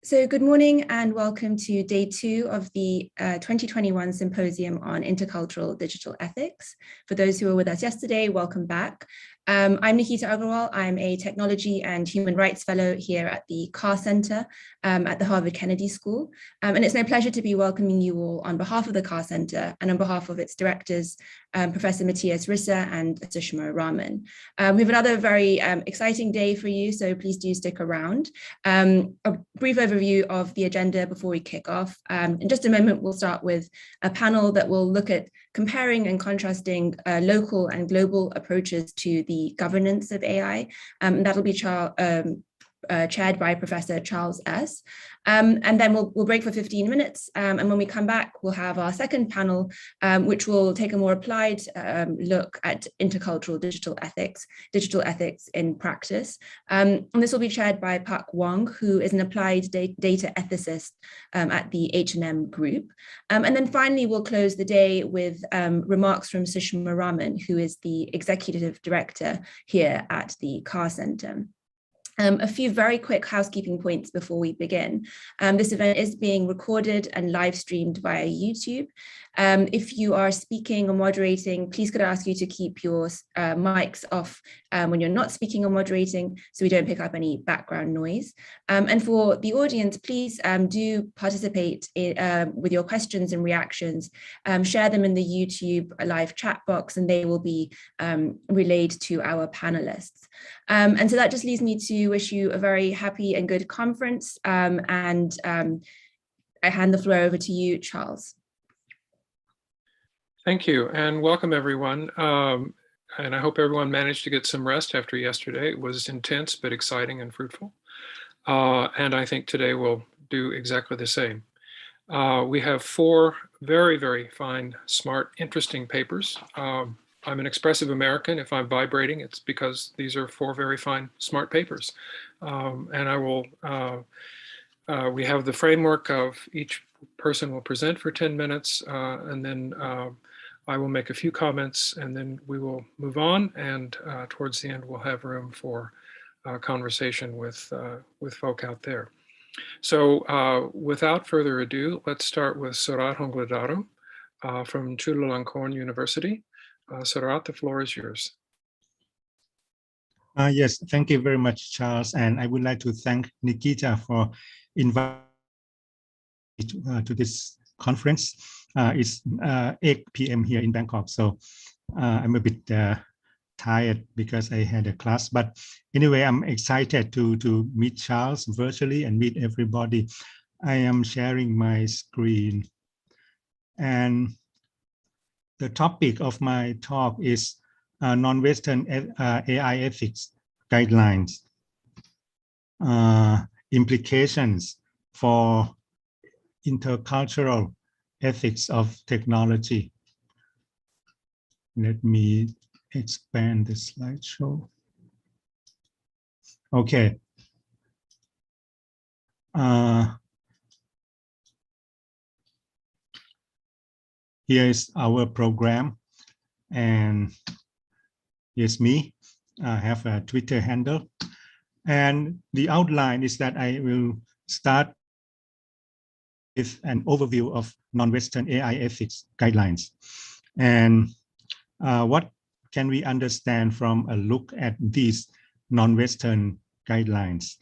So good morning and welcome to day 2 of the 2021 Symposium on Intercultural Digital Ethics. For those who were with us yesterday, welcome back. I'm Nikita Agarwal. I'm a Technology and Human Rights Fellow here at the Carr Center at the Harvard Kennedy School. And it's my pleasure to be welcoming you all on behalf of the Carr Center and on behalf of its directors, Professor Matthias Risser and Sushma Raman. We have another very exciting day for you, so please do stick around. A brief overview of the agenda before we kick off. In just a moment, we'll start with a panel that will look at comparing and contrasting local and global approaches to the governance of AI. That'll be chaired by Professor Charles S. And then we'll break for 15 minutes. And when we come back, we'll have our second panel, which will take a more applied look at intercultural digital ethics in practice. And this will be chaired by Park Wong, who is an applied data ethicist at the H&M Group. And then finally, we'll close the day with remarks from Sushma Raman, who is the executive director here at the Carr Center. A few very quick housekeeping points before we begin. This event is being recorded and live streamed via YouTube. If you are speaking or moderating, please could I ask you to keep your mics off when you're not speaking or moderating so we don't pick up any background noise. And for the audience, please do participate with your questions and reactions. Share them in the YouTube live chat box and they will be relayed to our panelists. And so that just leaves me to wish you a very happy and good conference. I hand the floor over to you, Charles. Thank you and welcome everyone. And I hope everyone managed to get some rest after yesterday. It was intense, but exciting and fruitful. And I think today we'll do exactly the same. We have 4 very, very fine, smart, interesting papers. I'm an expressive American. If I'm vibrating, it's because these are 4 very fine, smart papers. And I will, we have the framework of each person will present for 10 minutes, and then I will make a few comments, and then we will move on. And towards the end, we'll have room for conversation with folk out there. So without further ado, let's start with Surat Hongladaro from Chulalongkorn University. Surat, the floor is yours. Yes, thank you very much, Charles. And I would like to thank Nikita for inviting me to this conference. It's 8 p.m. here in Bangkok, so I'm a bit tired because I had a class. But anyway, I'm excited to meet Charles virtually and meet everybody. I am sharing my screen. And the topic of my talk is non-Western AI ethics guidelines, implications for intercultural ethics of technology. Let me expand the slideshow. Okay. Here is our program, and here's me. I have a Twitter handle, and the outline is that I will start with an overview of non-Western AI ethics guidelines, and what can we understand from a look at these non-Western guidelines.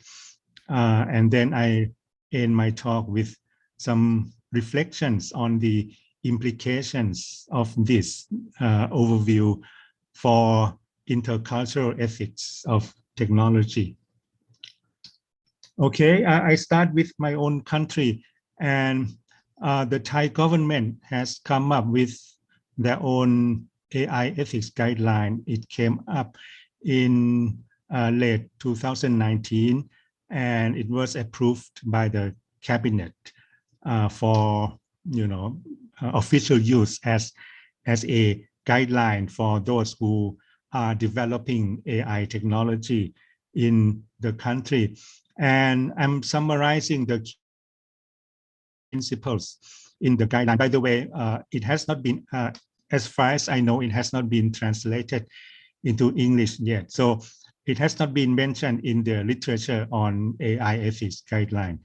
And then I end my talk with some reflections on the implications of this overview for intercultural ethics of technology. Okay, I start with my own country, and the Thai government has come up with their own AI ethics guideline. It came up in late 2019, and it was approved by the cabinet for official use as a guideline for those who are developing AI technology in the country. And I'm summarizing the principles in the guideline. By the way, it has not been, as far as I know, it has not been translated into English yet. So it has not been mentioned in the literature on AI ethics guideline.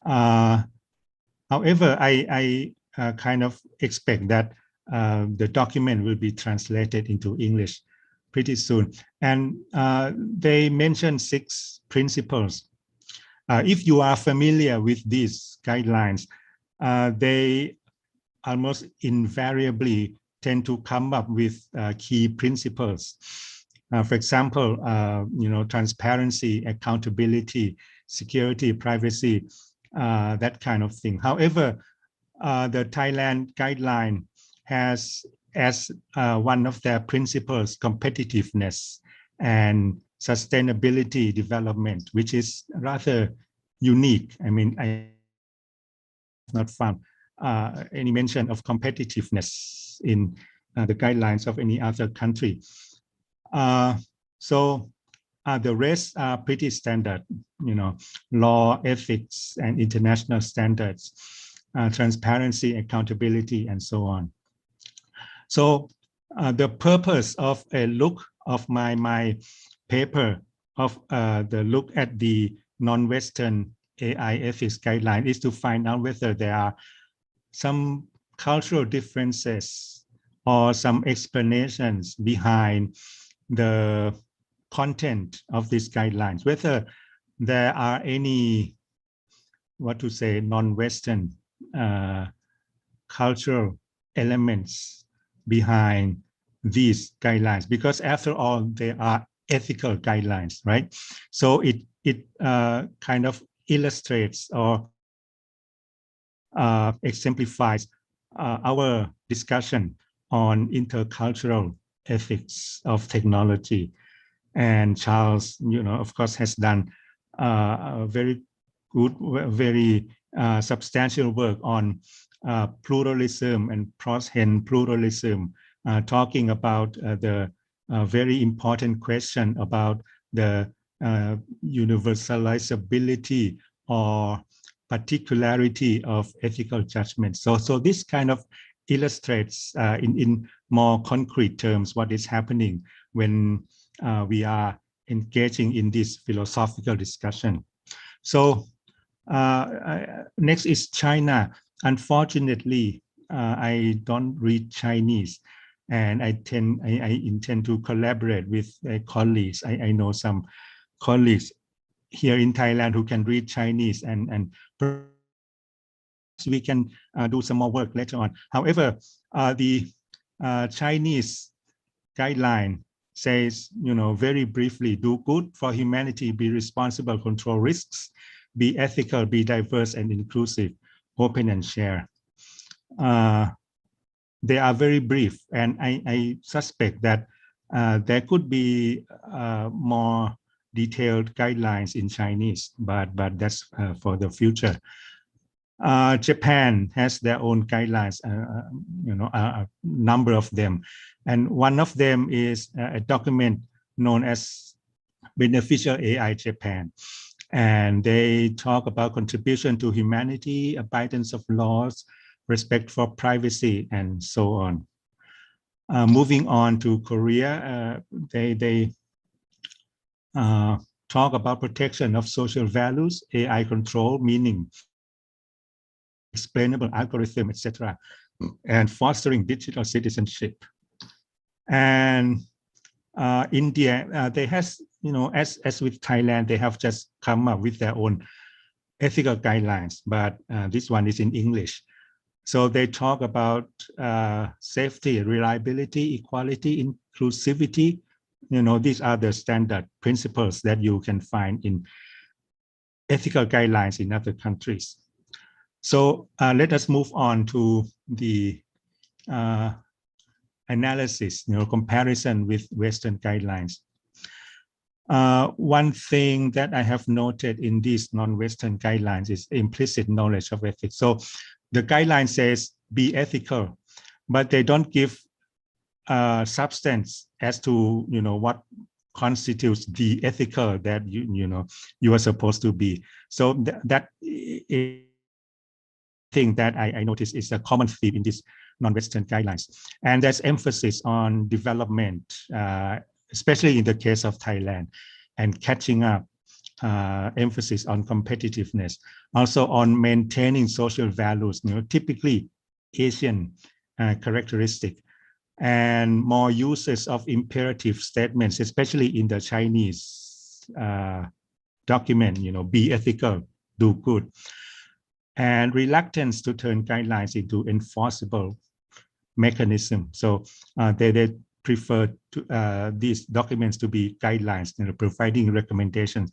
However, I kind of expect that the document will be translated into English pretty soon. And they mentioned 6 principles. If you are familiar with these guidelines, they almost invariably tend to come up with key principles. For example, transparency, accountability, security, privacy, that kind of thing. However, the Thailand guideline has as one of their principles competitiveness and sustainability development, which is rather unique. I mean, I have not found any mention of competitiveness in the guidelines of any other country. So the rest are pretty standard, law, ethics, and international standards, transparency, accountability, and so on. So the purpose of a look of my paper of the look at the non-Western AI ethics guideline is to find out whether there are some cultural differences or some explanations behind the content of these guidelines, whether there are any, non-Western cultural elements behind these guidelines, because after all, they are ethical guidelines, right? So it kind of illustrates or exemplifies our discussion on intercultural ethics of technology. And Charles, of course, has done very good, very substantial work on pluralism and cross-hen pluralism, talking about the very important question about the universalizability or particularity of ethical judgment. So this kind of illustrates in more concrete terms what is happening when we are engaging in this philosophical discussion. So next is China. Unfortunately, I don't read Chinese, and I intend to collaborate with colleagues. I know some colleagues here in Thailand who can read Chinese, and we can do some more work later on. However, the Chinese guideline says, very briefly, do good for humanity, be responsible, control risks, be ethical, be diverse and inclusive, open and share. They are very brief, and I suspect that there could be more detailed guidelines in Chinese, but that's for the future. Japan has their own guidelines, a number of them. And one of them is a document known as Beneficial AI Japan. And they talk about contribution to humanity, abidance of laws, respect for privacy, and so on. Moving on to Korea, they talk about protection of social values, AI control, meaning, explainable algorithm, etc., and fostering digital citizenship. And India, they has, as with Thailand, they have just come up with their own ethical guidelines, but this one is in English. So they talk about safety, reliability, equality, inclusivity. These are the standard principles that you can find in ethical guidelines in other countries. So let us move on to the analysis, comparison with Western guidelines. One thing that I have noted in these non-Western guidelines is implicit knowledge of ethics. So the guideline says be ethical, but they don't give substance as to what constitutes the ethical that you are supposed to be. So that thing that I noticed is a common theme in these non-Western guidelines, and there's emphasis on development, especially in the case of Thailand, and catching up emphasis on competitiveness, also on maintaining social values, typically Asian characteristic, and more uses of imperative statements, especially in the Chinese document, be ethical, do good, and reluctance to turn guidelines into enforceable mechanism. So they prefer these documents to be guidelines, providing recommendations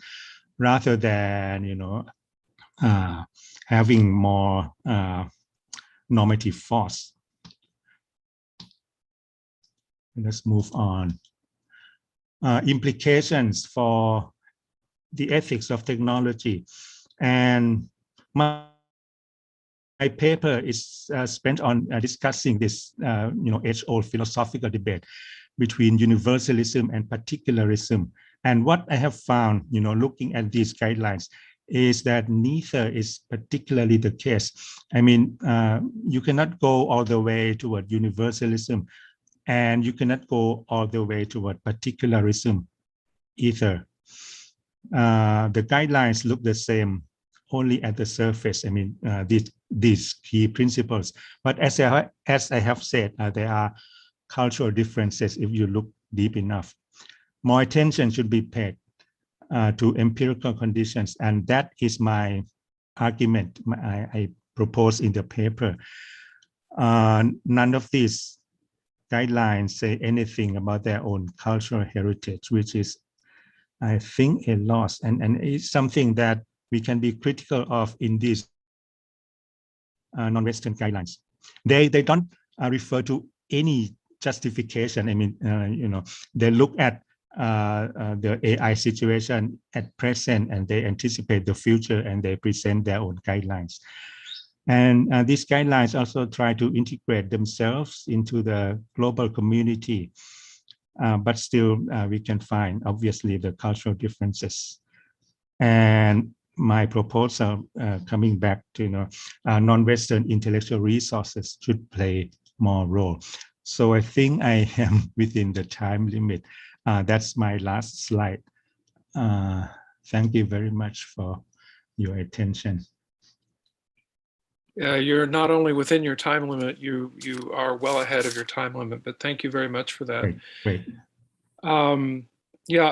rather than, having more normative force. Let's move on. Implications for the ethics of technology. And my paper is spent on discussing this, age-old philosophical debate between universalism and particularism. And what I have found, looking at these guidelines, is that neither is particularly the case. I mean, you cannot go all the way toward universalism, and you cannot go all the way toward particularism either. The guidelines look the same only at the surface. I mean, these key principles. But as I have said, there are cultural differences if you look deep enough. More attention should be paid to empirical conditions, and that is my argument I propose in the paper. None of these guidelines say anything about their own cultural heritage, which is, I think, a loss, and it's something that we can be critical of in these non-Western guidelines. They don't refer to any justification. I mean, they look at the AI situation at present, and they anticipate the future, and they present their own guidelines. And these guidelines also try to integrate themselves into the global community, but still we can find, obviously, the cultural differences. And my proposal, coming back to, non-Western intellectual resources should play more role. So I think I am within the time limit. That's my last slide. Thank you very much for your attention. You're not only within your time limit, you are well ahead of your time limit, but thank you very much for that. Great. Yeah,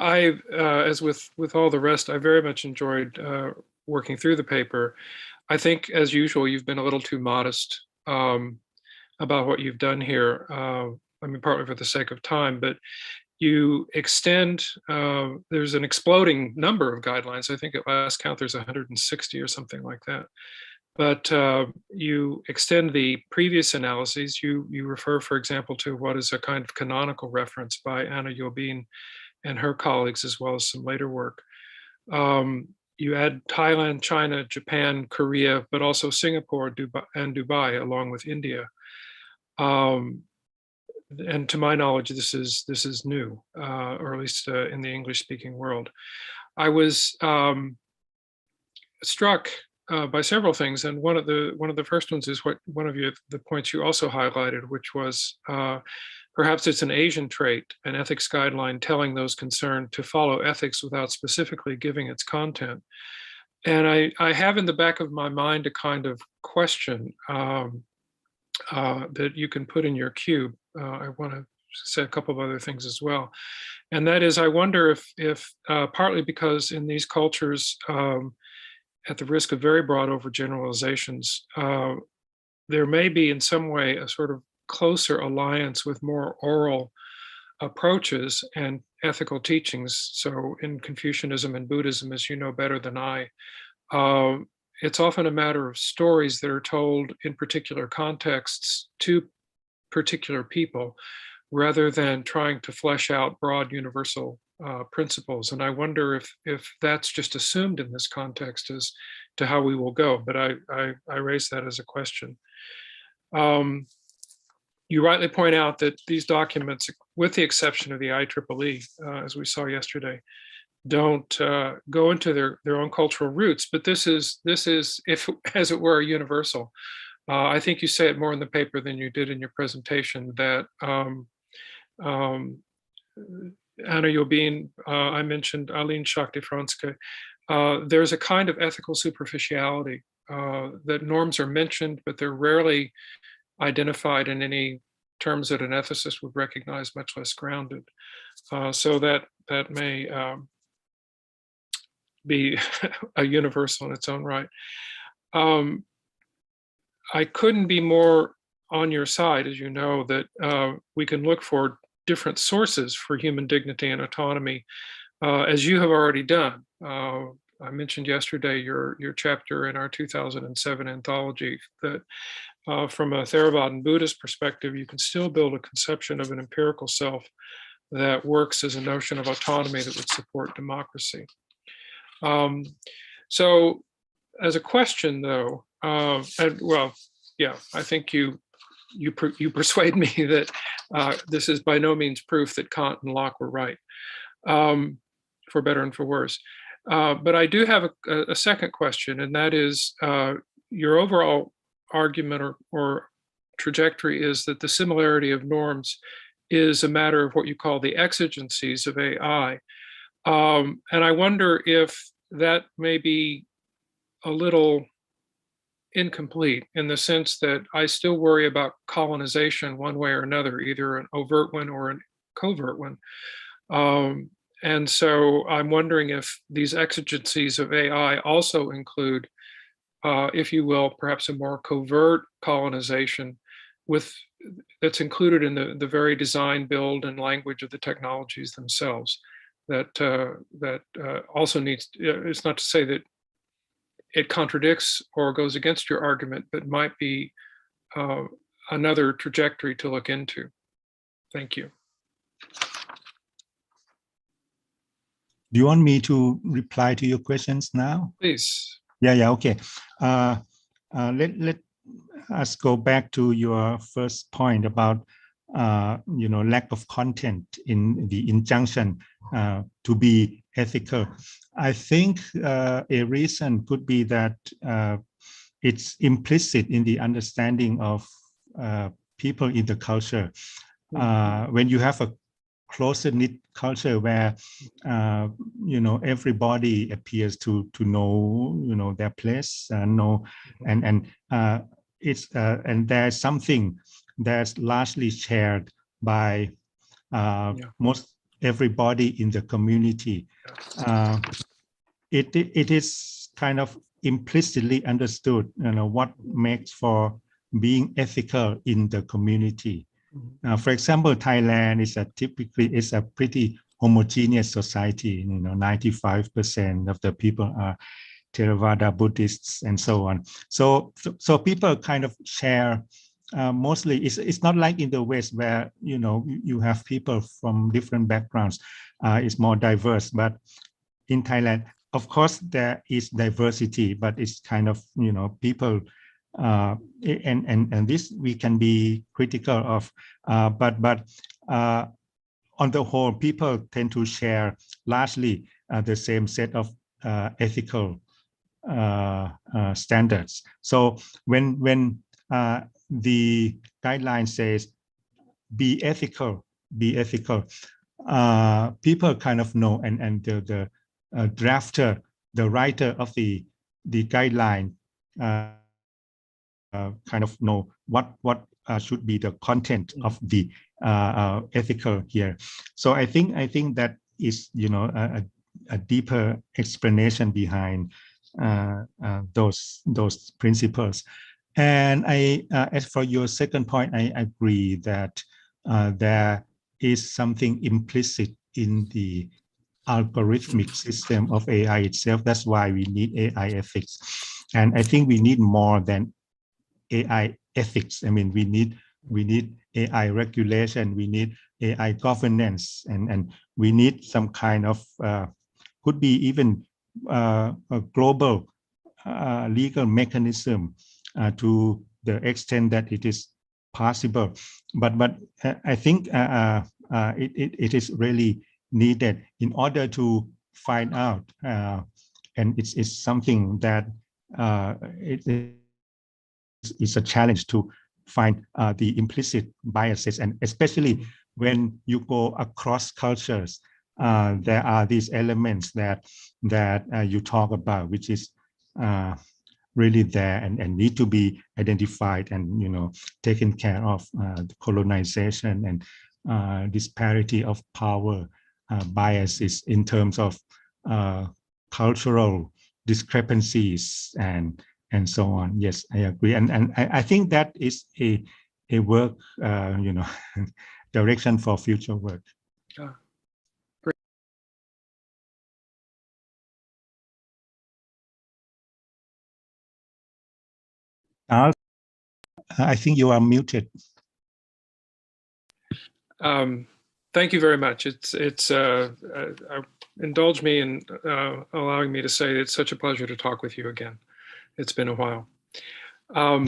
as with all the rest, I very much enjoyed working through the paper. I think, as usual, you've been a little too modest about what you've done here. I mean, partly for the sake of time, but you extend, there's an exploding number of guidelines. I think at last count, there's 160 or something like that. But you extend the previous analyses. You refer, for example, to what is a kind of canonical reference by Anna Yobin and her colleagues, as well as some later work. You add Thailand, China, Japan, Korea, but also Singapore and Dubai, along with India. And to my knowledge, this is new, or at least in the English-speaking world. I was struck by several things, and one of the first ones is one of the points you also highlighted, which was perhaps it's an Asian trait, an ethics guideline telling those concerned to follow ethics without specifically giving its content. And I have in the back of my mind a kind of question that you can put in your cube. I want to say a couple of other things as well. And that is, I wonder if partly because in these cultures, at the risk of very broad overgeneralizations, there may be in some way a sort of closer alliance with more oral approaches and ethical teachings. So in Confucianism and Buddhism, as you know better than I, it's often a matter of stories that are told in particular contexts to particular people, rather than trying to flesh out broad universal principles. And I wonder if that's just assumed in this context as to how we will go, but I raise that as a question. You rightly point out that these documents, with the exception of the IEEE, as we saw yesterday, don't go into their own cultural roots, but this is, if as it were, universal. I think you say it more in the paper than you did in your presentation, that Anna Yobin, I mentioned Aline Shakti-Franske, there's a kind of ethical superficiality that norms are mentioned, but they're rarely identified in any terms that an ethicist would recognize, much less grounded. So that may be a universal in its own right. I couldn't be more on your side, as you know, that we can look for different sources for human dignity and autonomy, as you have already done. I mentioned yesterday your chapter in our 2007 anthology that from a Theravadan Buddhist perspective, you can still build a conception of an empirical self that works as a notion of autonomy that would support democracy. So as a question though, and well, yeah, I think you persuade me that this is by no means proof that Kant and Locke were right, for better and for worse. But I do have a second question, and that is your overall argument or trajectory is that the similarity of norms is a matter of what you call the exigencies of AI. And I wonder if that may be a little incomplete in the sense that I still worry about colonization one way or another, either an overt one or a covert one. And so I'm wondering if these exigencies of AI also include, if you will, perhaps a more covert colonization that's included in the very design, build, and language of the technologies themselves. That also needs, it's not to say that it contradicts or goes against your argument, but might be another trajectory to look into. Thank you. Do you want me to reply to your questions now? Please. Yeah, okay. Let us go back to your first point about lack of content in the injunction to be ethical. I think a reason could be that it's implicit in the understanding of people in the culture. When you have a closer knit culture where everybody appears to know their place, and there's something that's largely shared by most everybody in the community. It is kind of implicitly understood, what makes for being ethical in the community. For example, Thailand is a pretty homogeneous society. 95% of the people are Theravada Buddhists and so on. So people kind of share. Mostly, it's not like in the West where you have people from different backgrounds. It's more diverse, but in Thailand, of course, there is diversity, but it's kind of people. And this we can be critical of, but on the whole, people tend to share largely the same set of ethical standards. So when the guideline says be ethical, people kind of know, and the drafter, the writer of the guideline kind of know what should be the content of the ethical here. So I think that is a deeper explanation behind those principles. And as for your second point, I agree that there is something implicit in the algorithmic system of AI itself. That's why we need AI ethics. And I think we need more than AI ethics. I mean, we need AI regulation, we need AI governance, and we need some kind of, could be even a global legal mechanism to the extent that it is possible. But I think it is really needed in order to find out, and it's something that it's a challenge to find the implicit biases, and especially when you go across cultures, there are these elements that you talk about, which is really there and need to be identified and, you know, taken care of. The colonization and disparity of power, biases in terms of cultural discrepancies and so on. Yes, I agree, and I think that is a work, you know, direction for future work. Great. I think you are muted. Thank you very much. Indulge me in allowing me to say it's such a pleasure to talk with you again. It's been a while.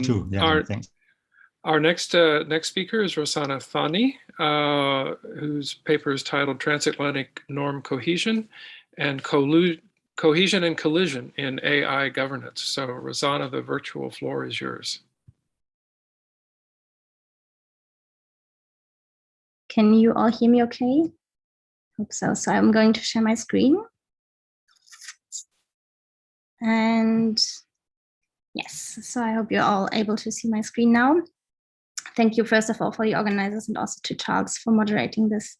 Too. Yeah, thanks. Our next speaker is Rosanna Thani, whose paper is titled Transatlantic Norm Cohesion and Cohesion and Collision in AI Governance. So Rosanna, the virtual floor is yours. Can you all hear me okay? Hope so. So I'm going to share my screen. And yes, so I hope you're all able to see my screen now. Thank you, first of all, for the organizers and also to Charles for moderating this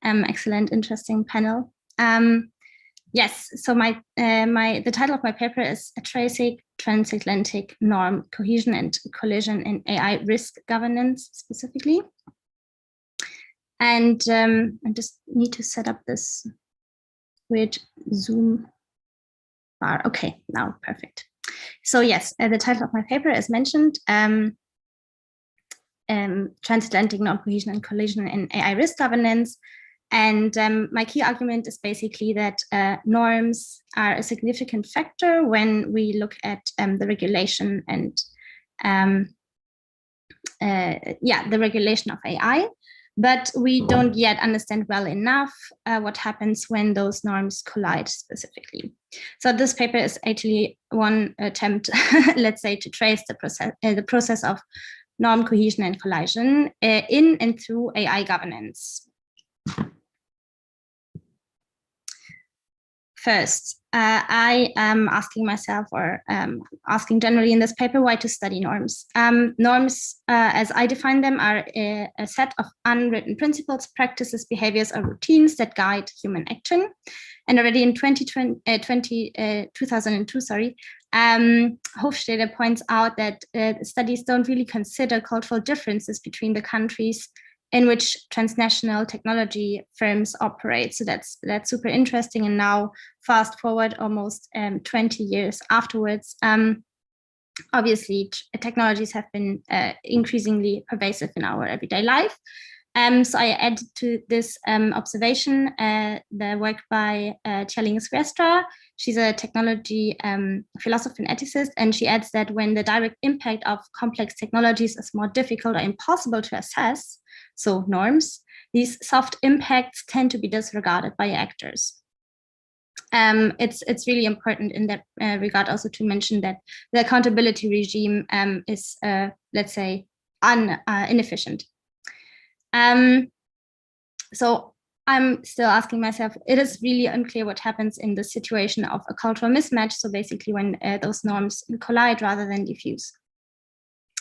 excellent, interesting panel. Yes, so the title of my paper is "Tracing Transatlantic Norm Cohesion and Collision in AI Risk Governance" specifically. And I just need to set up this weird Zoom bar. Okay, now perfect. So yes, the title of my paper, as mentioned, Transatlantic Norm Cohesion and Collision in AI Risk Governance. And my key argument is basically that norms are a significant factor when we look at the regulation and the regulation of AI. But we don't yet understand well enough what happens when those norms collide specifically. So this paper is actually one attempt, let's say, to trace the process of norm cohesion and collision in and through AI governance. First, I am asking myself, or asking generally in this paper, why to study norms. Norms, as I define them, are a set of unwritten principles, practices, behaviors, or routines that guide human action. And already in 2002, Hofstede points out that studies don't really consider cultural differences between the countries in which transnational technology firms operate. So that's super interesting. And now, fast forward almost 20 years afterwards, obviously technologies have been increasingly pervasive in our everyday life. So I add to this observation the work by Tjalling Squestra. She's a technology philosopher and ethicist, and she adds that when the direct impact of complex technologies is more difficult or impossible to assess, so norms, these soft impacts tend to be disregarded by actors. It's really important in that regard also to mention that the accountability regime is, let's say, inefficient. So I'm still asking myself, it is really unclear what happens in the situation of a cultural mismatch. So basically when those norms collide rather than diffuse.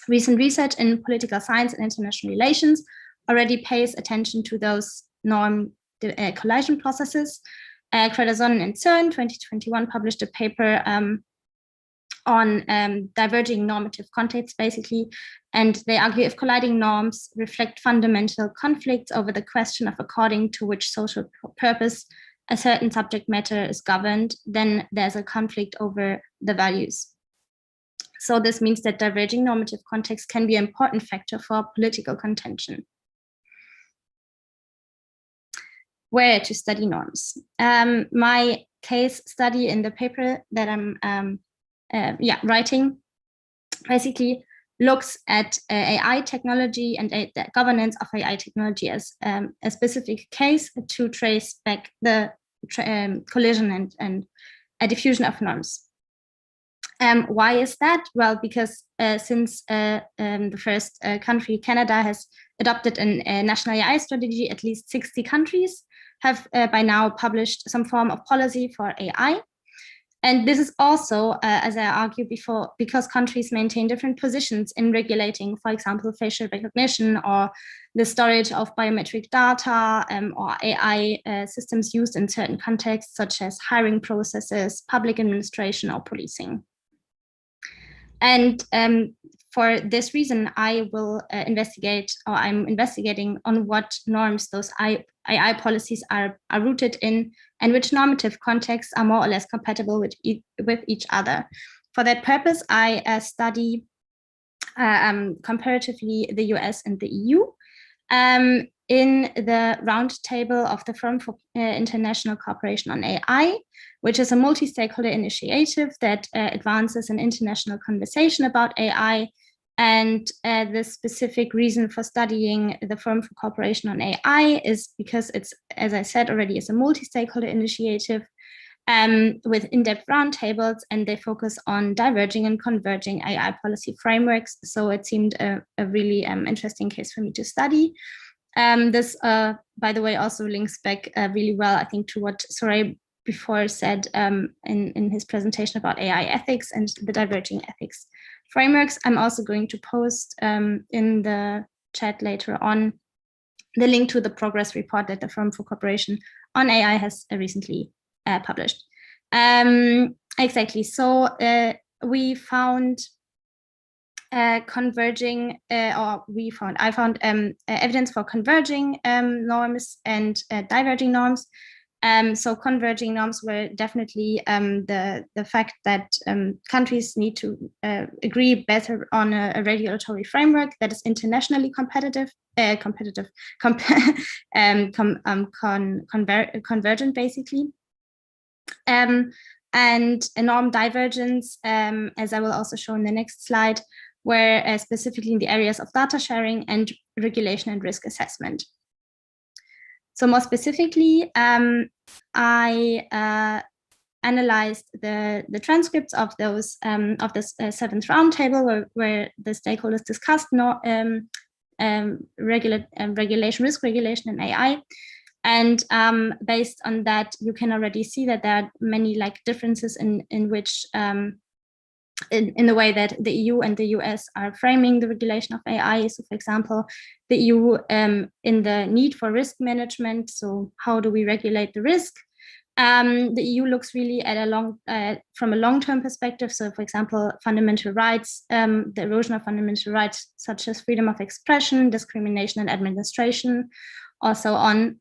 Recent research in political science and international relations already pays attention to those norm collision processes. Crederson and CERN 2021 published a paper on diverging normative contexts, basically, and they argue if colliding norms reflect fundamental conflicts over the question of according to which social purpose a certain subject matter is governed, then there's a conflict over the values. So this means that diverging normative context can be an important factor for political contention. Where to study norms? My case study in the paper that I'm writing basically looks at AI technology and the governance of AI technology as a specific case to trace back the collision and a diffusion of norms. Why is that? Well, because since the first country, Canada, has adopted a national AI strategy, at least 60 countries have by now published some form of policy for AI. And this is also, as I argued before, because countries maintain different positions in regulating, for example, facial recognition or the storage of biometric data, or AI systems used in certain contexts, such as hiring processes, public administration, or policing. And for this reason, I will investigate, or I'm investigating on what norms those AI policies are rooted in, and which normative contexts are more or less compatible with each other. For that purpose, I study comparatively the US and the EU. In the roundtable of the Forum for International Cooperation on AI, which is a multi-stakeholder initiative that advances an international conversation about AI. And the specific reason for studying the Forum for Cooperation on AI is because it's, as I said already, is a multi-stakeholder initiative with in-depth roundtables, and they focus on diverging and converging AI policy frameworks. So it seemed a really interesting case for me to study. This, by the way, also links back really well, I think, to what Soraya before said in his presentation about AI ethics and the diverging ethics frameworks. I'm also going to post in the chat later on the link to the progress report that the Forum for Cooperation on AI has recently published. Exactly. So we found I found evidence for converging norms and diverging norms. So converging norms were definitely the fact that countries need to agree better on a regulatory framework that is internationally convergent, basically. And a norm divergence, as I will also show in the next slide, were specifically in the areas of data sharing and regulation and risk assessment. So more specifically, I analyzed the transcripts of those of this seventh roundtable where the stakeholders discussed regulation, risk regulation, and AI. And based on that, you can already see that there are many differences in which in the way that the EU and the US are framing the regulation of AI. So, for example, the EU in the need for risk management. So, how do we regulate the risk? The EU looks really at from a long-term perspective. So, for example, fundamental rights, the erosion of fundamental rights such as freedom of expression, discrimination, and administration, also on.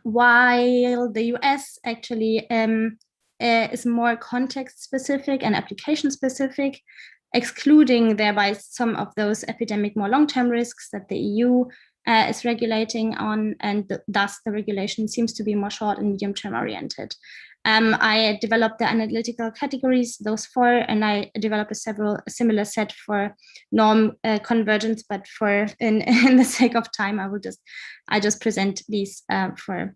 While the US actually is more context-specific and application-specific, excluding thereby some of those epidemic, more long-term risks that the EU is regulating on, and thus the regulation seems to be more short and medium-term oriented. I developed the analytical categories, those four, and I developed a similar set for norm convergence, but in the sake of time, I just present these for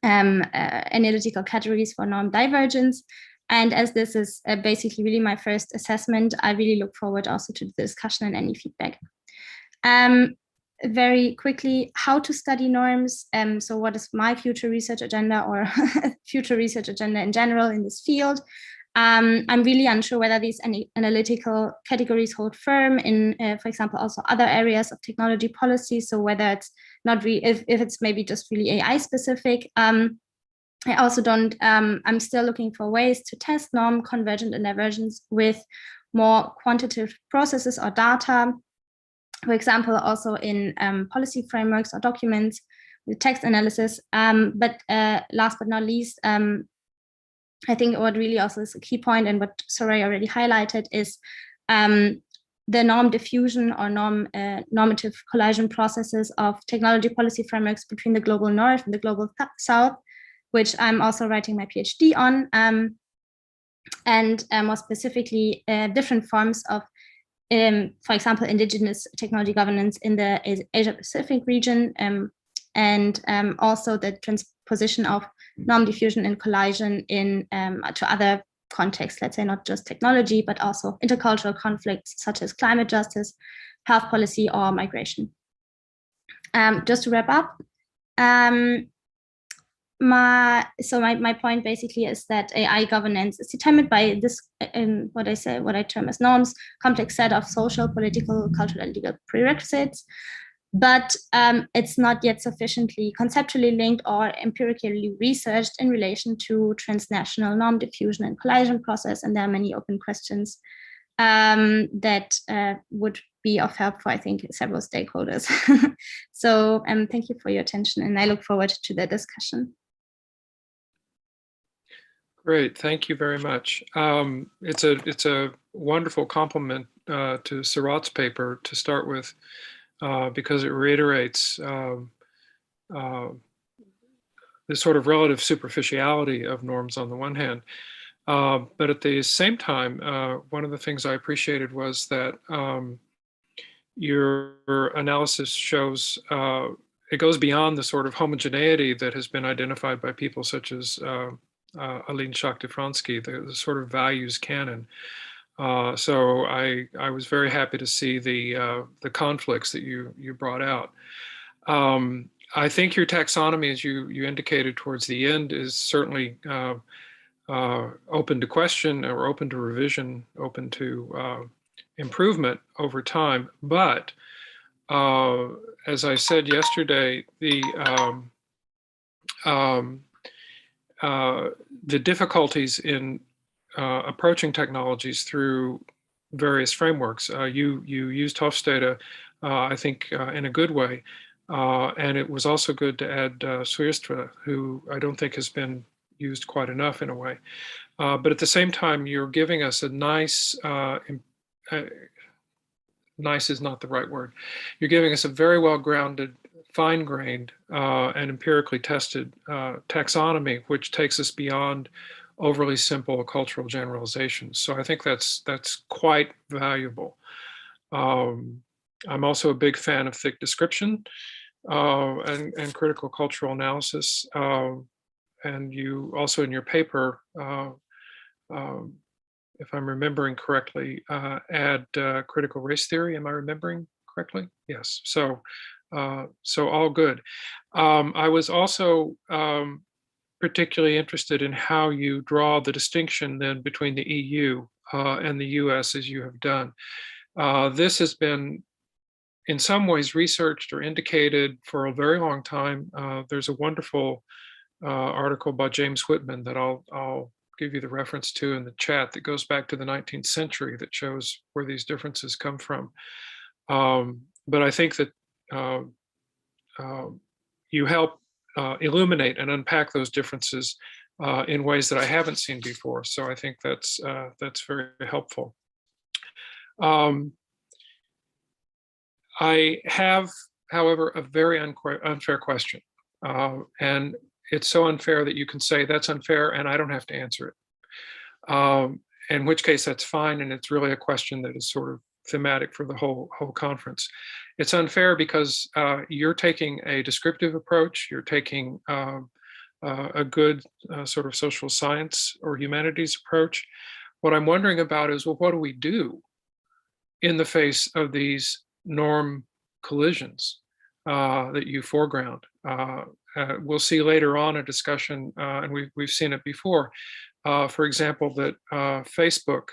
analytical categories for norm divergence. And as this is basically really my first assessment, I really look forward also to the discussion and any feedback. Very quickly, how to study norms. So what is my future research agenda, or future research agenda in general in this field? I'm really unsure whether these analytical categories hold firm in, for example, also other areas of technology policy. So whether it's not really, if it's maybe just really AI specific. I also don't, I'm still looking for ways to test norm convergence and divergence with more quantitative processes or data. For example, also in policy frameworks or documents with text analysis. But last but not least, I think what really also is a key point, and what Soraya already highlighted, is the norm diffusion or normative collision processes of technology policy frameworks between the global north and the global south, which I'm also writing my PhD on, and more specifically, different forms of, for example, indigenous technology governance in the Asia-Pacific region, and also the transposition of norm diffusion and collision to other contexts, let's say not just technology, but also intercultural conflicts such as climate justice, health policy, or migration. Just to wrap up, My point basically is that AI governance is determined by this, what I term as norms, complex set of social, political, cultural, and legal prerequisites, but it's not yet sufficiently conceptually linked or empirically researched in relation to transnational norm diffusion and collision process, and there are many open questions that would be of help for, I think, several stakeholders. So thank you for your attention, and I look forward to the discussion. Great, thank you very much. It's a wonderful compliment to Sarat's paper to start with, because it reiterates the sort of relative superficiality of norms on the one hand. But at the same time, one of the things I appreciated was that your analysis shows it goes beyond the sort of homogeneity that has been identified by people such as Aline Shaktifransky, the sort of values canon. So I was very happy to see the conflicts that you brought out. I think your taxonomy, as you indicated towards the end, is certainly open to question or open to revision, open to improvement over time. But as I said yesterday, the difficulties in approaching technologies through various frameworks. You used Hofstede, I think, in a good way, and it was also good to add Suistra, who I don't think has been used quite enough in a way. But at the same time, you're giving us a nice, nice is not the right word, you're giving us a very well-grounded, fine-grained and empirically tested taxonomy, which takes us beyond overly simple cultural generalizations. So I think that's quite valuable. I'm also a big fan of thick description and critical cultural analysis. And you also in your paper, if I'm remembering correctly, add critical race theory. Am I remembering correctly? Yes. So all good. I was also particularly interested in how you draw the distinction then between the EU and the US, as you have done. This has been in some ways researched or indicated for a very long time. There's a wonderful article by James Whitman that I'll give you the reference to in the chat that goes back to the 19th century that shows where these differences come from. But I think that you help illuminate and unpack those differences in ways that I haven't seen before. So I think that's very helpful. I have, however, a very unfair question. And it's so unfair that you can say that's unfair and I don't have to answer it. In which case that's fine. And it's really a question that is sort of thematic for the whole conference. It's unfair because you're taking a descriptive approach. You're taking a good sort of social science or humanities approach. What I'm wondering about is, well, what do we do in the face of these norm collisions that you foreground? We'll see later on a discussion, and we've seen it before, for example, that Facebook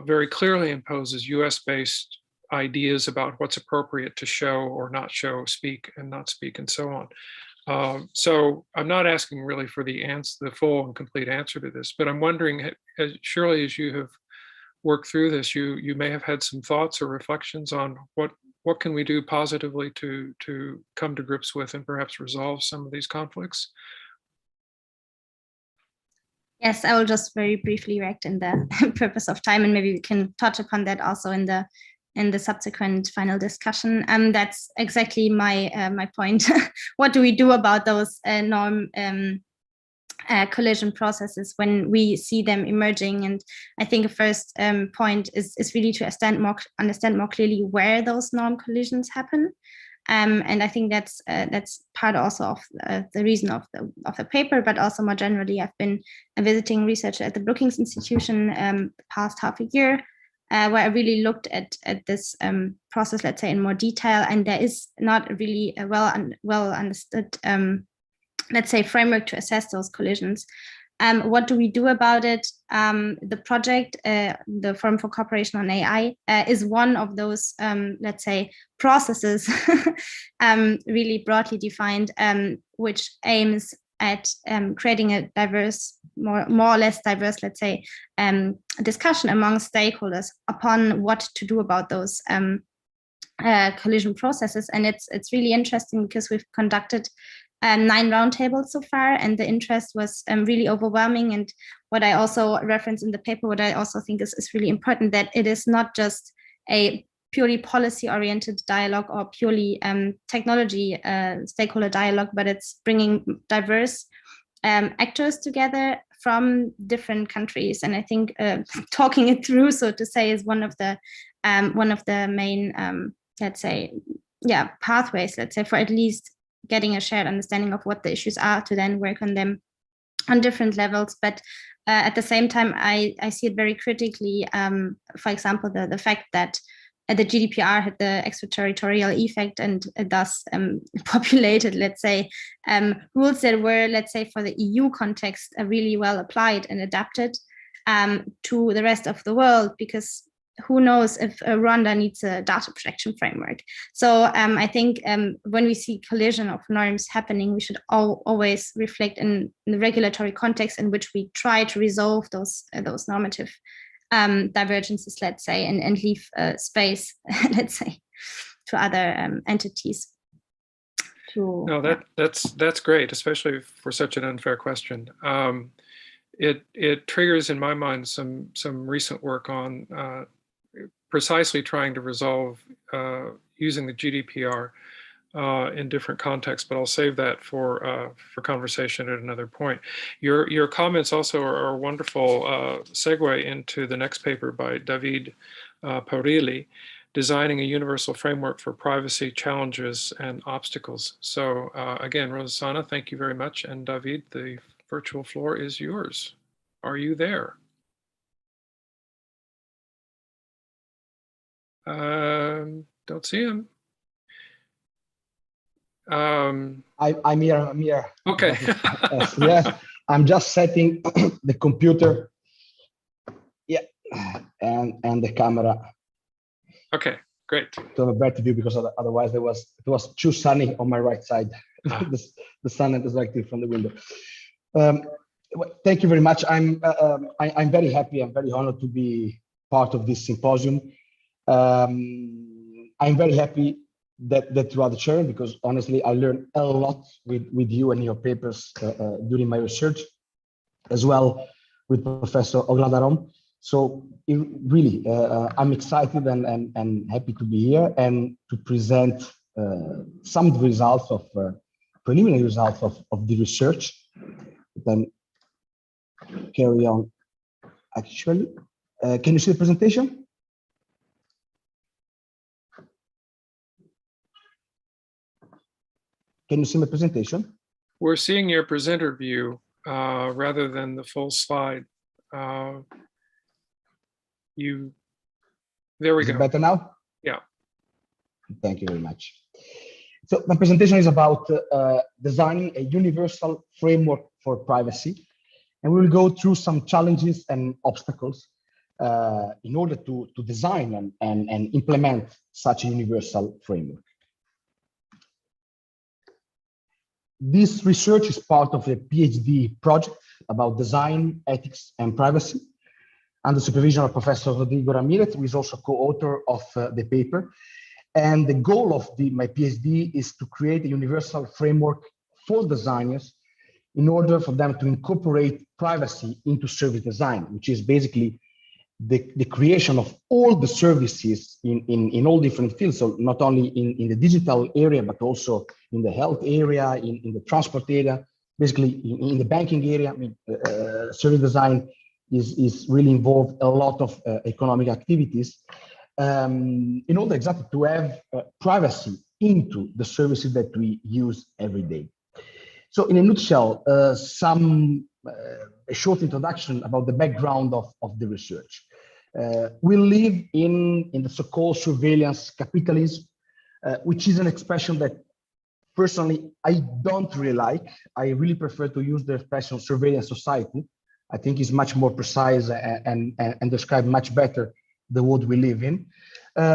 very clearly imposes US-based ideas about what's appropriate to show or not show, speak and not speak, and so on. So I'm not asking really for the full and complete answer to this, but I'm wondering, surely as you have worked through this, you may have had some thoughts or reflections on what can we do positively to come to grips with and perhaps resolve some of these conflicts? Yes, I will just very briefly react in the purpose of time, and maybe we can touch upon that also in the subsequent final discussion. That's exactly my point. What do we do about those norm collision processes when we see them emerging? And I think a first point is really to understand more clearly where those norm collisions happen. And I think that's part also of the reason of the paper, but also more generally, I've been visiting research at the Brookings Institution the past half a year, where I really looked at this process, let's say, in more detail. And there is not really a well understood, let's say, framework to assess those collisions. What do we do about it? The project, the Forum for Cooperation on AI, is one of those, let's say, processes, really broadly defined, which aims at creating a diverse, more or less diverse, let's say, discussion among stakeholders upon what to do about those collision processes. And it's really interesting because we've conducted 9 roundtables so far, and the interest was really overwhelming. And what I also reference in the paper, what I also think is really important, that it is not just a purely policy-oriented dialogue or purely technology stakeholder dialogue, but it's bringing diverse actors together from different countries. And I think talking it through, so to say, is one of the main, let's say, pathways, let's say, for at least getting a shared understanding of what the issues are to then work on them on different levels. But at the same time, I see it very critically, for example, the fact that the GDPR had the extraterritorial effect and thus populated, let's say, rules that were, let's say, for the EU context, really well applied and adapted to the rest of the world, because who knows if Rwanda needs a data protection framework. So I think when we see collision of norms happening, we should always reflect in the regulatory context in which we try to resolve those normative divergences, let's say, and leave space, let's say, to other entities. That's great, especially for such an unfair question. It triggers in my mind some recent work on precisely trying to resolve using the GDPR in different contexts, but I'll save that for conversation at another point. Your comments also are a wonderful segue into the next paper by David Paurilli, Designing a Universal Framework for Privacy Challenges and Obstacles. So again, Rosanna, thank you very much. And David, the virtual floor is yours. Are you there? Don't see him. I'm here. Okay. Yeah, I'm just setting the computer. Yeah, and the camera. Okay, great. To have a better view, because otherwise it was too sunny on my right side. The sun is directly from the window. Thank you very much. I'm very happy. I'm very honored to be part of this symposium. I'm very happy that you are the chair, because honestly, I learned a lot with you and your papers during my research, as well with Professor Ogladarom. So really, I'm excited and happy to be here and to present some results of preliminary results of the research. Then carry on. Actually, can you see the presentation? Can you see my presentation? We're seeing your presenter view rather than the full slide. There we go. Better now? Yeah. Thank you very much. So my presentation is about designing a universal framework for privacy. And we will go through some challenges and obstacles in order to design and implement such a universal framework. This research is part of a PhD project about design, ethics, and privacy, under supervision of Professor Rodrigo Ramirez, who is also co-author of the paper. And the goal of my PhD is to create a universal framework for designers in order for them to incorporate privacy into service design, which is basically the creation of all the services in all different fields. So not only in the digital area, but also in the health area, in the transport area, basically in the banking area. I mean, service design is really involved a lot of economic activities in order exactly to have privacy into the services that we use every day. So in a nutshell, a short introduction about the background of the research. We live in the so-called surveillance capitalism, which is an expression that personally I don't really like. I really prefer to use the expression surveillance society. I think it's much more precise and describe much better the world we live in,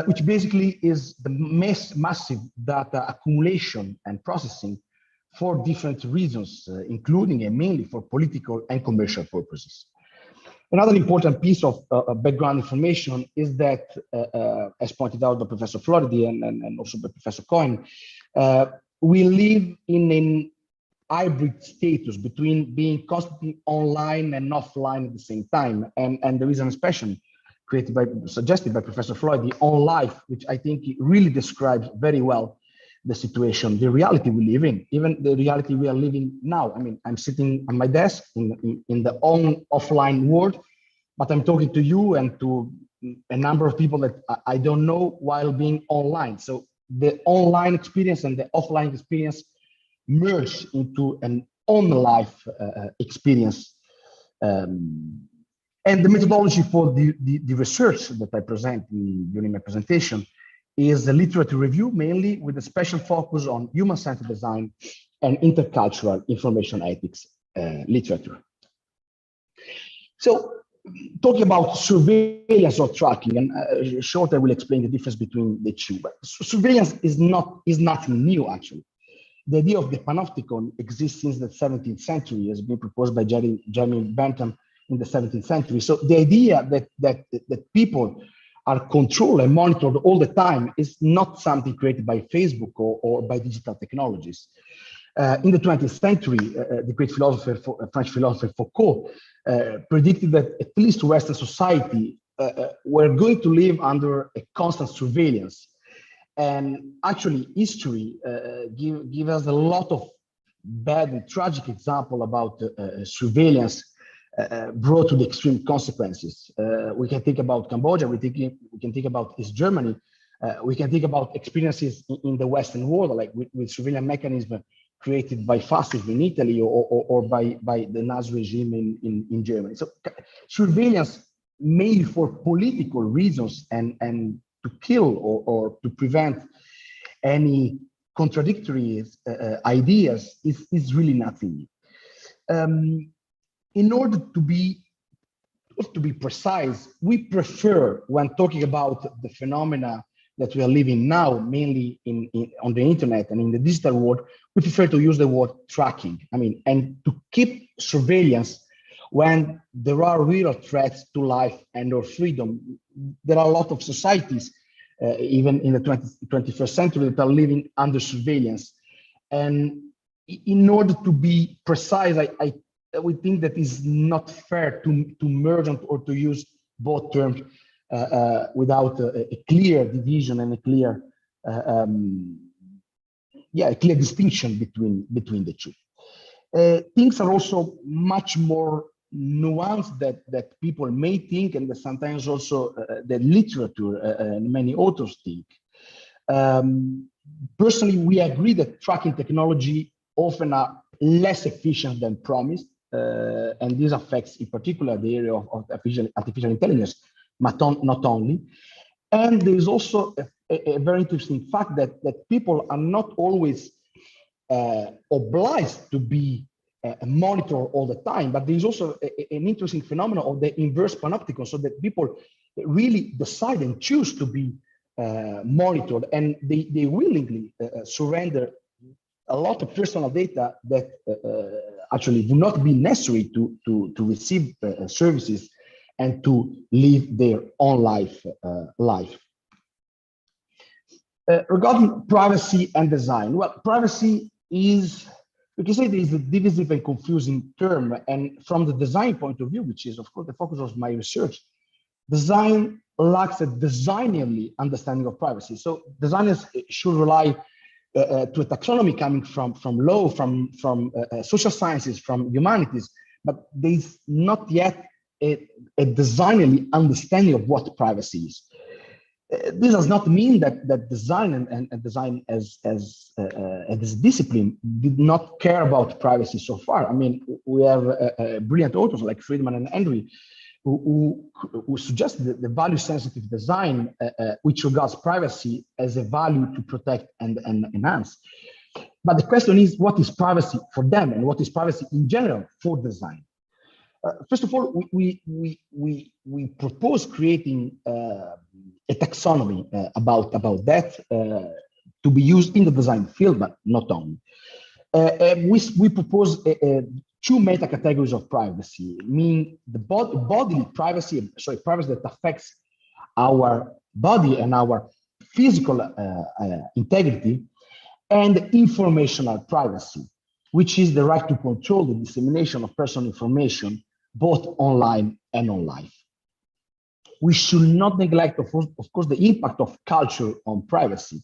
which basically is the massive data accumulation and processing for different reasons, including and mainly for political and commercial purposes. Another important piece of background information is that, as pointed out by Professor Floridi and also by Professor Cohen, we live in an hybrid status between being constantly online and offline at the same time. And there is an expression suggested by Professor Floridi on life, which I think really describes very well the situation, the reality we live in, even the reality we are living now. I mean, I'm sitting on my desk in the offline world, but I'm talking to you and to a number of people that I don't know while being online. So the online experience and the offline experience merge into an on-life experience. And the methodology for the research that I present during my presentation is a literature review, mainly with a special focus on human-centered design and intercultural information ethics literature. So, talking about surveillance or tracking, and short, I will explain the difference between the two. But surveillance is nothing new, actually. The idea of the panopticon exists since the 17th century, has been proposed by Jeremy Bentham in the 17th century. So the idea that people are controlled and monitored all the time is not something created by Facebook or by digital technologies. In the 20th century, the great French philosopher Foucault predicted that at least Western society were going to live under a constant surveillance. And actually, history gives us a lot of bad and tragic example about surveillance brought to the extreme consequences. We can think about Cambodia, we can think about East Germany, we can think about experiences in the Western world, like with surveillance mechanism created by fascism in Italy or by the Nazi regime in Germany. So surveillance mainly for political reasons and to kill or to prevent any contradictory ideas is really nothing. In order to be precise, we prefer, when talking about the phenomena that we are living now, mainly on the internet and in the digital world, we prefer to use the word tracking. I mean, and to keep surveillance when there are real threats to life and or freedom. There are a lot of societies, even in the 21st century, that are living under surveillance. And in order to be precise, we think that it's not fair to merge or to use both terms without a clear division and a clear distinction between the two. Things are also much more nuanced that people may think, and that sometimes also the literature and many authors think. Personally, we agree that tracking technology often are less efficient than promised, and this affects in particular the area of artificial intelligence, but not only. And there is also a very interesting fact that people are not always obliged to be monitored all the time, but there is also an interesting phenomenon of the inverse panopticon, so that people really decide and choose to be monitored, and they willingly surrender a lot of personal data that actually do not be necessary to receive services and to live their own life. Regarding privacy and design, well, privacy is, we can say, there is a divisive and confusing term, and from the design point of view, which is of course the focus of my research, design lacks a designerly understanding of privacy. So designers should rely to a taxonomy coming from law, from social sciences, from humanities, but there is not yet a designerly understanding of what privacy is. This does not mean that design and design as a discipline did not care about privacy so far. I mean, we have brilliant authors like Friedman and Henry who suggest the value-sensitive design, which regards privacy as a value to protect and enhance. But the question is, what is privacy for them, and what is privacy in general for design? First of all, we propose creating a taxonomy about that to be used in the design field, but not only. We propose two meta categories of privacy, meaning the bodily privacy, privacy that affects our body and our physical integrity, and informational privacy, which is the right to control the dissemination of personal information, both online and on life. We should not neglect, of course, the impact of culture on privacy.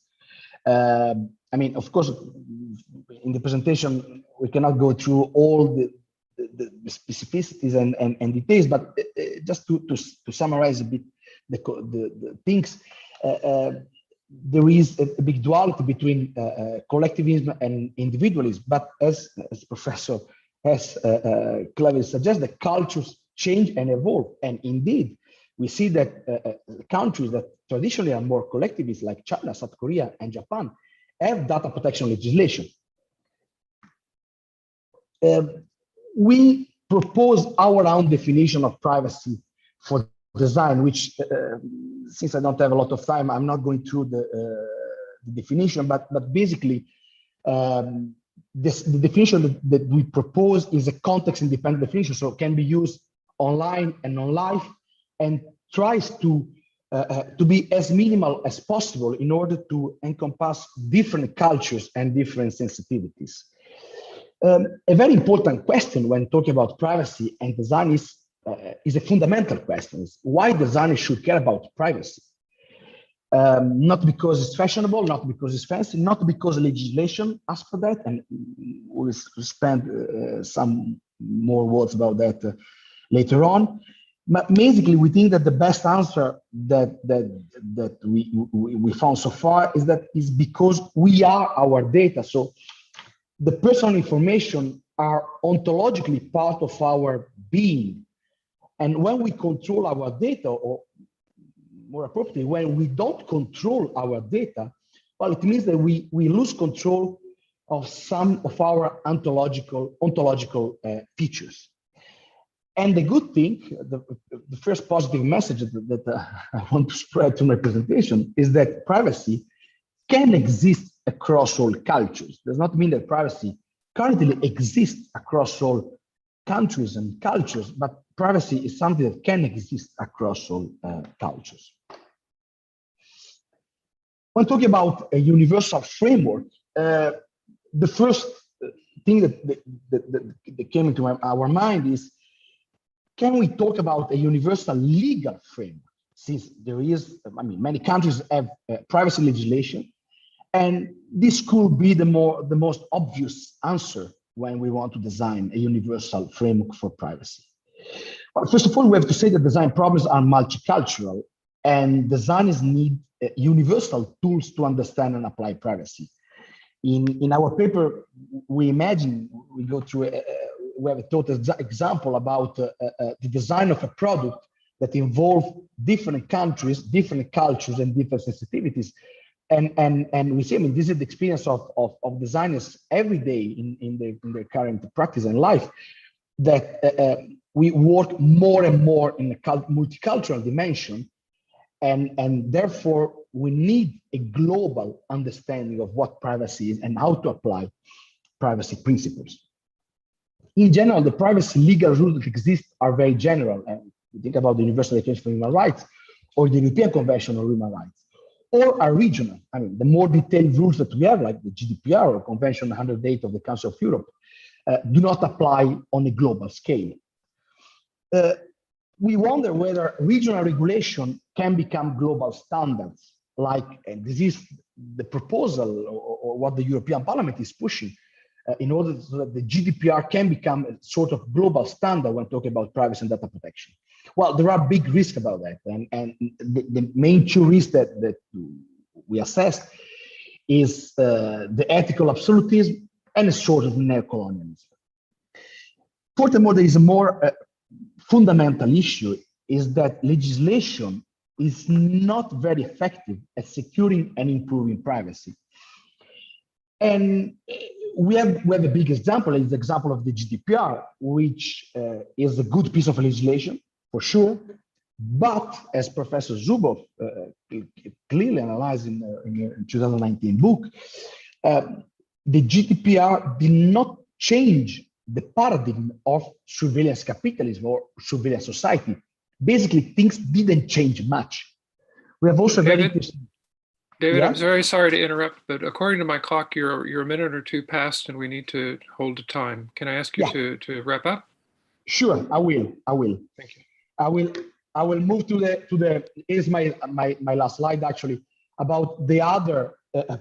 I mean, of course, in the presentation, we cannot go through all the specificities and details, but just to summarize a bit the things, there is a big duality between collectivism and individualism. But as Professor has cleverly suggested, the cultures change and evolve. And indeed, we see that countries that traditionally are more collectivist, like China, South Korea, and Japan, have data protection legislation. We propose our own definition of privacy for design, which, since I don't have a lot of time, I'm not going through the definition, but basically, the definition that we propose is a context-independent definition, so it can be used online and on life, and tries to be as minimal as possible in order to encompass different cultures and different sensitivities. A very important question when talking about privacy and design is a fundamental question: is why designers should care about privacy? Not because it's fashionable, not because it's fancy, not because legislation asks for that, and we'll spend some more words about that later on. But basically, we think that the best answer that we found so far is because we are our data. So the personal information are ontologically part of our being. And when we control our data, or more appropriately, when we don't control our data, well, it means that we lose control of some of our ontological features. And the good thing, the first positive message that I want to spread to my presentation is that privacy can exist across all cultures. Does not mean that privacy currently exists across all countries and cultures, but privacy is something that can exist across all cultures. When talking about a universal framework, the first thing that came into our mind is, can we talk about a universal legal framework? Since there is, I mean, many countries have privacy legislation, and this could be the most obvious answer when we want to design a universal framework for privacy. Well, first of all, we have to say that design problems are multicultural, and designers need universal tools to understand and apply privacy. In our paper, we go through we have a total example about the design of a product that involve different countries, different cultures, and different sensitivities. And we see, I mean, this is the experience of designers every day in their current practice and life, that we work more and more in a multicultural dimension, and therefore we need a global understanding of what privacy is and how to apply privacy principles. In general, the privacy legal rules that exist are very general, and you think about the Universal Declaration of Human Rights or the European Convention on Human Rights, or are regional. I mean, the more detailed rules that we have, like the GDPR or Convention 108 of the Council of Europe, do not apply on a global scale. We wonder whether regional regulation can become global standards, like, and this is the proposal or what the European Parliament is pushing, in order so that the GDPR can become a sort of global standard when talking about privacy and data protection. Well, there are big risks about that, and the main two risks that we assessed is the ethical absolutism and a sort of neocolonialism. Furthermore, there is a more fundamental issue is that legislation is not very effective at securing and improving privacy. And we have a big example, is the example of the GDPR, which is a good piece of legislation, for sure. But as Professor Zubov clearly analyzed in 2019 book, the GDPR did not change the paradigm of surveillance capitalism or surveillance society. Basically, things didn't change much. We have also very interesting. David, Yeah? I'm very sorry to interrupt, but according to my clock, you're a minute or two past, and we need to hold the time. Can I ask you to wrap up? Sure, I will. Thank you. I will move to the. Here's my last slide actually about the other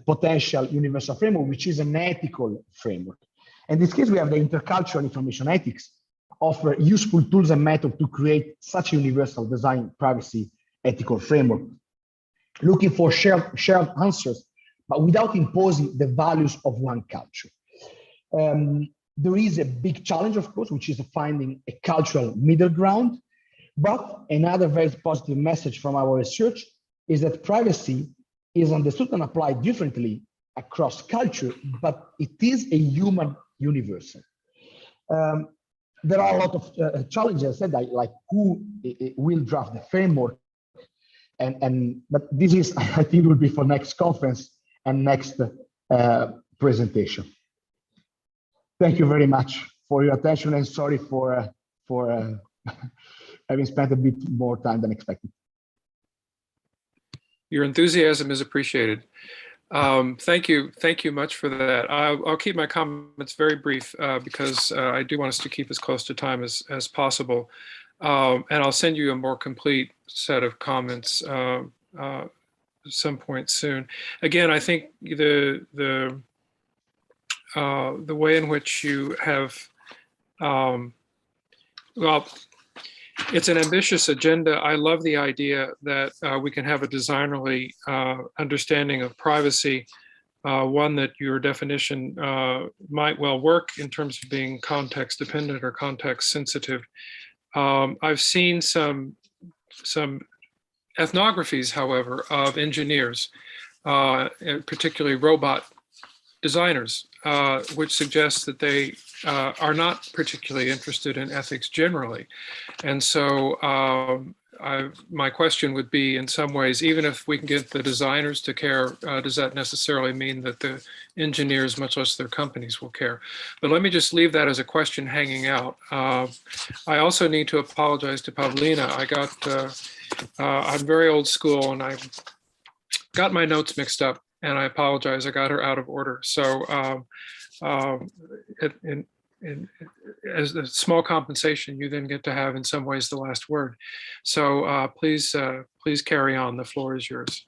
potential universal framework, which is an ethical framework. In this case, we have the intercultural information ethics, offer useful tools and methods to create such a universal design privacy ethical framework, looking for shared answers, but without imposing the values of one culture. There is a big challenge, of course, which is finding a cultural middle ground. But another very positive message from our research is that privacy is understood and applied differently across culture, but it is a human universal. There are a lot of challenges, I said, like who will draft the framework, but this is, I think, will be for next conference and next presentation. Thank you very much for your attention, and sorry for having spent a bit more time than expected. Your enthusiasm is appreciated. Thank you much for that. I'll keep my comments very brief because I do want us to keep as close to time as possible. And I'll send you a more complete set of comments at some point soon. Again, I think the way in which you have, well, it's an ambitious agenda. I love the idea that we can have a designerly understanding of privacy, one that your definition might well work in terms of being context dependent or context sensitive. I've seen some ethnographies, however, of engineers, particularly robot designers, which suggests that they are not particularly interested in ethics generally. And so my question would be, in some ways, even if we can get the designers to care, does that necessarily mean that the engineers, much less their companies, will care? But let me just leave that as a question hanging out. I also need to apologize to Pavlina. I'm very old school, and I got my notes mixed up, and I apologize. I got her out of order. So as a small compensation, you then get to have, in some ways, the last word. So please carry on. The floor is yours.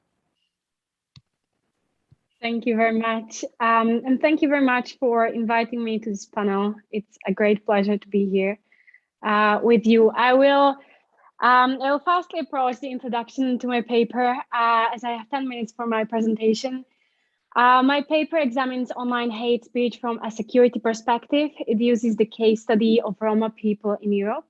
Thank you very much. And thank you very much for inviting me to this panel. It's a great pleasure to be here with you. I will firstly approach the introduction to my paper as I have 10 minutes for my presentation. My paper examines online hate speech from a security perspective. It uses the case study of Roma people in Europe,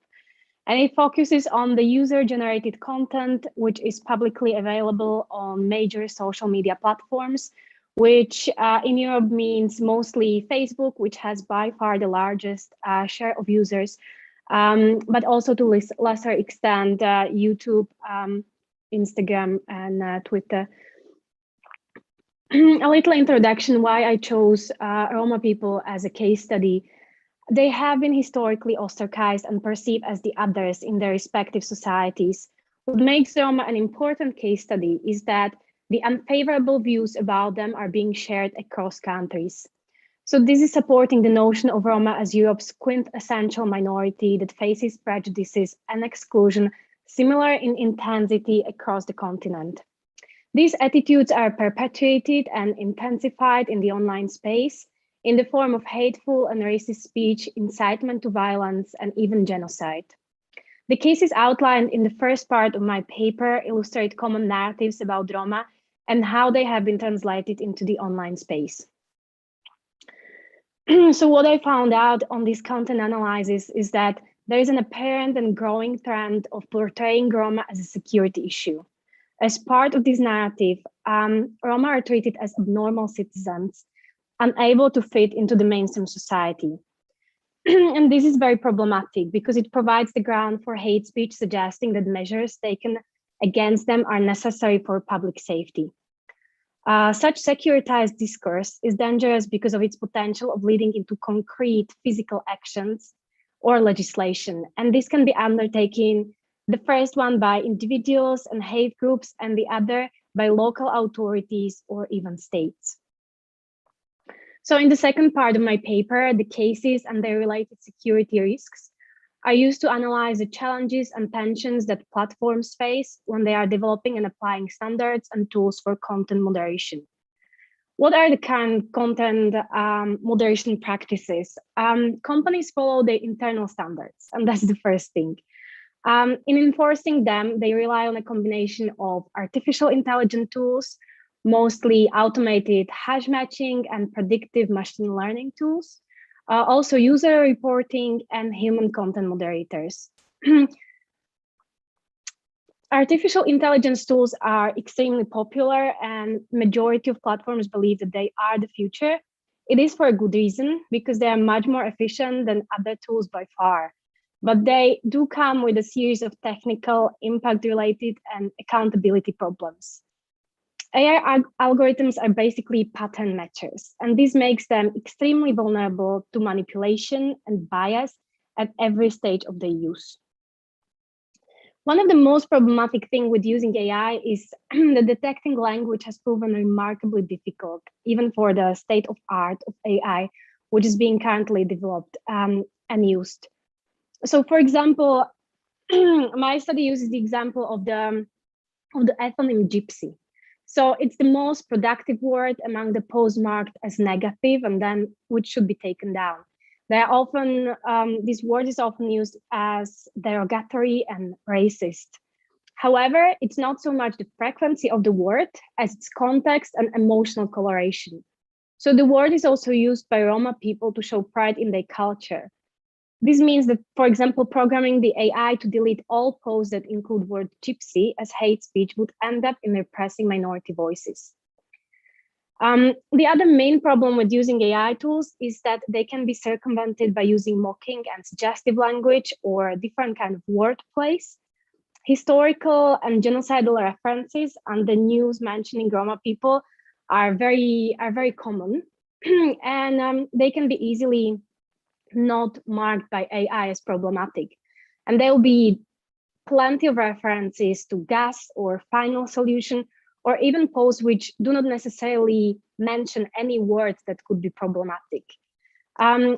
and it focuses on the user-generated content, which is publicly available on major social media platforms, which in Europe means mostly Facebook, which has by far the largest share of users, but also to lesser extent YouTube, Instagram, and Twitter. A little introduction why I chose Roma people as a case study. They have been historically ostracized and perceived as the others in their respective societies. What makes Roma an important case study is that the unfavorable views about them are being shared across countries. So this is supporting the notion of Roma as Europe's quintessential minority that faces prejudices and exclusion similar in intensity across the continent. These attitudes are perpetuated and intensified in the online space in the form of hateful and racist speech, incitement to violence, and even genocide. The cases outlined in the first part of my paper illustrate common narratives about Roma and how they have been translated into the online space. So what I found out on this content analysis is that there is an apparent and growing trend of portraying Roma as a security issue. As part of this narrative, Roma are treated as abnormal citizens, unable to fit into the mainstream society. And this is very problematic because it provides the ground for hate speech suggesting that measures taken against them are necessary for public safety. Such securitized discourse is dangerous because of its potential of leading into concrete physical actions or legislation. And this can be undertaken, the first one by individuals and hate groups, and the other by local authorities or even states. So in the second part of my paper, the cases and their related security risks are used to analyze the challenges and tensions that platforms face when they are developing and applying standards and tools for content moderation. What are the current content moderation practices? Companies follow their internal standards, and that's the first thing. In enforcing them, they rely on a combination of artificial intelligence tools, mostly automated hash matching and predictive machine learning tools, also user reporting and human content moderators. Artificial intelligence tools are extremely popular, and majority of platforms believe that they are the future. It is for a good reason, because they are much more efficient than other tools by far. But they do come with a series of technical, impact-related, and accountability problems. AI algorithms are basically pattern matchers, and this makes them extremely vulnerable to manipulation and bias at every stage of their use. One of the most problematic things with using AI is that detecting language has proven remarkably difficult, even for the state of art of AI, which is being currently developed and used. So, for example, my study uses the example of the ethnonym gypsy. So it's the most productive word among the posts marked as negative, and then which should be taken down. They're often, this word is often used as derogatory and racist. However, it's not so much the frequency of the word as its context and emotional coloration. So the word is also used by Roma people to show pride in their culture. This means that, for example, programming the AI to delete all posts that include word gypsy as hate speech would end up in repressing minority voices. The other main problem with using AI tools is that they can be circumvented by using mocking and suggestive language or different kind of wordplays. Historical and genocidal references and the news mentioning Roma people are very common, and they can be easily not marked by AI as problematic. And there will be plenty of references to gas or final solution, or even posts which do not necessarily mention any words that could be problematic.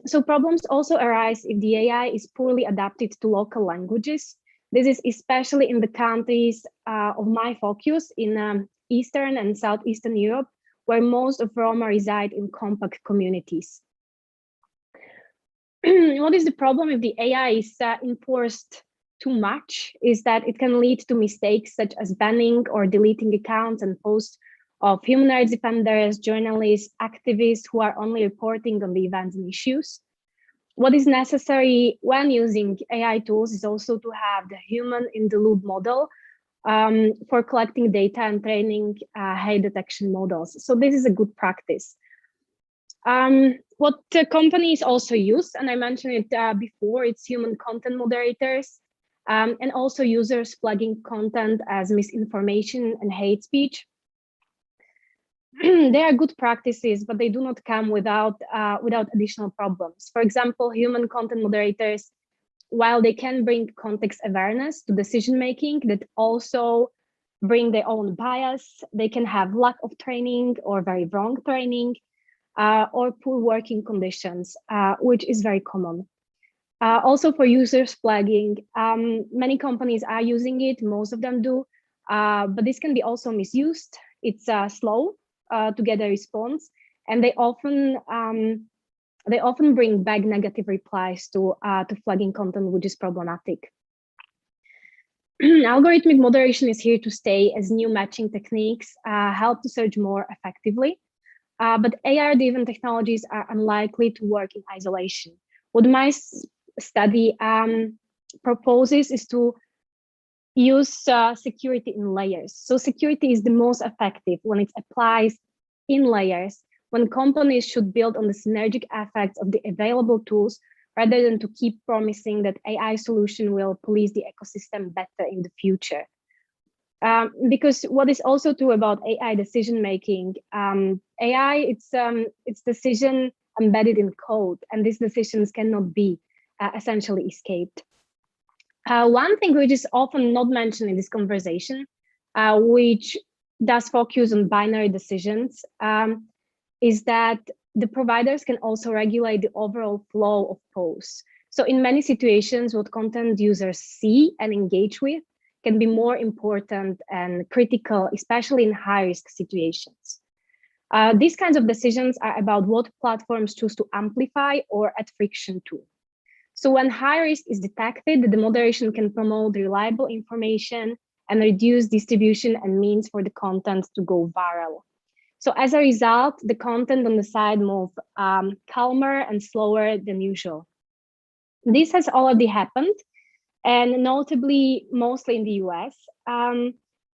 So problems also arise if the AI is poorly adapted to local languages. This is especially in the countries of my focus in Eastern and Southeastern Europe, where most of Roma reside in compact communities. What is the problem if the AI is enforced too much is that it can lead to mistakes such as banning or deleting accounts and posts of human rights defenders, journalists, activists who are only reporting on the events and issues. What is necessary when using AI tools is also to have the human in the loop model for collecting data and training hate detection models. So this is a good practice. What companies also use, and I mentioned it before, it's human content moderators and also users flagging content as misinformation and hate speech. They are good practices, but they do not come without additional problems. For example, human content moderators, while they can bring context awareness to decision making, that also bring their own bias. They can have lack of training or very wrong training, or poor working conditions, which is very common. Also for users flagging, many companies are using it, most of them do, but this can be also misused. It's slow to get a response, and they often bring back negative replies to flagging content, which is problematic. Algorithmic moderation is here to stay, as new matching techniques help to search more effectively. But AI-driven technologies are unlikely to work in isolation. What study proposes is to use security in layers. So security is the most effective when it applies in layers, when companies should build on the synergic effects of the available tools rather than to keep promising that AI solution will police the ecosystem better in the future. Because what is also true about AI decision making, AI, it's decision embedded in code, and these decisions cannot be essentially escaped. One thing which is often not mentioned in this conversation, which does focus on binary decisions, is that the providers can also regulate the overall flow of posts. So in many situations, what content users see and engage with can be more important and critical, especially in high-risk situations. These kinds of decisions are about what platforms choose to amplify or add friction to. So when high risk is detected, the moderation can promote reliable information and reduce distribution and means for the content to go viral. So as a result, the content on the site move calmer and slower than usual. This has already happened, and notably, mostly in the US.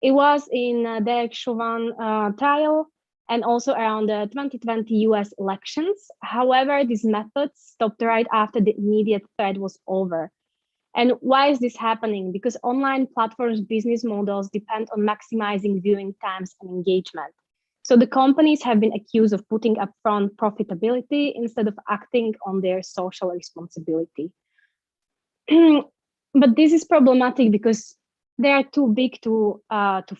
It was in Derek Chauvin trial and also around the 2020 US elections. However, these methods stopped right after the immediate threat was over. And why is this happening? Because online platforms' business models depend on maximizing viewing times and engagement. So the companies have been accused of putting upfront profitability instead of acting on their social responsibility. But this is problematic because they are too big to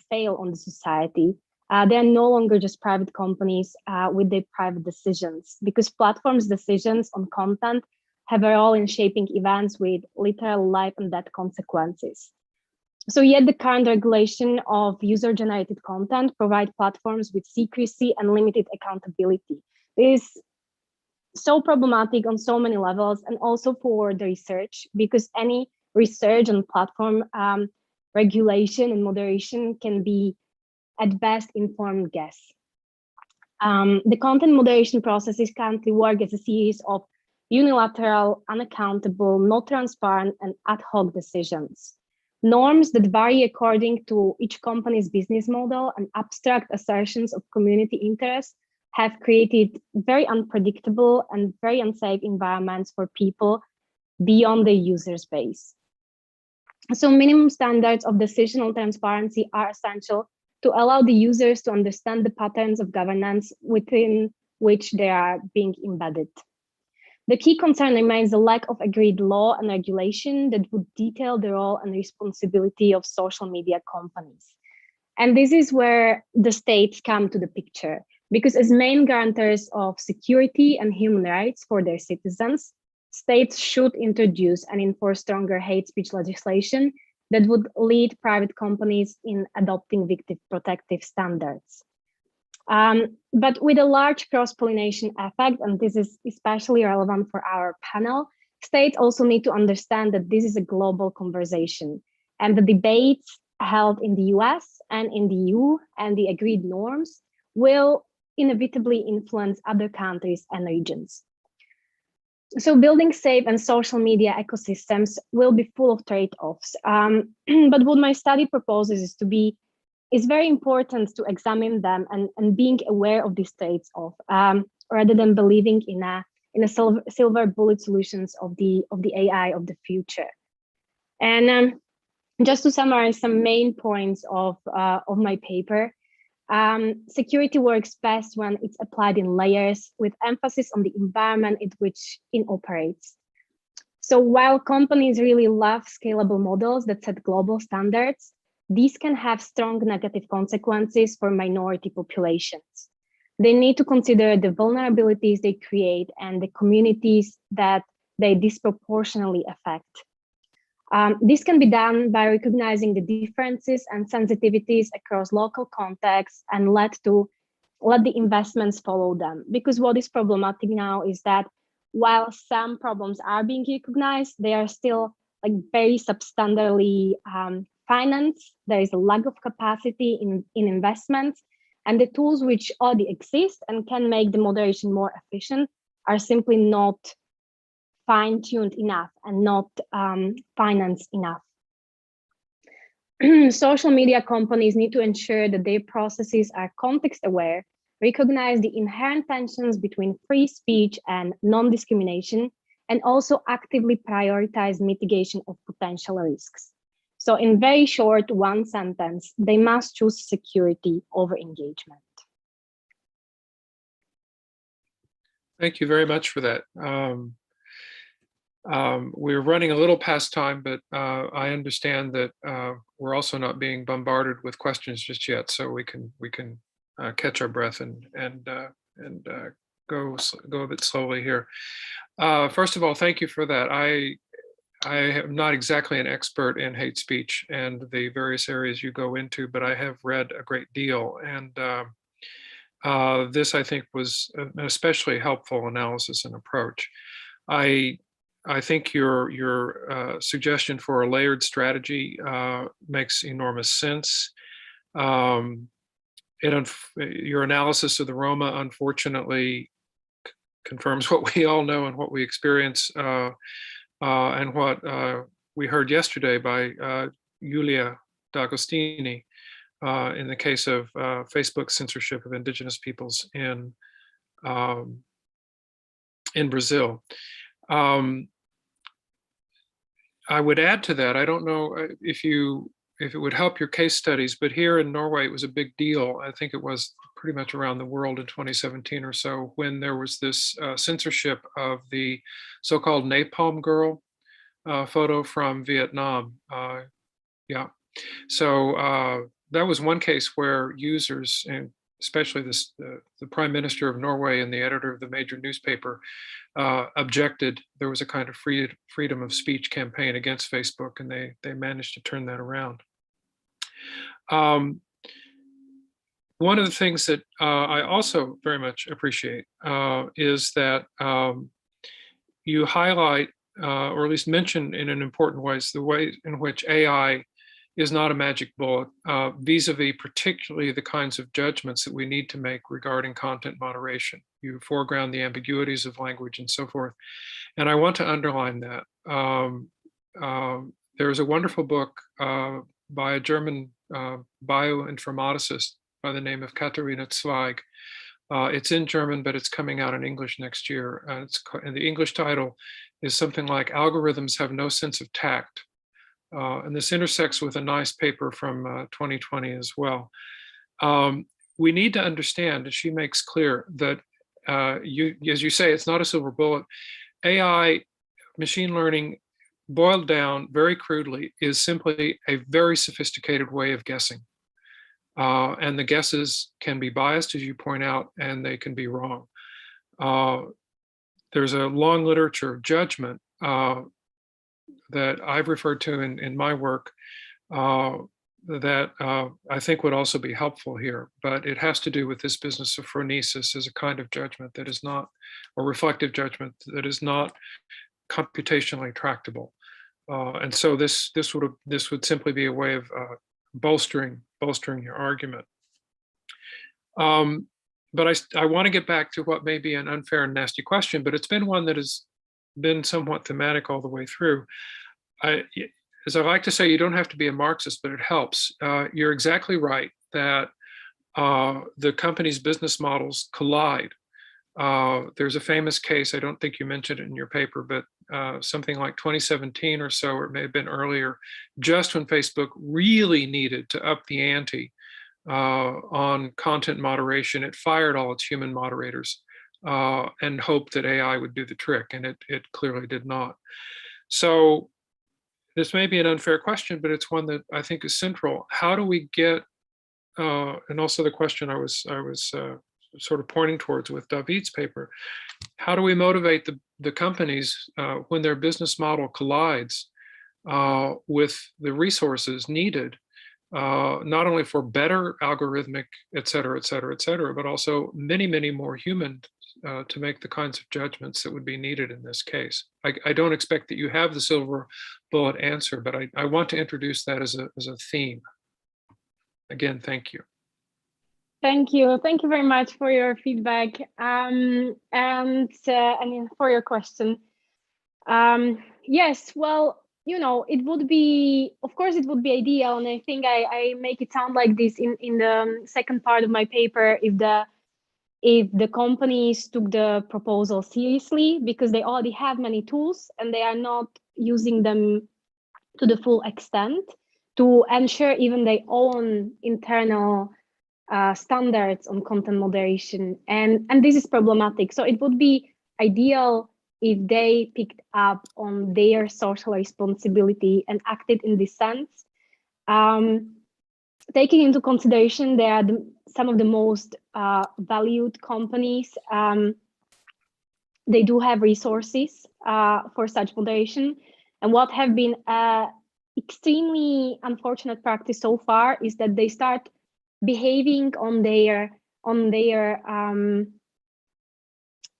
fail on the society. They are no longer just private companies with their private decisions, because platforms' decisions on content have a role in shaping events with literal life and death consequences. So yet the current regulation of user-generated content provide platforms with secrecy and limited accountability. This is so problematic on so many levels, and also for the research, because any research on platform regulation and moderation can be at best informed guess. The content moderation processes currently work as a series of unilateral, unaccountable, not transparent, and ad hoc decisions. Norms that vary according to each company's business model and abstract assertions of community interest have created very unpredictable and very unsafe environments for people beyond the user space. So minimum standards of decisional transparency are essential to allow the users to understand the patterns of governance within which they are being embedded. The key concern remains the lack of agreed law and regulation that would detail the role and responsibility of social media companies. And this is where the states come to the picture, because as main guarantors of security and human rights for their citizens, states should introduce and enforce stronger hate speech legislation that would lead private companies in adopting victim protective standards. But with a large cross-pollination effect, and this is especially relevant for our panel, states also need to understand that this is a global conversation, and the debates held in the US and in the EU and the agreed norms will inevitably influence other countries and regions. So building safe and social media ecosystems will be full of trade-offs. But what my study proposes is very important to examine them and being aware of these trade-offs rather than believing in a silver bullet solutions of the AI of the future. And just to summarize some main points of my paper, security works best when it's applied in layers with emphasis on the environment in which it operates. So while companies really love scalable models that set global standards, these can have strong negative consequences for minority populations. They need to consider the vulnerabilities they create and the communities that they disproportionately affect. This can be done by recognizing the differences and sensitivities across local contexts and let the investments follow them. Because what is problematic now is that while some problems are being recognized, they are still like very substantially financed. There is a lack of capacity in investments, and the tools which already exist and can make the moderation more efficient are simply not fine-tuned enough and not financed enough. Social media companies need to ensure that their processes are context-aware, recognize the inherent tensions between free speech and non-discrimination, and also actively prioritize mitigation of potential risks. So in very short, one sentence, they must choose security over engagement. Thank you very much for that. We're running a little past time, but I understand that we're also not being bombarded with questions just yet, so we can catch our breath and go a bit slowly here. First of all, thank you for that. I am not exactly an expert in hate speech and the various areas you go into, but I have read a great deal, and this, I think, was an especially helpful analysis and approach. I think your suggestion for a layered strategy makes enormous sense. Your analysis of the Roma, unfortunately, confirms what we all know and what we experience, and what we heard yesterday by Giulia D'Agostini in the case of Facebook censorship of indigenous peoples in Brazil. I would add to that, I don't know if it would help your case studies, but here in Norway, it was a big deal. I think it was pretty much around the world in 2017 or so, when there was this censorship of the so-called Napalm Girl photo from Vietnam. Yeah, so that was one case where users, and especially the Prime Minister of Norway and the editor of the major newspaper, objected. There was a kind of freedom of speech campaign against Facebook, and they managed to turn that around. One of the things that I also very much appreciate is that you highlight, or at least mention in an important way, the way in which AI is not a magic bullet, vis-a-vis particularly the kinds of judgments that we need to make regarding content moderation. You foreground the ambiguities of language and so forth. And I want to underline that. There's a wonderful book by a German bioinformaticist by the name of Katharina Zweig. It's in German, but it's coming out in English next year. And the English title is something like "Algorithms Have No Sense of Tact." And this intersects with a nice paper from 2020 as well. We need to understand, as she makes clear, that as you say, it's not a silver bullet. AI, machine learning, boiled down very crudely, is simply a very sophisticated way of guessing. And the guesses can be biased, as you point out, and they can be wrong. There's a long literature of judgment that I've referred to in my work that I think would also be helpful here, but it has to do with this business of phronesis as a kind of judgment that is not, or reflective judgment that is not computationally tractable. And so this would simply be a way of bolstering your argument. But I want to get back to what may be an unfair and nasty question, but it's been one that has been somewhat thematic all the way through. As I like to say, you don't have to be a Marxist, but it helps. You're exactly right that the company's business models collide. There's a famous case, I don't think you mentioned it in your paper, but something like 2017 or so, or it may have been earlier, just when Facebook really needed to up the ante on content moderation, it fired all its human moderators and hoped that AI would do the trick, and it clearly did not. So this may be an unfair question, but it's one that I think is central. How do we get, and also the question I was sort of pointing towards with David's paper, how do we motivate the companies when their business model collides with the resources needed, not only for better algorithmic, et cetera, but also many, many more human to make the kinds of judgments that would be needed in this case. I don't expect that you have the silver bullet answer, but I want to introduce that as a theme. Again, thank you. Thank you. Thank you very much for your feedback and for your question. Yes, well, it would be, of course, it would be ideal, and I think I make it sound like this in the second part of my paper, if the companies took the proposal seriously, because they already have many tools and they are not using them to the full extent to ensure even their own internal standards on content moderation, and this is problematic. So it would be ideal if they picked up on their social responsibility and acted in this sense. Taking into consideration they are some of the most valued companies, they do have resources for such moderation. And what have been extremely unfortunate practice so far is that they start behaving on their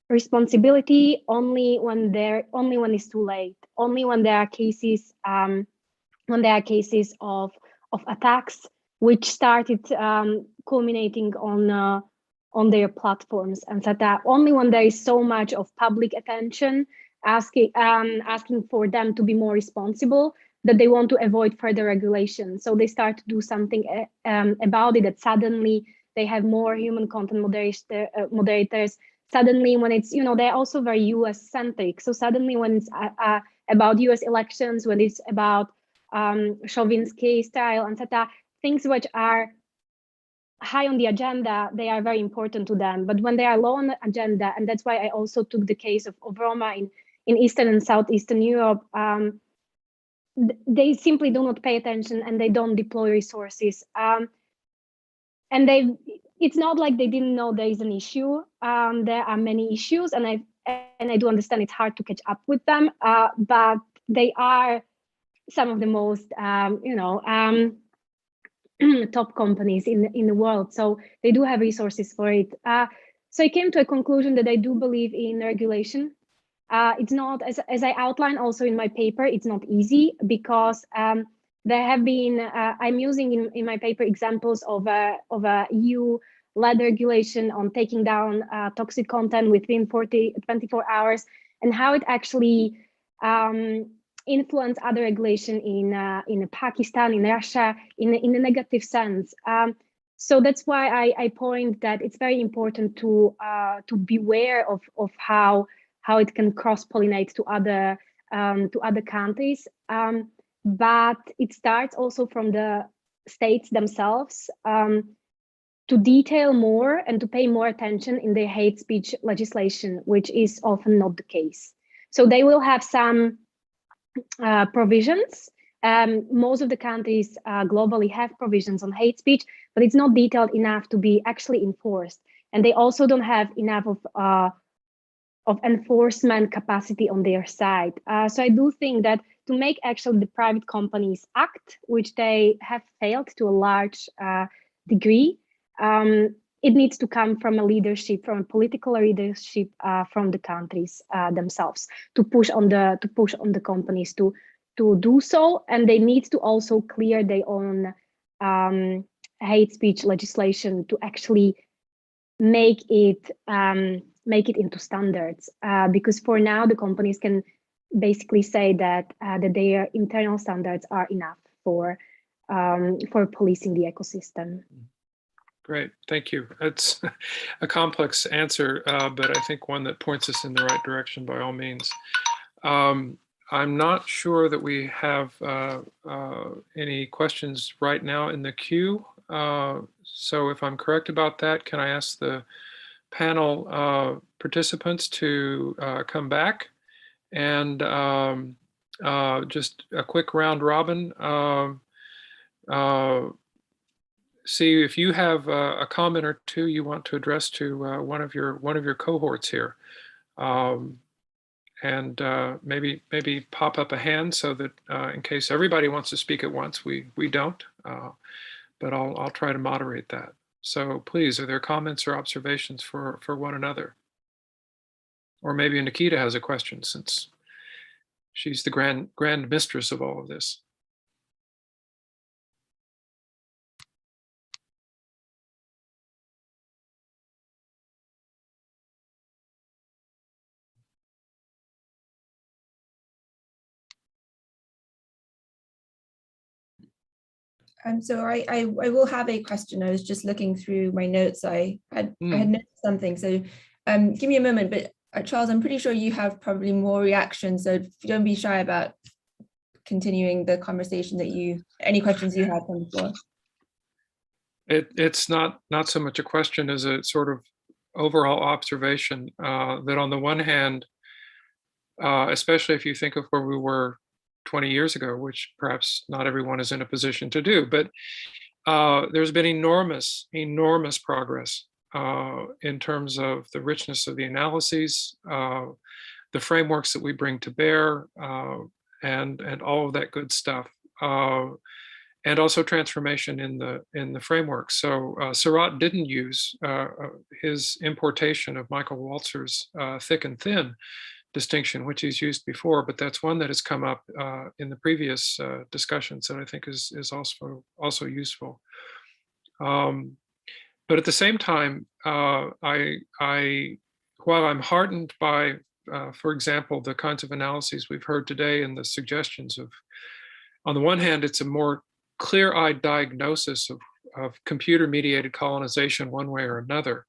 responsibility only when it's too late, only when there are cases of attacks which started culminating on their platforms, and so that only when there is so much of public attention asking for them to be more responsible, that they want to avoid further regulation. So they start to do something about it, that suddenly they have more human content moderators. Suddenly when it's, they're also very US centric. So suddenly when it's about US elections, when it's about Chauvin's style, and things which are high on the agenda, they are very important to them. But when they are low on the agenda, and that's why I also took the case of Roma in Eastern and Southeastern Europe, they simply do not pay attention and they don't deploy resources. And it's not like they didn't know there is an issue. There are many issues, and I do understand it's hard to catch up with them, but they are some of the most, top companies in the world. So they do have resources for it. So I came to a conclusion that I do believe in regulation. It's not, as I outline also in my paper, it's not easy, because there have been, I'm using in my paper examples of a EU-led regulation on taking down toxic content within 24 hours, and how it actually influence other regulation in Pakistan, in Russia, in a negative sense. So that's why I point that it's very important to beware of how it can cross-pollinate to other countries. But it starts also from the states themselves to detail more and to pay more attention in their hate speech legislation, which is often not the case. So they will have some provisions. Most of the countries globally have provisions on hate speech, but it's not detailed enough to be actually enforced. And they also don't have enough of enforcement capacity on their side. So I do think that to make actually the private companies act, which they have failed to a large degree, it needs to come from a leadership, from a political leadership from the countries themselves, to push on the companies to do so, and they need to also clear their own hate speech legislation to actually make it into standards, because for now the companies can basically say that their internal standards are enough for policing the ecosystem. Great, thank you. It's a complex answer, but I think one that points us in the right direction by all means. I'm not sure that we have any questions right now in the queue. So if I'm correct about that, can I ask the panel participants to come back and just a quick round robin. See if you have a comment or two you want to address to one of your cohorts here, and maybe pop up a hand so that in case everybody wants to speak at once, we don't. But I'll try to moderate that. So please, are there comments or observations for one another? Or maybe Nikita has a question, since she's the grand mistress of all of this. So I will have a question. I was just looking through my notes. I had noticed something. So give me a moment, but Charles, I'm pretty sure you have probably more reactions. So don't be shy about continuing the conversation any questions you had from before. It's not so much a question as a sort of overall observation that on the one hand, especially if you think of where we were 20 years ago, which perhaps not everyone is in a position to do, but there's been enormous progress in terms of the richness of the analyses, the frameworks that we bring to bear, and all of that good stuff, and also transformation in the framework. So Surratt didn't use his importation of Michael Walzer's thick and thin distinction, which he's used before, but that's one that has come up in the previous discussions that I think is also useful. But at the same time, while I'm heartened by, for example, the kinds of analyses we've heard today and the suggestions of, on the one hand, it's a more clear-eyed diagnosis of computer-mediated colonization one way or another,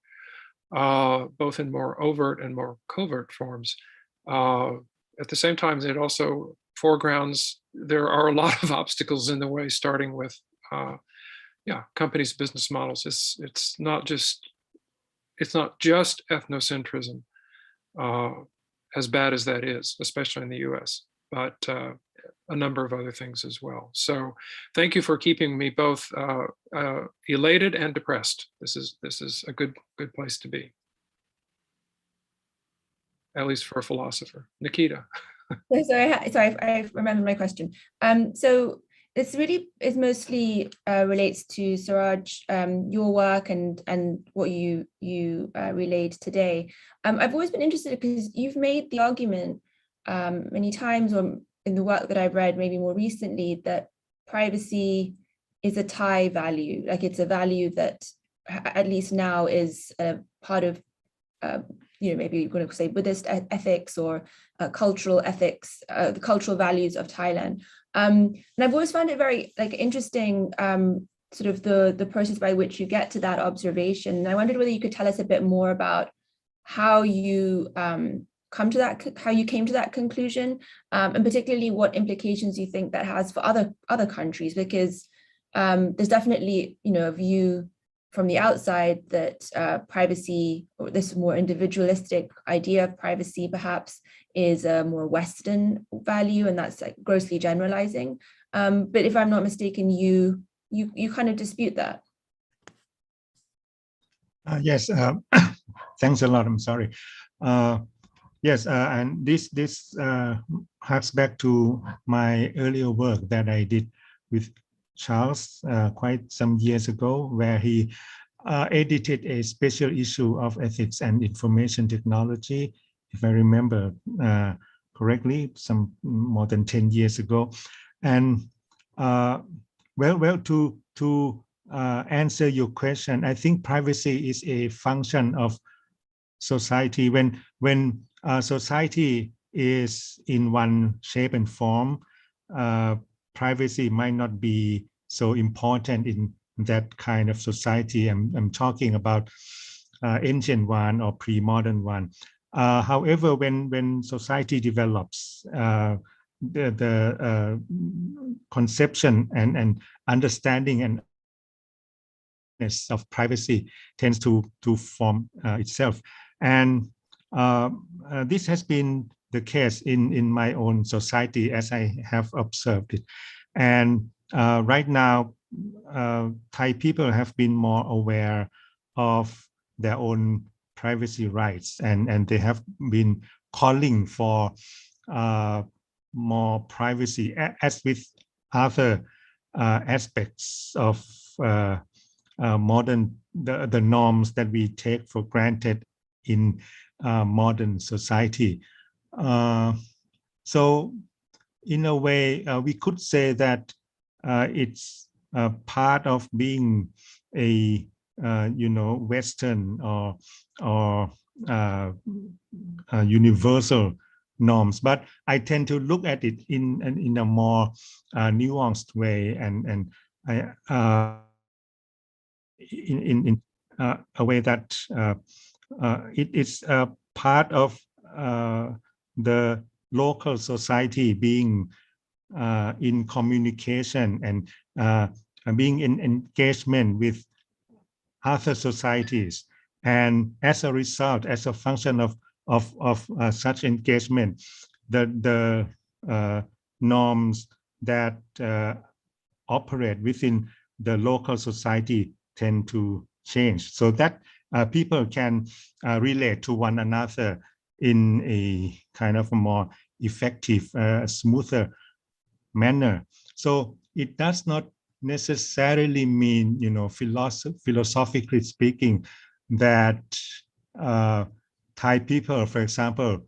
both in more overt and more covert forms. At the same time, it also foregrounds there are a lot of obstacles in the way, starting with companies' business models. It's not just ethnocentrism, as bad as that is, especially in the US, but a number of other things as well. So thank you for keeping me both elated and depressed. This is a good place to be, at least for a philosopher. Nikita. Sorry, I remember my question. So this really is mostly relates to Suraj, your work and what you relayed today. I've always been interested because you've made the argument many times, or in the work that I've read maybe more recently, that privacy is a Thai value. Like it's a value that at least now is a part of maybe you're going to say Buddhist ethics or cultural ethics, the cultural values of Thailand. And I've always found it very interesting, sort of the process by which you get to that observation. And I wondered whether you could tell us a bit more about how you came to that conclusion, and particularly what implications you think that has for other countries, because there's definitely a view from the outside that privacy, or this more individualistic idea of privacy, perhaps is a more Western value, and that's like grossly generalizing. But if I'm not mistaken, you kind of dispute that. Yes, thanks a lot. I'm sorry. Yes, and this harks back to my earlier work that I did with Charles quite some years ago, where he edited a special issue of ethics and information technology, if I remember correctly, some more than 10 years ago. And to answer your question, I think privacy is a function of society. When society is in one shape and form, privacy might not be so important in that kind of society. I'm talking about ancient one or pre-modern one. However, when society develops, the conception and understanding and of privacy tends to form itself. And this has been the case in my own society as I have observed it. And right now, Thai people have been more aware of their own privacy rights, and they have been calling for more privacy, as with other aspects of modern, the norms that we take for granted in modern society. So in a way, we could say that it's part of being a Western or universal norms. But I tend to look at it in a more nuanced way and in a way that it's a part of the local society being in communication and being in engagement with other societies, and as a result, as a function of such engagement, the norms that operate within the local society tend to change, so that people can relate to one another in a kind of a more effective, smoother manner. So it does not necessarily mean, philosophically speaking, that Thai people, for example,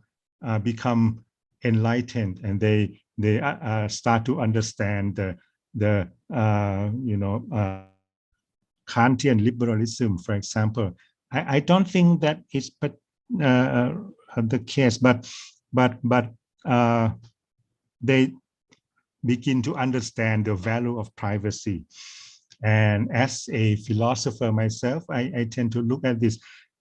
become enlightened and they start to understand the Kantian liberalism, for example. I don't think that is the case, but they begin to understand the value of privacy. And as a philosopher myself, I tend to look at this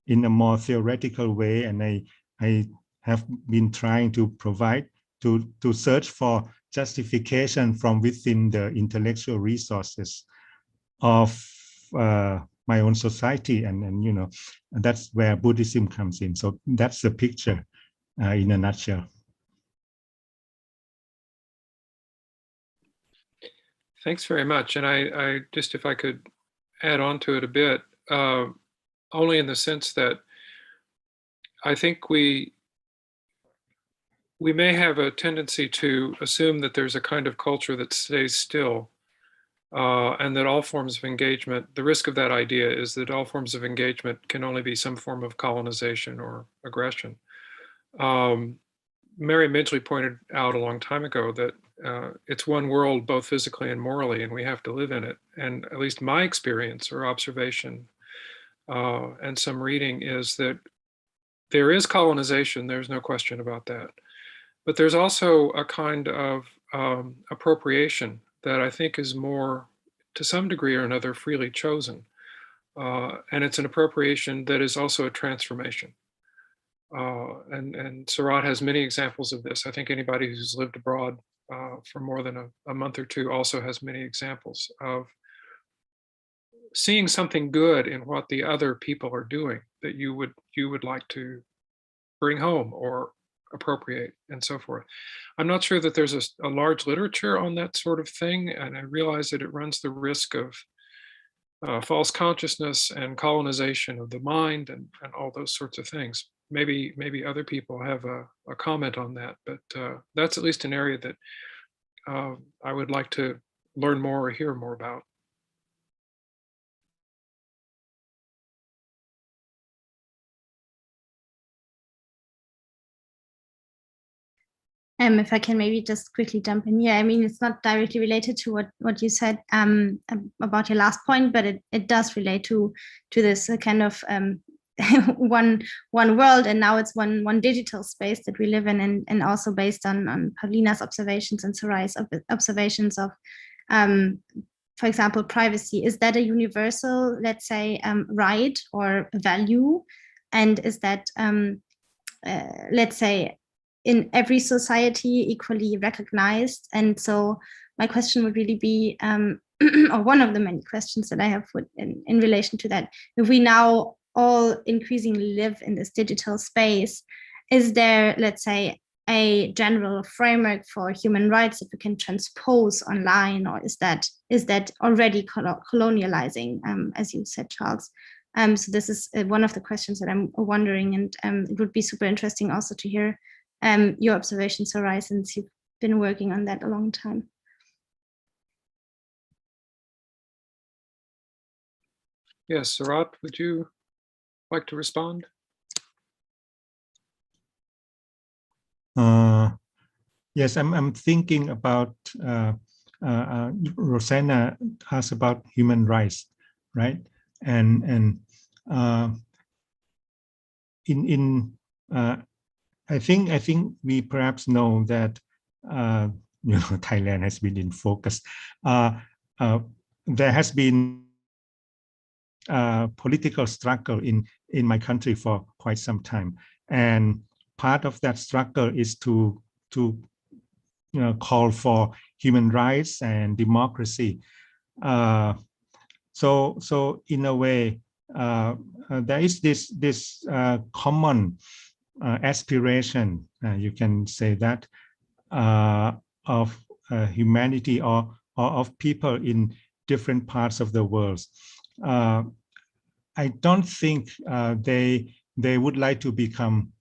in a more theoretical way, and I have been trying to provide, to search for justification from within the intellectual resources of my own society, and that's where Buddhism comes in. So that's the picture in a nutshell. Thanks very much. And I just, if I could add on to it a bit, only in the sense that I think we may have a tendency to assume that there's a kind of culture that stays still, and that all forms of engagement, the risk of that idea is that all forms of engagement can only be some form of colonization or aggression. Mary Midgley pointed out a long time ago that it's one world, both physically and morally, and we have to live in it. And at least my experience or observation and some reading is that there is colonization, there's no question about that. But there's also a kind of appropriation that I think is more, to some degree or another, freely chosen. And it's an appropriation that is also a transformation. And Sarat has many examples of this. I think anybody who's lived abroad for more than a month or two also has many examples of seeing something good in what the other people are doing that you would like to bring home or appropriate and so forth. I'm not sure that there's a large literature on that sort of thing, and I realize that it runs the risk of false consciousness and colonization of the mind and all those sorts of things. Maybe other people have a comment on that, but that's at least an area that I would like to learn more or hear more about. If I can maybe just quickly jump in here. I mean, it's not directly related to what you said about your last point, but it does relate to this kind of one world, and now it's one digital space that we live in, and also based on Paulina's observations and Sarai's observations of, for example, privacy. Is that a universal, let's say, right or value? And is that, let's say, in every society equally recognized? And so my question would really be, or one of the many questions that I have put in relation to that, if we now all increasingly live in this digital space, is there, let's say, a general framework for human rights that we can transpose online, or is that already colonializing, as you said, Charles? So this is one of the questions that I'm wondering, and it would be super interesting also to hear your observations, Sarai, since you've been working on that a long time. Yes, Sarat, would you like to respond? Yes, I'm thinking about, Rosanna asked about human rights, right? And I think we perhaps know that Thailand has been in focus. there has been political struggle in my country for quite some time, and part of that struggle is to call for human rights and democracy. So in a way, there is this common aspiration, you can say that, of humanity or of people in different parts of the world. I don't think they would like to become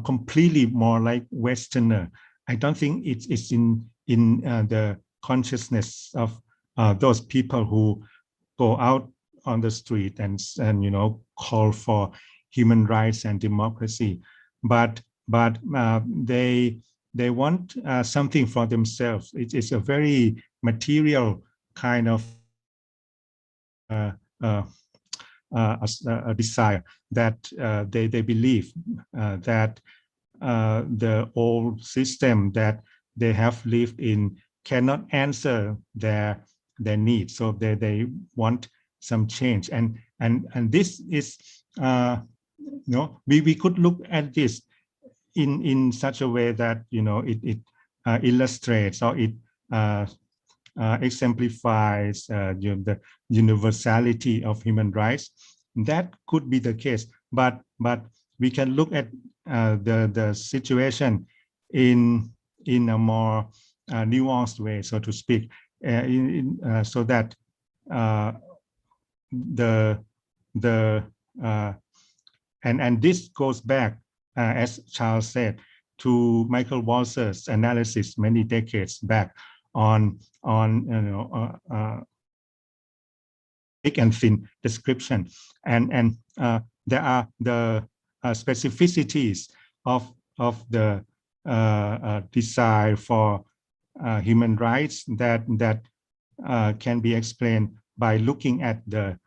completely more like Westerner. I don't think it's in the consciousness of those people who go out on the street and call for human rights and democracy, but they want something for themselves. It's a very material kind of a desire that they believe that the old system that they have lived in cannot answer their needs. So they want some change, and this is we could look at this in such a way that it illustrates or it exemplifies the universality of human rights. That could be the case, but we can look at the situation in a more nuanced way, so to speak, so that and this goes back, as Charles said, to Michael Walzer's analysis many decades back on thick and thin description, and there are the specificities of the desire for human rights that can be explained by looking at the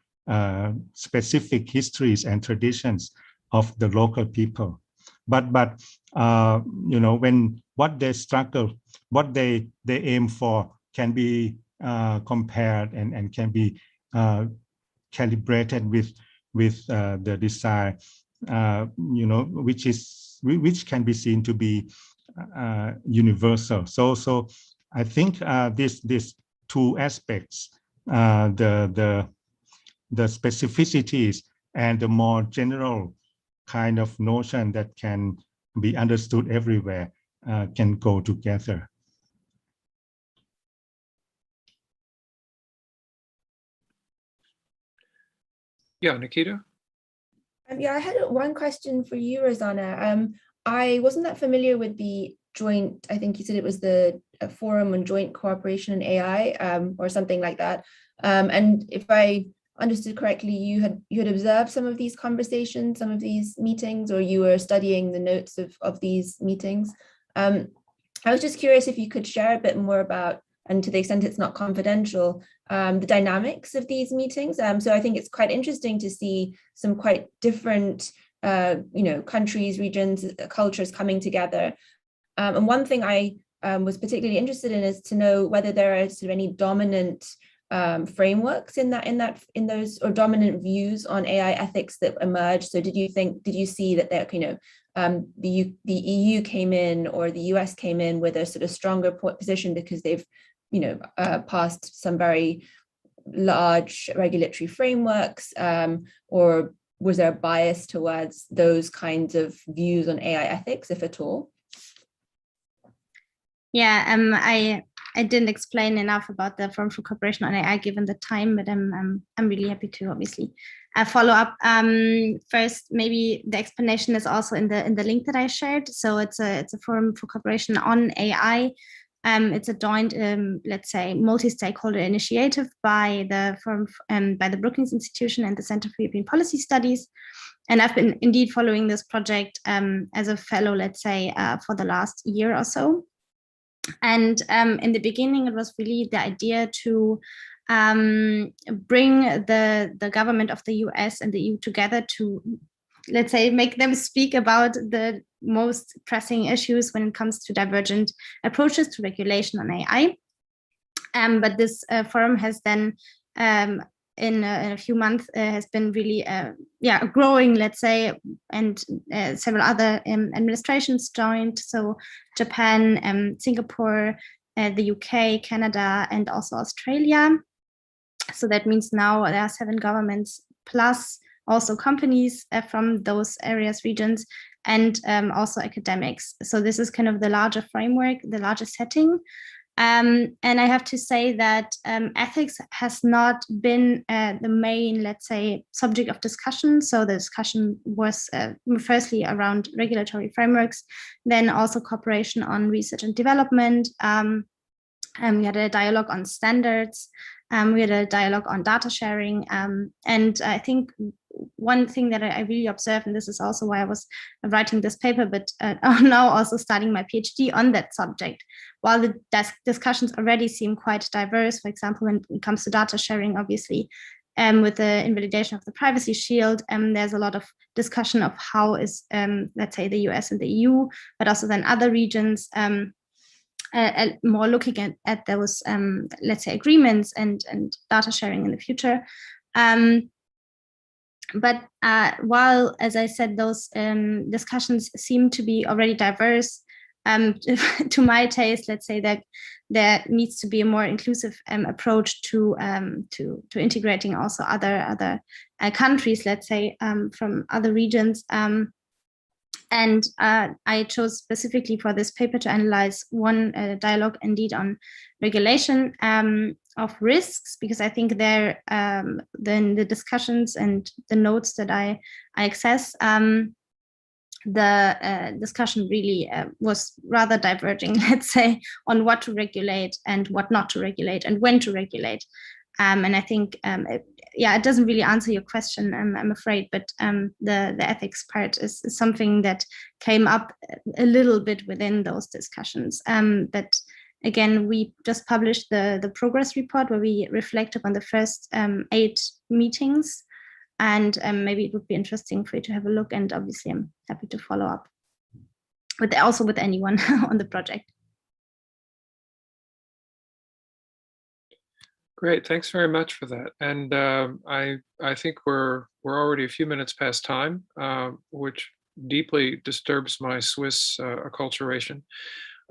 specific histories and traditions of the local people. But when what they struggle, what they aim for can be compared and can be calibrated with the desire, which can be seen to be universal. So I think these two aspects, the specificities and the more general kind of notion that can be understood everywhere, can go together. Yeah, Nikita? Yeah, I had one question for you, Rosanna. I wasn't that familiar with the joint, I think you said it was the Forum on Joint Cooperation in AI, or something like that. And if I understood correctly, you had observed some of these conversations, some of these meetings, or you were studying the notes of these meetings. I was just curious if you could share a bit more about, and to the extent it's not confidential, the dynamics of these meetings. So I think it's quite interesting to see some quite different countries, regions, cultures coming together. And one thing I was particularly interested in is to know whether there are sort of any dominant frameworks in those, or dominant views on AI ethics that emerged. So did you see that there, the EU came in, or the US came in with a sort of stronger position because they've passed some very large regulatory frameworks, or was there a bias towards those kinds of views on AI ethics, if at all? Yeah, I didn't explain enough about the Forum for Cooperation on AI given the time, but I'm really happy to obviously follow up. First, maybe the explanation is also in the link that I shared. So it's a Forum for Cooperation on AI. It's a joint, let's say, multi-stakeholder initiative by the Forum, by the Brookings Institution and the Center for European Policy Studies. And I've been indeed following this project as a fellow, let's say, for the last year or so. And in the beginning, it was really the idea to bring the government of the US and the EU together to, let's say, make them speak about the most pressing issues when it comes to divergent approaches to regulation on AI. But this forum has then in a few months has been really growing, let's say, and several other administrations joined. So Japan, Singapore, the UK, Canada, and also Australia. So that means now there are 7 governments plus also companies from those areas, regions, and also academics. So this is kind of the larger framework, the larger setting. And I have to say that ethics has not been the main, let's say, subject of discussion. So the discussion was firstly around regulatory frameworks, then also cooperation on research and development. We had a dialogue on standards. We had a dialogue on data sharing. And I think one thing that I really observed, and this is also why I was writing this paper, but now also starting my PhD on that subject, while the discussions already seem quite diverse, for example, when it comes to data sharing, obviously, with the invalidation of the privacy shield, there's a lot of discussion of how is, let's say, the US and the EU, but also then other regions, more looking at those, let's say, agreements and data sharing in the future. But while, as I said, those discussions seem to be already diverse, to my taste, let's say that there needs to be a more inclusive approach to integrating also other countries, let's say, from other regions. And I chose specifically for this paper to analyze one dialogue indeed on regulation of risks, because I think there, then the discussions and the notes that I access, the discussion really was rather diverging, let's say, on what to regulate and what not to regulate and when to regulate. And I think, it doesn't really answer your question, I'm afraid, but the ethics part is something that came up a little bit within those discussions. But again, we just published the progress report where we reflect upon the first 8 meetings. And maybe it would be interesting for you to have a look. And obviously, I'm happy to follow up with anyone on the project. Great, thanks very much for that. And I think we're already a few minutes past time, which deeply disturbs my Swiss acculturation,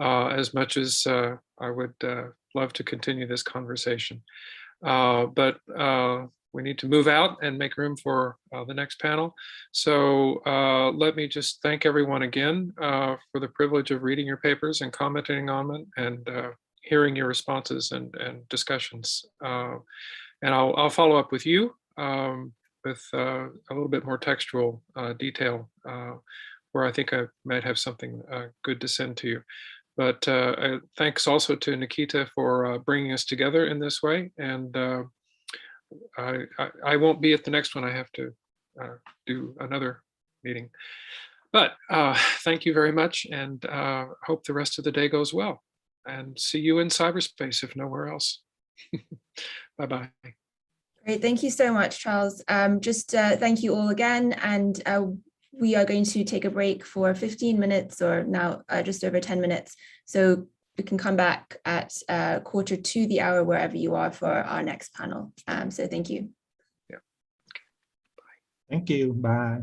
as much as I would love to continue this conversation. But we need to move out and make room for the next panel. So let me just thank everyone again for the privilege of reading your papers and commenting on them, and hearing your responses and discussions. And I'll follow up with you with a little bit more textual detail, where I think I might have something good to send to you. But thanks also to Nikita for bringing us together in this way. And I won't be at the next one. I have to do another meeting. But thank you very much, and hope the rest of the day goes well. And see you in cyberspace, if nowhere else. Bye-bye. Great, thank you so much, Charles. Thank you all again. And we are going to take a break for 15 minutes, or now just over 10 minutes. So we can come back at 1:45 wherever you are for our next panel. So thank you. Yeah. Okay. Bye. Thank you. Bye.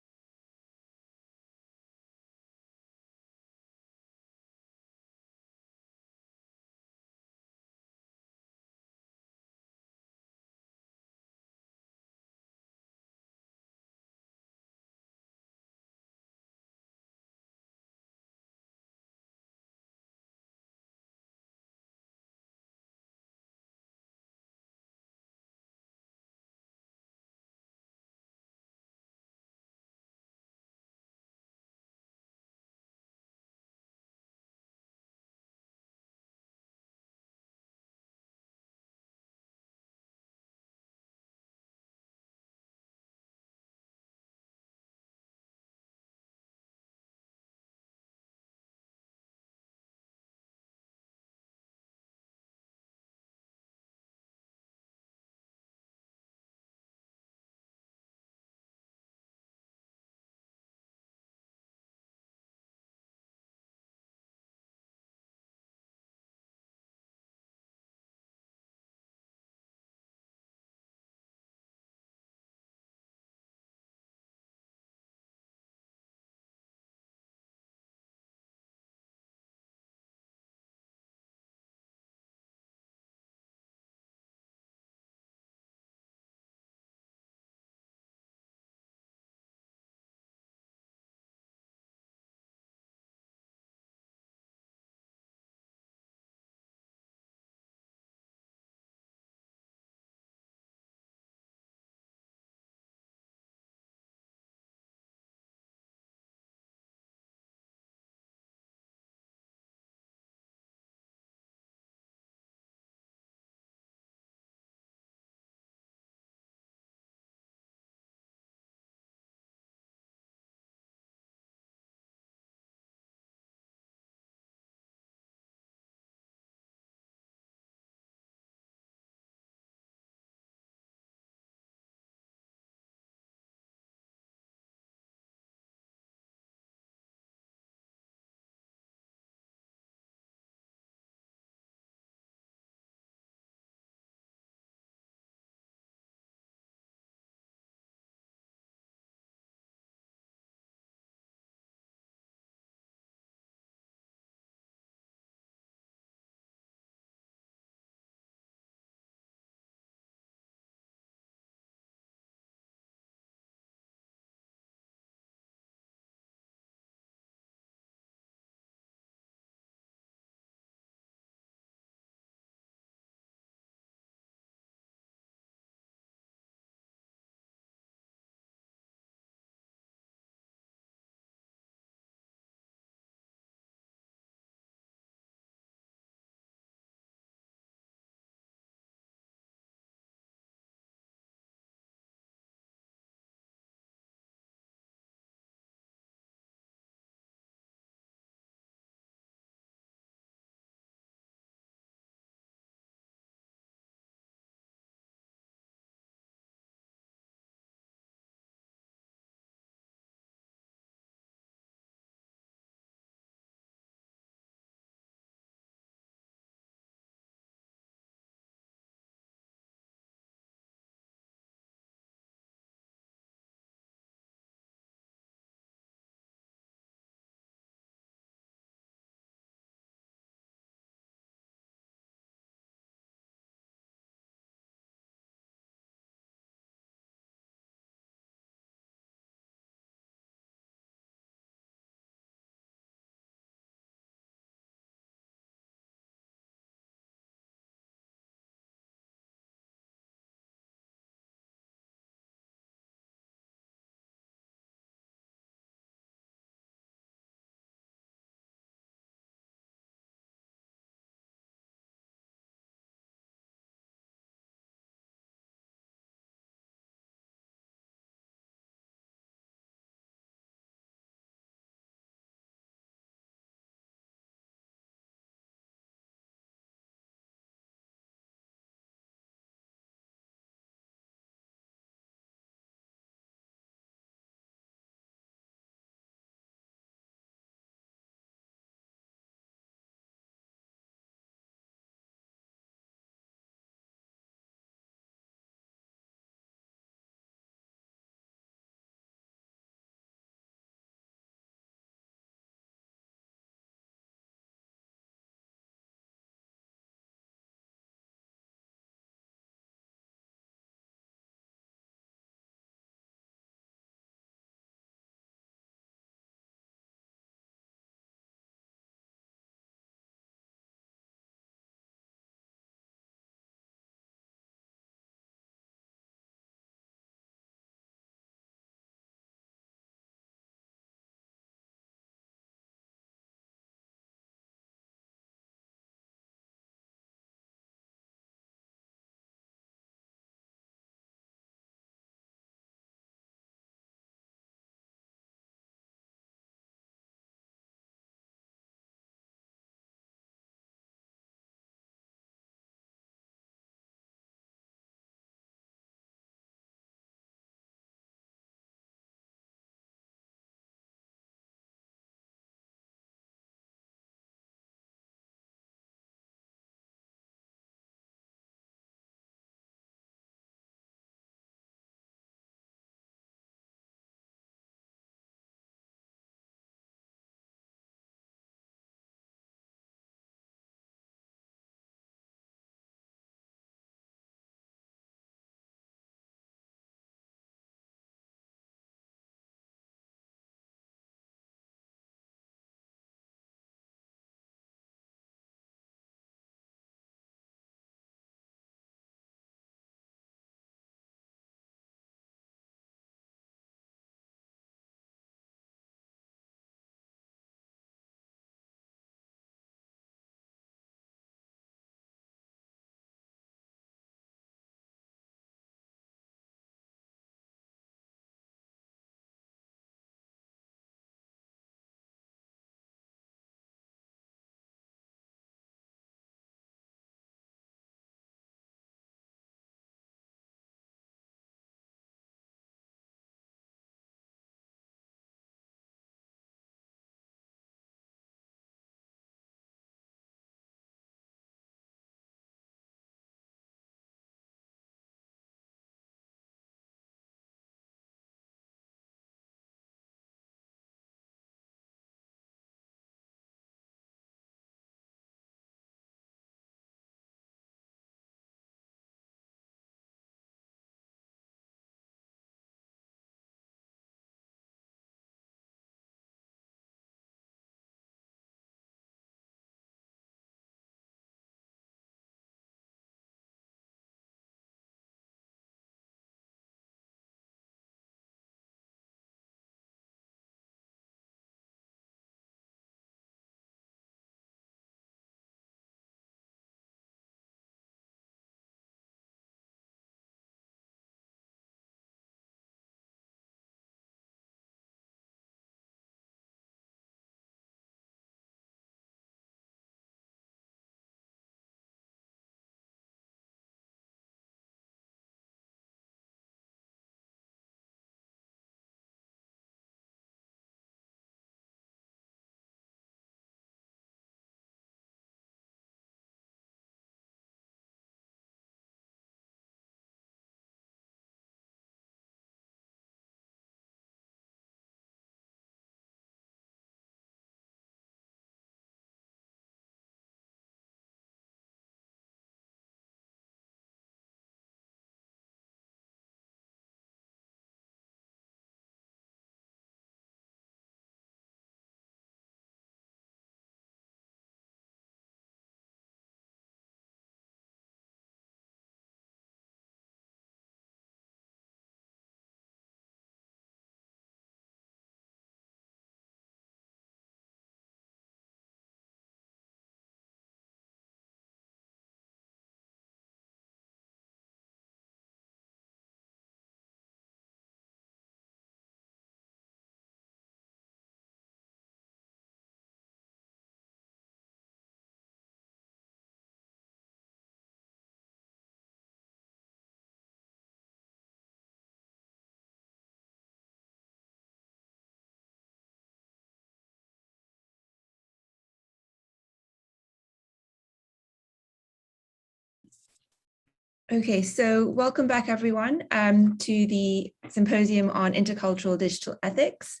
Okay, so welcome back everyone to the Symposium on Intercultural Digital Ethics.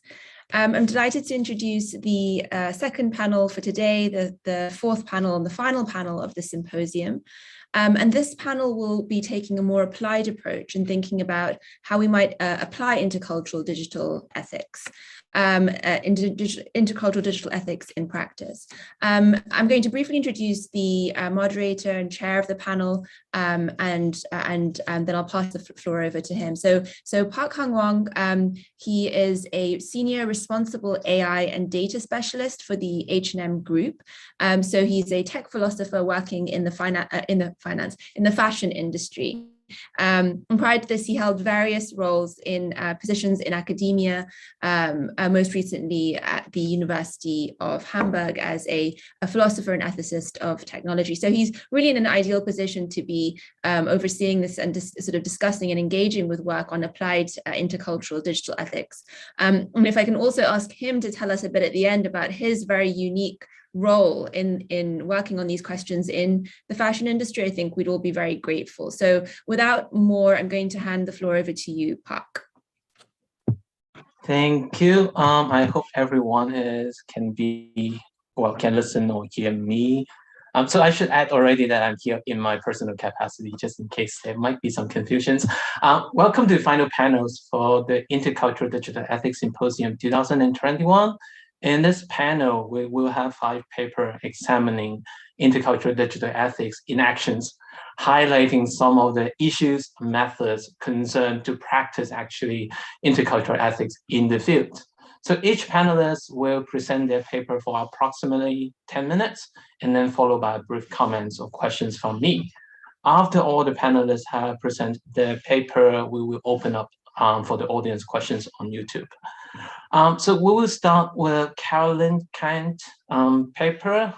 I'm delighted to introduce the second panel for today, the fourth panel and the final panel of the symposium. And this panel will be taking a more applied approach and thinking about how we might apply intercultural digital ethics. Intercultural digital ethics in practice. I'm going to briefly introduce the moderator and chair of the panel, and then I'll pass the floor over to him. So Park Hang Wong, he is a senior responsible AI and data specialist for the H&M Group. So he's a tech philosopher working in the fashion industry. And prior to this, he held various roles in positions in academia, most recently at the University of Hamburg as a philosopher and ethicist of technology. So he's really in an ideal position to be overseeing this and sort of discussing and engaging with work on applied intercultural digital ethics. And if I can also ask him to tell us a bit at the end about his very unique role in working on these questions in the fashion industry, I think we'd all be very grateful. So without more, I'm going to hand the floor over to you, Park. Thank you. I hope everyone can listen or hear me. So I should add already that I'm here in my personal capacity, just in case there might be some confusions. Welcome to the final panels for the Intercultural Digital Ethics Symposium 2021. In this panel, we will have 5 papers examining intercultural digital ethics in actions, highlighting some of the issues, methods concerned to practice actually intercultural ethics in the field. So each panelist will present their paper for approximately 10 minutes, and then followed by brief comments or questions from me. After all the panelists have presented their paper, we will open up for the audience questions on YouTube. So we will start with Carolyn Kant's paper.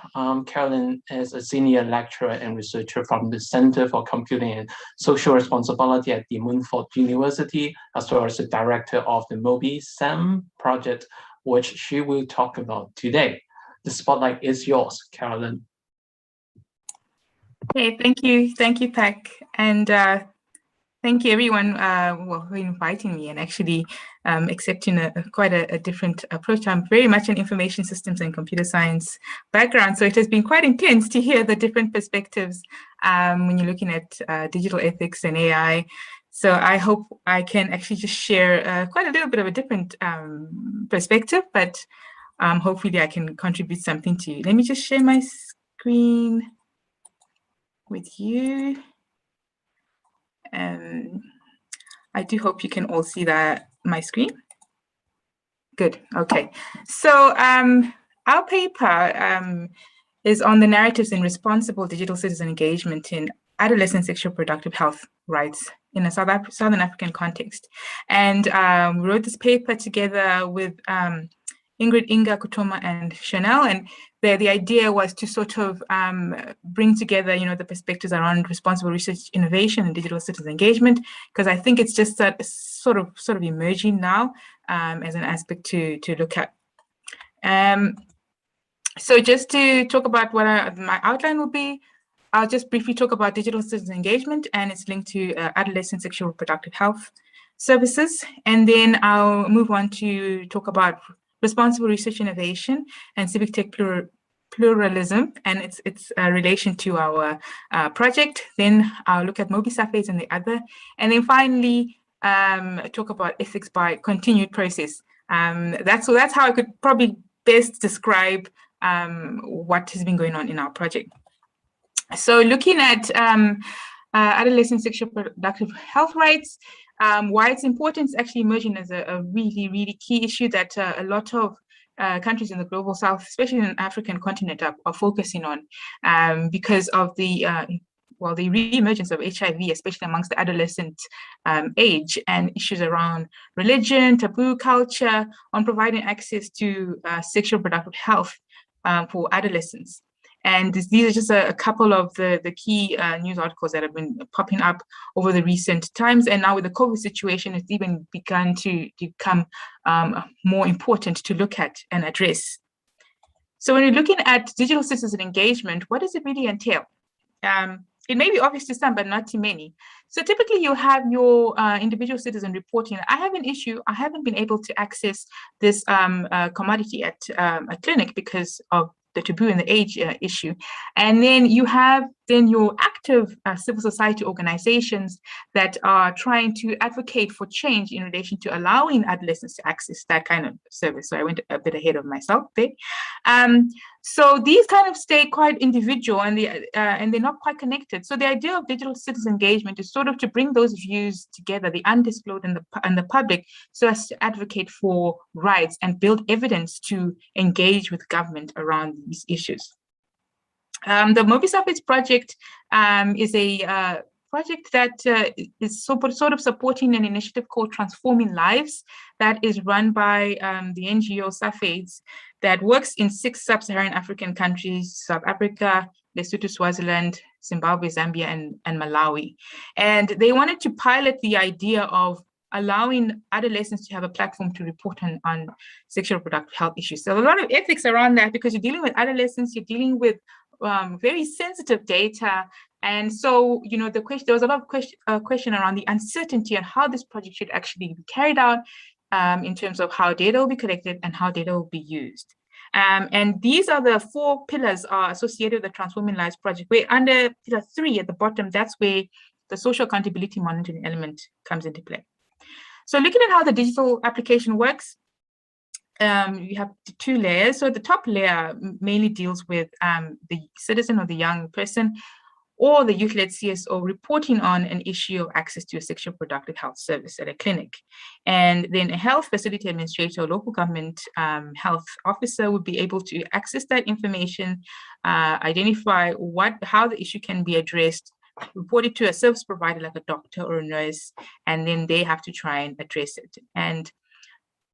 Carolyn is a senior lecturer and researcher from the Center for Computing and Social Responsibility at De Montfort University, as well as the director of the MobiSem project, which she will talk about today. The spotlight is yours, Carolyn. Okay, thank you, Pak, and thank you everyone for inviting me and actually accepting quite a different approach. I'm very much an information systems and computer science background, so it has been quite intense to hear the different perspectives when you're looking at digital ethics and AI. So I hope I can actually just share quite a little bit of a different perspective, but hopefully I can contribute something to you. Let me just share my screen with you. I do hope you can all see my screen. Good, okay. So our paper is on the narratives in responsible digital citizen engagement in adolescent sexual reproductive health rights in a Southern African context. And we wrote this paper together with Ingrid, Inga, Kutoma, and Chanel, and the idea was to sort of bring together, the perspectives around responsible research, innovation, and digital citizen engagement, because I think it's just sort of emerging now as an aspect to look at. So just to talk about what my outline will be, I'll just briefly talk about digital citizen engagement and its link to adolescent sexual reproductive health services, and then I'll move on to talk about responsible research innovation and civic tech pluralism and its relation to our project. Then I'll look at MobiSafes and the other. And then finally, talk about ethics by continued process. That's how I could probably best describe what has been going on in our project. So looking at adolescent sexual reproductive health rights, why it's important is actually emerging as a really, really key issue that a lot of countries in the global south, especially in the African continent, are focusing on because of the re-emergence of HIV, especially amongst the adolescent age, and issues around religion, taboo culture, on providing access to sexual reproductive health for adolescents. And these are just a couple of the key news articles that have been popping up over the recent times. And now with the COVID situation, it's even begun to become more important to look at and address. So when you're looking at digital citizen engagement, what does it really entail? It may be obvious to some, but not to many. So typically you have your individual citizen reporting, I have an issue, I haven't been able to access this commodity at a clinic because of the taboo and the age issue. And then you have your active civil society organizations that are trying to advocate for change in relation to allowing adolescents to access that kind of service. So I went a bit ahead of myself there. So these kind of stay quite individual, and they're not quite connected. So the idea of digital citizen engagement is sort of to bring those views together, the undisclosed and the public, so as to advocate for rights and build evidence to engage with government around these issues. The Mobi-Suffrage project is a project that is sort of supporting an initiative called Transforming Lives that is run by the NGO Suffrage that works in 6 sub-Saharan African countries: South Africa, Lesotho, Swaziland, Zimbabwe, Zambia, and Malawi. And they wanted to pilot the idea of allowing adolescents to have a platform to report on sexual reproductive health issues. So a lot of ethics around that, because you're dealing with adolescents, you're dealing with very sensitive data. And so, you know, there was a lot of question around the uncertainty on how this project should actually be carried out in terms of how data will be collected and how data will be used. And these are the 4 pillars associated with the Transforming Lives project, where under pillar 3 at the bottom, that's where the social accountability monitoring element comes into play. So looking at how the digital application works, you have 2 layers. So the top layer mainly deals with the citizen or the young person or the youth-led CSO reporting on an issue of access to a sexual reproductive health service at a clinic. And then a health facility administrator or local government health officer would be able to access that information, identify how the issue can be addressed, report it to a service provider like a doctor or a nurse, and then they have to try and address it. And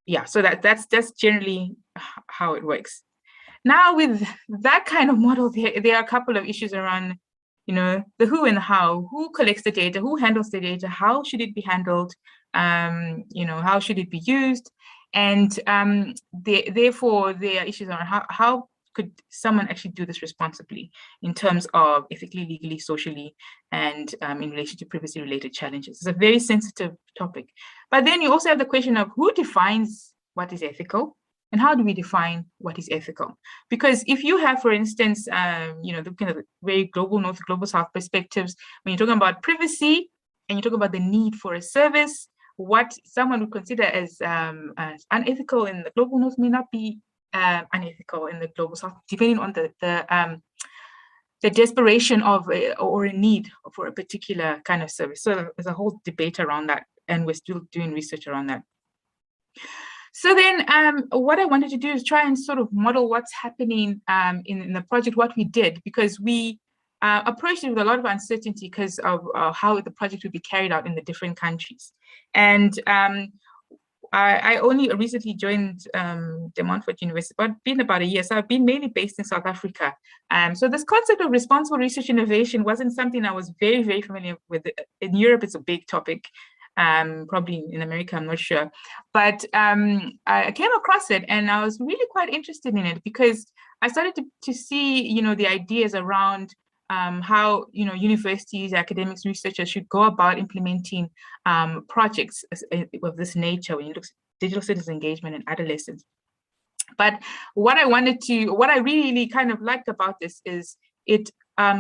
yeah, so that's generally how it works. Now with that kind of model, there are a couple of issues around, you know, the who and the how, who collects the data, who handles the data, how should it be handled, you know, how should it be used? And therefore there are issues around how could someone actually do this responsibly in terms of ethically, legally, socially, and in relation to privacy-related challenges. It's a very sensitive topic. But then you also have the question of who defines what is ethical, and how do we define what is ethical? Because if you have, for instance, you know, looking at the very global north, global south perspectives, when you're talking about privacy and you're talking about the need for a service, what someone would consider as unethical in the global north may not be unethical in the global south, depending on the desperation of or a need for a particular kind of service. So there's a whole debate around that, and we're still doing research around that. So then what I wanted to do is try and sort of model what's happening in the project, what we did, because we approached it with a lot of uncertainty because of how the project would be carried out in the different countries. And I only recently joined De Montfort University, but been about a year. So I've been mainly based in South Africa. So this concept of responsible research innovation wasn't something I was very, very familiar with. In Europe, it's a big topic. Probably in America, I'm not sure. But I came across it and I was really quite interested in it because I started to see, you know, the ideas around how, you know, universities, academics, researchers should go about implementing projects of this nature when you look at digital citizen engagement and adolescents. But what I really kind of liked about this is it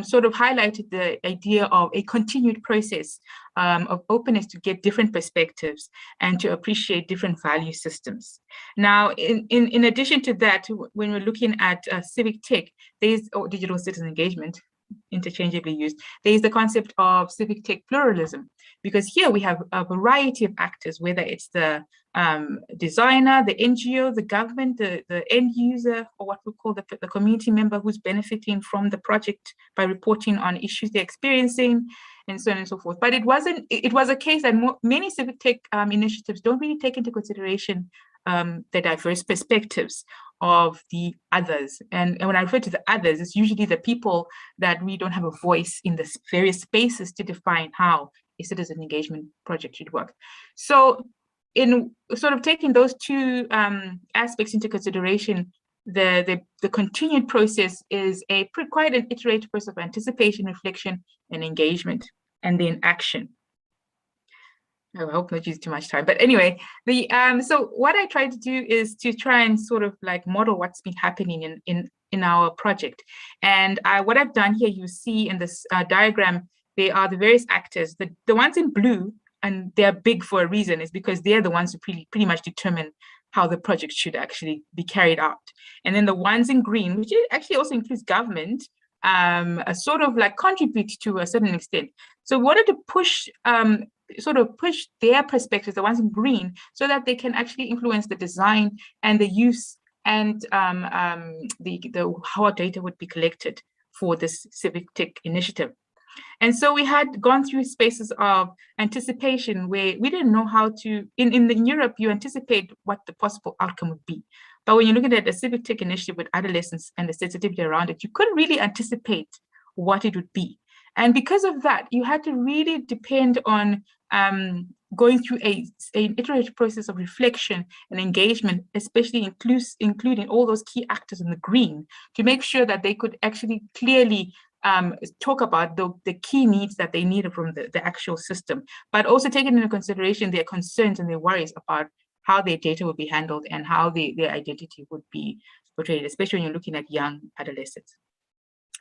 sort of highlighted the idea of a continued process of openness to get different perspectives and to appreciate different value systems. Now, in addition to that, when we're looking at civic tech, there's digital citizen engagement, interchangeably used, there's the concept of civic tech pluralism, because here we have a variety of actors, whether it's the designer, the NGO, the government, the end user, or what we call the community member who's benefiting from the project by reporting on issues they're experiencing, and so on and so forth. But it was a case that many civic tech initiatives don't really take into consideration the diverse perspectives of the others. And when I refer to the others, it's usually the people that we don't have a voice in the various spaces to define how a citizen engagement project should work. So in sort of taking those two aspects into consideration, the continued process is quite an iterative process of anticipation, reflection, and engagement, and then action. I hope not use too much time, but anyway, so what I try to do is to try and sort of like model what's been happening in our project. And what I've done here, you see in this diagram, they are the various actors. The ones in blue, and they're big for a reason, is because they're the ones who pretty much determine how the project should actually be carried out. And then the ones in green, which actually also includes government, sort of like contribute to a certain extent. So we wanted to push sort of push their perspectives, the ones in green, so that they can actually influence the design and the use and how our data would be collected for this civic tech initiative. And so we had gone through spaces of anticipation where we didn't know how to, in Europe, you anticipate what the possible outcome would be. But when you're looking at a civic tech initiative with adolescents and the sensitivity around it, you couldn't really anticipate what it would be. And because of that, you had to really depend on going through an iterative process of reflection and engagement, especially including all those key actors in the green, to make sure that they could actually clearly talk about the key needs that they needed from the actual system, but also taking into consideration their concerns and their worries about how their data would be handled and how their identity would be portrayed, especially when you're looking at young adolescents.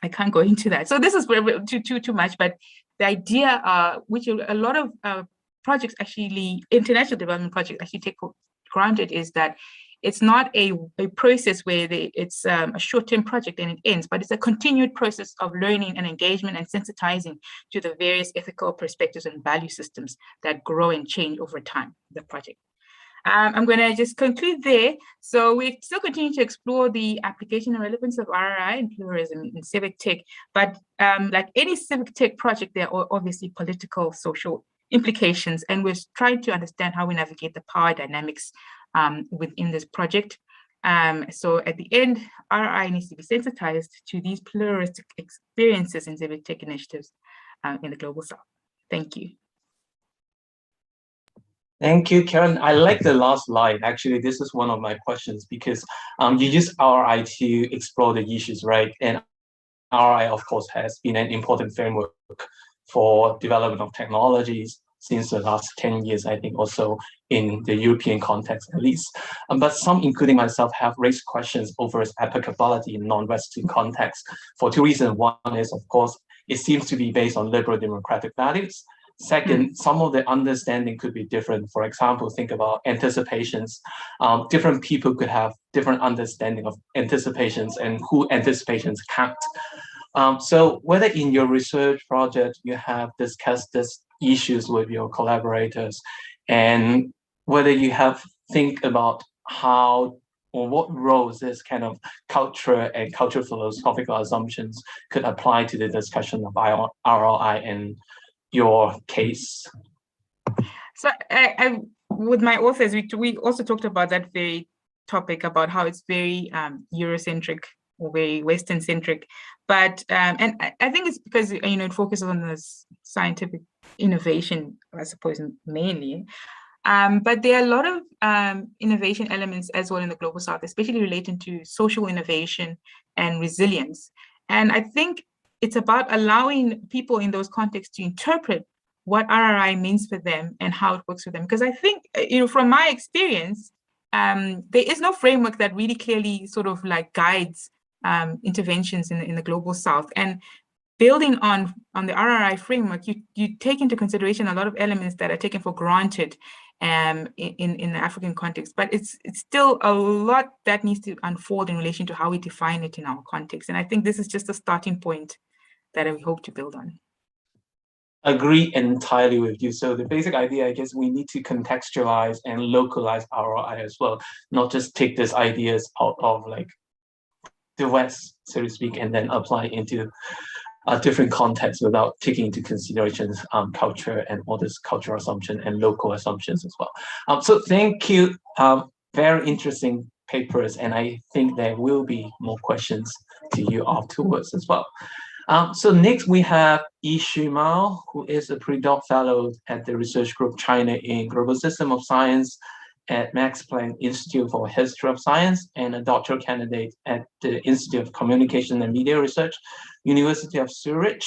I can't go into that. So this is too much, but the idea, which a lot of projects actually, international development projects actually take for granted, is that it's not a process where it's a short-term project and it ends, but it's a continued process of learning and engagement and sensitizing to the various ethical perspectives and value systems that grow and change over time, the project. I'm going to just conclude there. So we still continue to explore the application and relevance of RRI and pluralism in civic tech, but like any civic tech project, there are obviously political, social implications, and we're trying to understand how we navigate the power dynamics within this project. So at the end, RRI needs to be sensitized to these pluralistic experiences in civic tech initiatives in the Global South. Thank you. Thank you, Karen. I like the last slide. Actually, this is one of my questions because you use RI to explore the issues, right? And RI, of course, has been an important framework for development of technologies since the last 10 years, I think, also in the European context, at least. But some, including myself, have raised questions over its applicability in non-Western context for two reasons. One is, of course, it seems to be based on liberal democratic values. Second, some of the understanding could be different. For example, think about anticipations. Different people could have different understanding of anticipations and who anticipations count. So whether in your research project you have discussed these issues with your collaborators, and whether you have think about how or what roles this kind of culture and cultural philosophical assumptions could apply to the discussion of ROI and your case. So I with my authors, we also talked about that very topic about how it's very Eurocentric or very Western centric, but and I think it's because it focuses on this scientific innovation, I suppose, mainly. But there are a lot of innovation elements as well in the Global South, especially relating to social innovation and resilience. And I think it's about allowing people in those contexts to interpret what RRI means for them and how it works for them. Because I think, from my experience, there is no framework that really clearly sort of like guides interventions in the Global South. And building on the RRI framework, you take into consideration a lot of elements that are taken for granted in the African context, but it's still a lot that needs to unfold in relation to how we define it in our context. And I think this is just a starting point that we hope to build on. Agree entirely with you. So the basic idea, I guess, we need to contextualize and localize ROI as well, not just take these ideas out of like the West, so to speak, and then apply into a different context without taking into consideration culture and all this cultural assumption and local assumptions as well. So thank you. Very interesting papers, and I think there will be more questions to you afterwards as well. So next we have Yi Mao, who is a pre-doc fellow at the research group China in Global System of Science at Max Planck Institute for History of Science and a doctoral candidate at the Institute of Communication and Media Research, University of Zurich.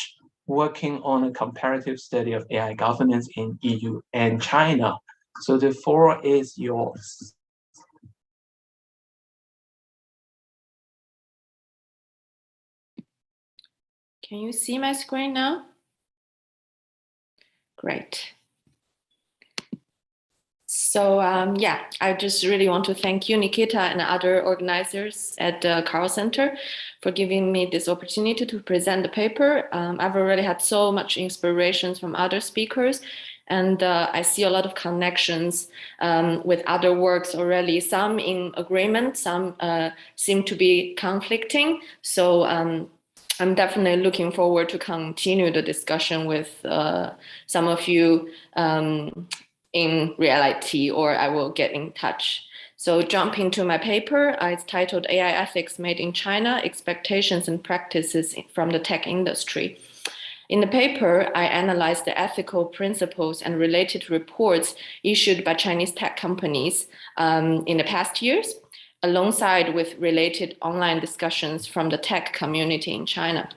working on a comparative study of AI governance in EU and China. So the floor is yours. Can you see my screen now? Great. So yeah, I just really want to thank you, Nikita, and other organizers at the Carr Center for giving me this opportunity to present the paper. I've already had so much inspiration from other speakers, and I see a lot of connections with other works already, some in agreement, some seem to be conflicting. So I'm definitely looking forward to continue the discussion with some of you in reality, or I will get in touch. So jumping to my paper, it's titled AI Ethics Made in China, Expectations and Practices from the Tech Industry. In the paper, I analyzed the ethical principles and related reports issued by Chinese tech companies in the past years, alongside with related online discussions from the tech community in China.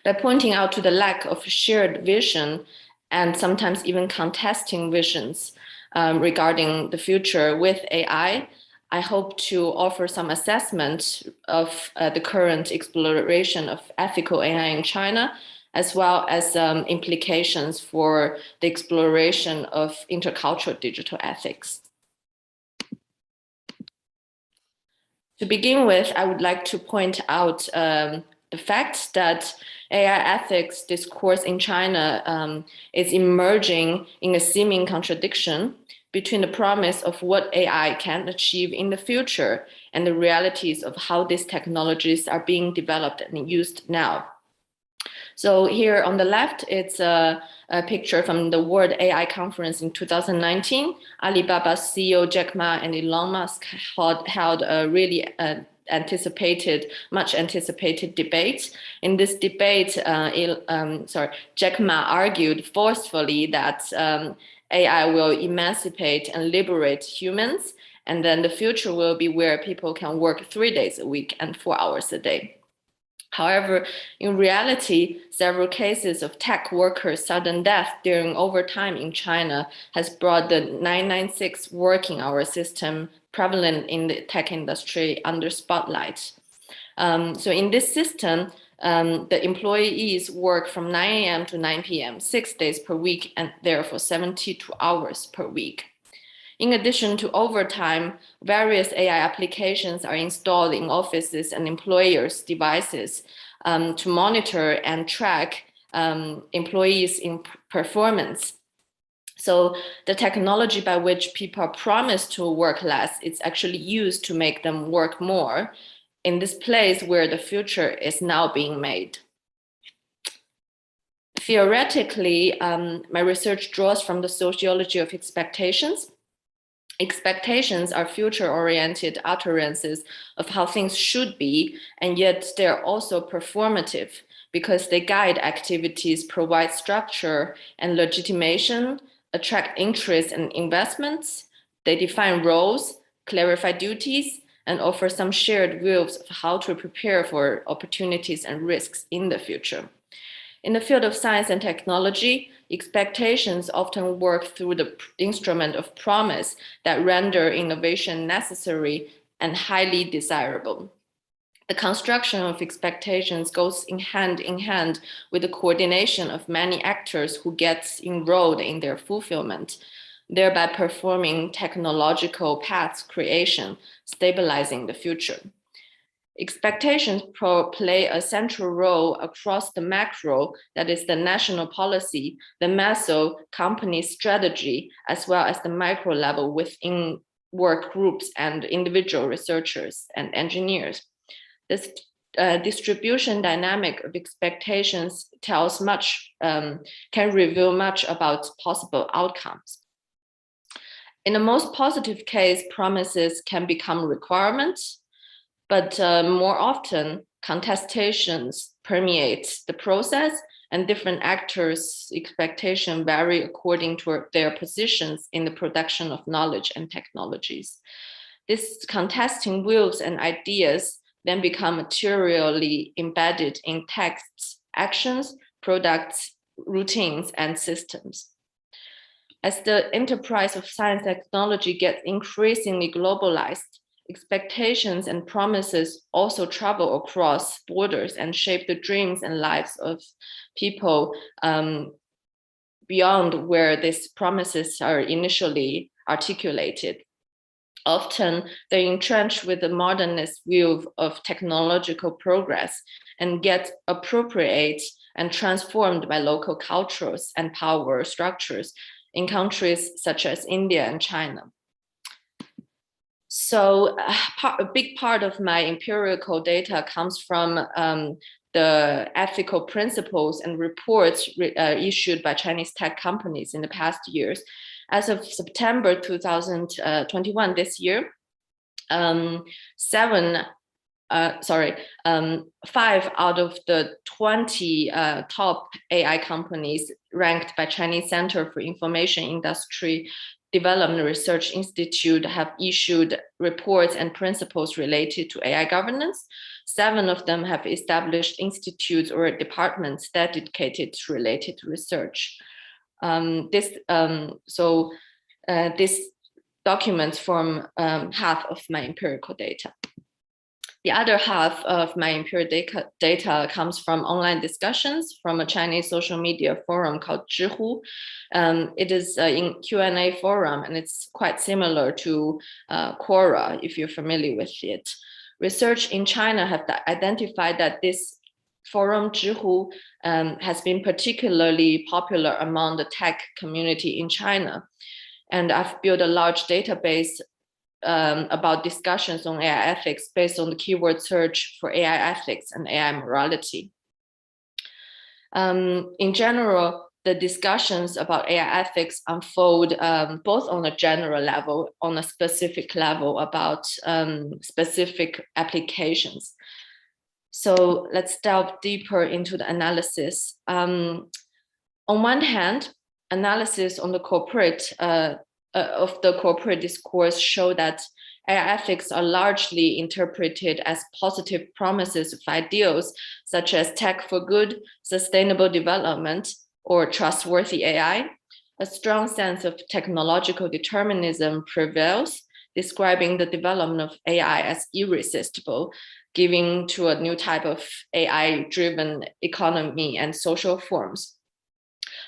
By pointing out to the lack of shared vision and sometimes even contesting visions regarding the future with AI, I hope to offer some assessment of the current exploration of ethical AI in China, as well as implications for the exploration of intercultural digital ethics. To begin with, I would like to point out the fact that AI ethics discourse in China is emerging in a seeming contradiction between the promise of what AI can achieve in the future and the realities of how these technologies are being developed and used now. So here on the left, it's a picture from the World AI Conference in 2019. Alibaba's CEO Jack Ma and Elon Musk held a really much anticipated debate. In this debate, Jack Ma argued forcefully that AI will emancipate and liberate humans, and then the future will be where people can work 3 days a week and 4 hours a day. However, in reality, several cases of tech workers' sudden death during overtime in China has brought the 996 working hour system prevalent in the tech industry under spotlight. So in this system, the employees work from 9 a.m. to 9 p.m., 6 days per week, and therefore 72 hours per week. In addition to overtime, various AI applications are installed in offices and employers' devices to monitor and track employees' performance. So the technology by which people are promised to work less is actually used to make them work more in this place where the future is now being made. Theoretically, my research draws from the sociology of expectations. Expectations are future-oriented utterances of how things should be, and yet they're also performative because they guide activities, provide structure and legitimation, attract interest and investments. They define roles, clarify duties, and offer some shared views of how to prepare for opportunities and risks in the future. In the field of science and technology, expectations often work through the instrument of promise that render innovation necessary and highly desirable. The construction of expectations goes in hand with the coordination of many actors who get enrolled in their fulfillment, thereby performing technological path creation, stabilizing the future. Expectations play a central role across the macro, that is the national policy, the meso, company strategy, as well as the micro level within work groups and individual researchers and engineers. This distribution dynamic of expectations tells much, can reveal much about possible outcomes. In the most positive case, promises can become requirements, but more often, contestations permeate the process and different actors' expectations vary according to their positions in the production of knowledge and technologies. These contesting views and ideas then become materially embedded in texts, actions, products, routines, and systems. As the enterprise of science and technology gets increasingly globalized, expectations and promises also travel across borders and shape the dreams and lives of people beyond where these promises are initially articulated. Often they're entrenched with the modernist view of technological progress and get appropriated and transformed by local cultures and power structures in countries such as India and China. So a big part of my empirical data comes from the ethical principles and reports issued by Chinese tech companies in the past years. As of September 2021, this year, 5 out of the 20 top AI companies ranked by Chinese Center for Information Industry Development Research Institute have issued reports and principles related to AI governance. 7 of them have established institutes or departments dedicated to related research. This documents form half of my empirical data. The other half of my empirical data comes from online discussions from a Chinese social media forum called Zhihu. It is in Q&A forum, and it's quite similar to Quora, if you're familiar with it. Research in China have identified that this forum Zhihu has been particularly popular among the tech community in China. And I've built a large database about discussions on AI ethics based on the keyword search for AI ethics and AI morality. In general, the discussions about AI ethics unfold both on a general level, on a specific level about specific applications. So let's delve deeper into the analysis. On one hand, analysis on the corporate of the corporate discourse show that AI ethics are largely interpreted as positive promises of ideals such as tech for good, sustainable development, or trustworthy AI. A strong sense of technological determinism prevails, describing the development of AI as irresistible, giving to a new type of AI-driven economy and social forms.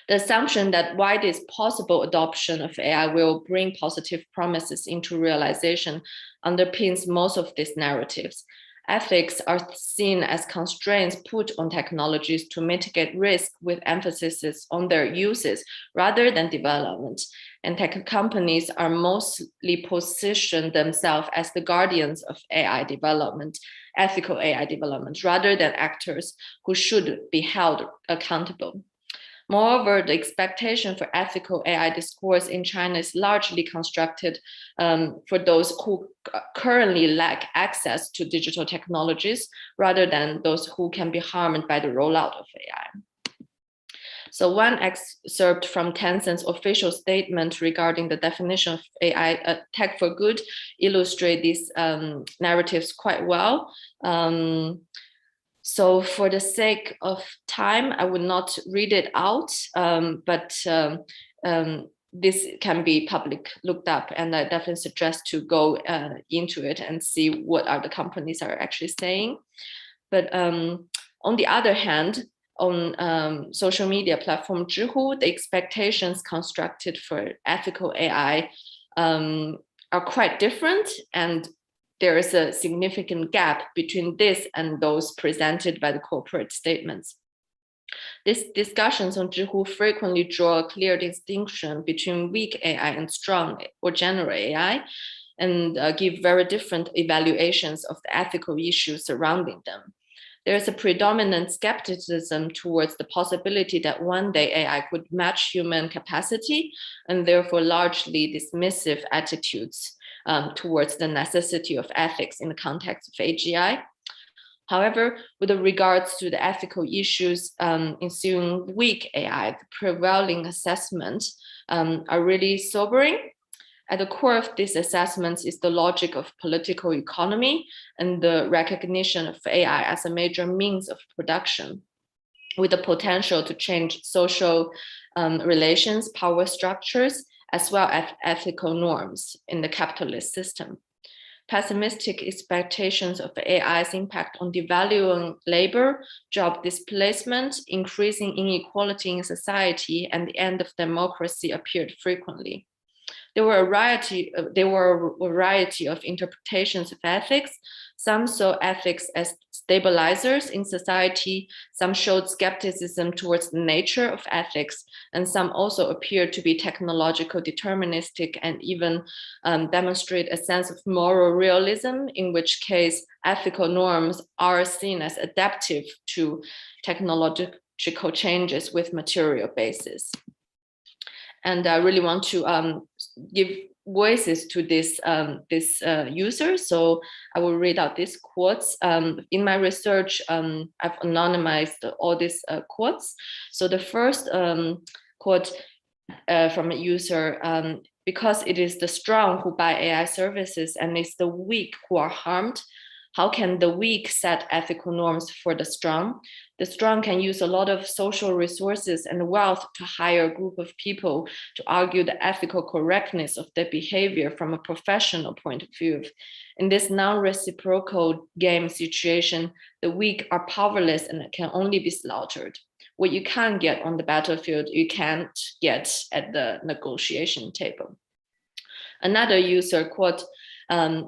The assumption that widest possible adoption of AI will bring positive promises into realization underpins most of these narratives. Ethics are seen as constraints put on technologies to mitigate risk with emphasis on their uses rather than development. And tech companies are mostly positioned themselves as the guardians of AI development, ethical AI development, rather than actors who should be held accountable. Moreover, the expectation for ethical AI discourse in China is largely constructed for those who currently lack access to digital technologies, rather than those who can be harmed by the rollout of AI. So one excerpt from Tencent's official statement regarding the definition of AI tech for good illustrates these narratives quite well. So for the sake of time, I would not read it out, but this can be public looked up, and I definitely suggest to go into it and see what other companies are actually saying. But on the other hand, on social media platform Zhihu, the expectations constructed for ethical AI are quite different, and there is a significant gap between this and those presented by the corporate statements. These discussions on Zhihu frequently draw a clear distinction between weak AI and strong or general AI, and give very different evaluations of the ethical issues surrounding them. There is a predominant skepticism towards the possibility that one day AI could match human capacity, and therefore largely dismissive attitudes towards the necessity of ethics in the context of AGI. However, with regards to the ethical issues ensuing weak AI, the prevailing assessments are really sobering. At the core of these assessments is the logic of political economy and the recognition of AI as a major means of production. with the potential to change social relations, power structures, as well as ethical norms in the capitalist system. Pessimistic expectations of AI's impact on devaluing labor, job displacement, increasing inequality in society, and the end of democracy appeared frequently. There were a variety of interpretations of ethics. Some saw ethics as stabilizers in society, some showed skepticism towards the nature of ethics, and some also appeared to be technological deterministic and even demonstrate a sense of moral realism, in which case ethical norms are seen as adaptive to technological changes with material basis. And I really want to give voices to this user. So I will read out these quotes. In my research, I've anonymized all these quotes. So the first quote from a user, because it is the strong who buy AI services and it's the weak who are harmed, how can the weak set ethical norms for the strong? The strong can use a lot of social resources and wealth to hire a group of people to argue the ethical correctness of their behavior from a professional point of view. In this non-reciprocal game situation, the weak are powerless and can only be slaughtered. What you can't get on the battlefield, you can't get at the negotiation table. Another user, quote,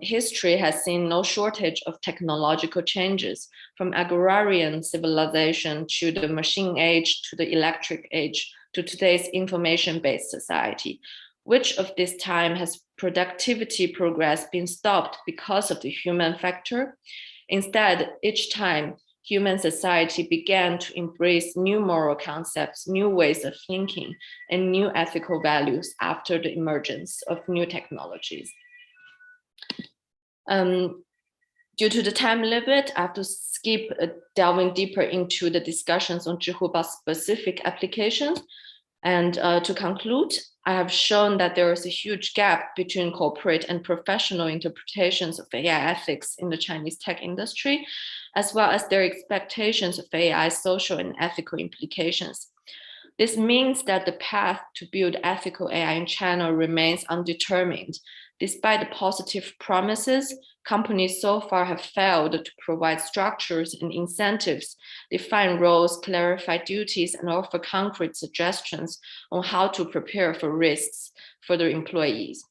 history has seen no shortage of technological changes, from agrarian civilization to the machine age, to the electric age, to today's information-based society. Which of this time has productivity progress been stopped because of the human factor? Instead, each time, human society began to embrace new moral concepts, new ways of thinking, and new ethical values after the emergence of new technologies. Due to the time limit, I have to skip delving deeper into the discussions on Zhihuba's specific applications. And to conclude, I have shown that there is a huge gap between corporate and professional interpretations of AI ethics in the Chinese tech industry, as well as their expectations of AI's social and ethical implications. This means that the path to build ethical AI in China remains undetermined. Despite the positive promises, companies so far have failed to provide structures and incentives, define roles, clarify duties, and offer concrete suggestions on how to prepare for risks for their employees.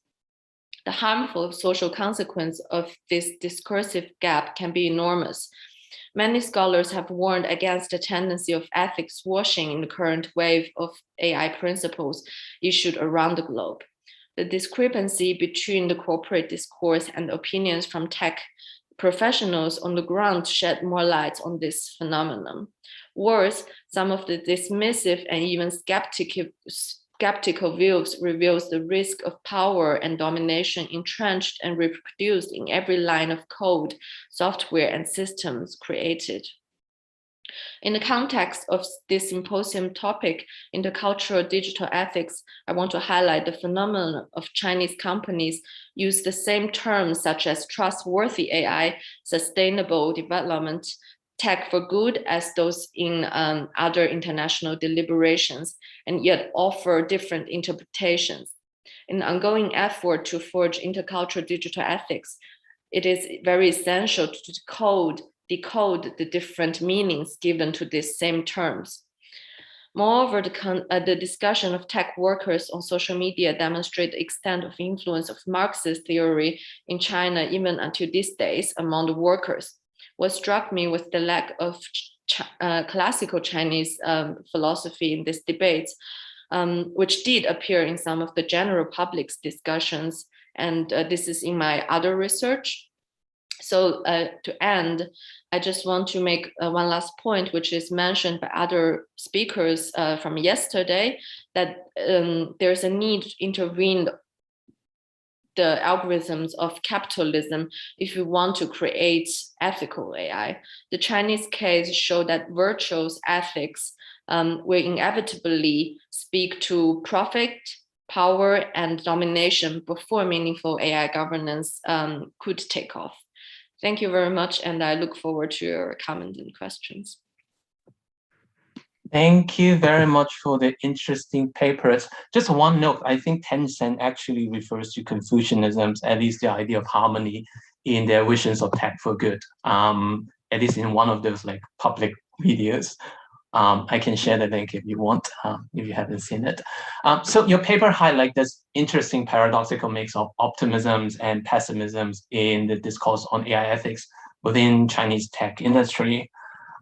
The harmful social consequence of this discursive gap can be enormous. Many scholars have warned against the tendency of ethics washing in the current wave of AI principles issued around the globe. The discrepancy between the corporate discourse and opinions from tech professionals on the ground shed more light on this phenomenon. Worse, some of the dismissive and even skeptical views reveals the risk of power and domination entrenched and reproduced in every line of code, software, and systems created. In the context of this symposium topic, Intercultural Digital Ethics, I want to highlight the phenomenon of Chinese companies use the same terms such as trustworthy AI, sustainable development, tech for good as those in other international deliberations, and yet offer different interpretations. In the ongoing effort to forge intercultural digital ethics, it is very essential to decode the different meanings given to these same terms. Moreover, the discussion of tech workers on social media demonstrate the extent of influence of Marxist theory in China even until these days among the workers. What struck me was the lack of classical Chinese philosophy in these debates, which did appear in some of the general public's discussions, and this is in my other research. So to end, I just want to make one last point, which is mentioned by other speakers from yesterday, that there's a need to intervene the algorithms of capitalism if we want to create ethical AI. The Chinese case showed that virtuous ethics will inevitably speak to profit, power, and domination before meaningful AI governance could take off. Thank you very much, and I look forward to your comments and questions. Thank you very much for the interesting papers. Just one note, I think Tencent actually refers to Confucianism, at least the idea of harmony in their visions of tech for good, at least in one of those like public videos. I can share the link if you want, if you haven't seen it. So your paper highlights this interesting paradoxical mix of optimisms and pessimisms in the discourse on AI ethics within Chinese tech industry.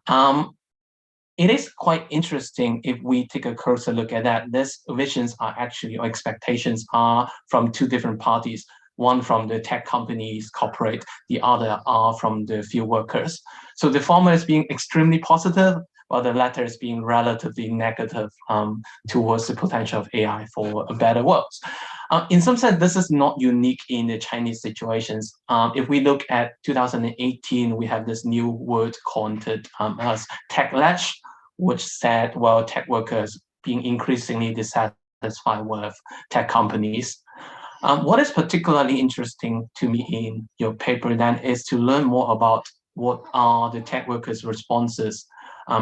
It is quite interesting if we take a closer look at that. These visions are actually, or expectations are from two different parties. One from the tech companies, corporate, the other are from the field workers. So the former is being extremely positive, while the latter is being relatively negative towards the potential of AI for a better world. In some sense, this is not unique in the Chinese situations. If we look at 2018, we have this new word coined as techlash, which said, well, tech workers being increasingly dissatisfied with tech companies. What is particularly interesting to me in your paper then is to learn more about what are the tech workers' responses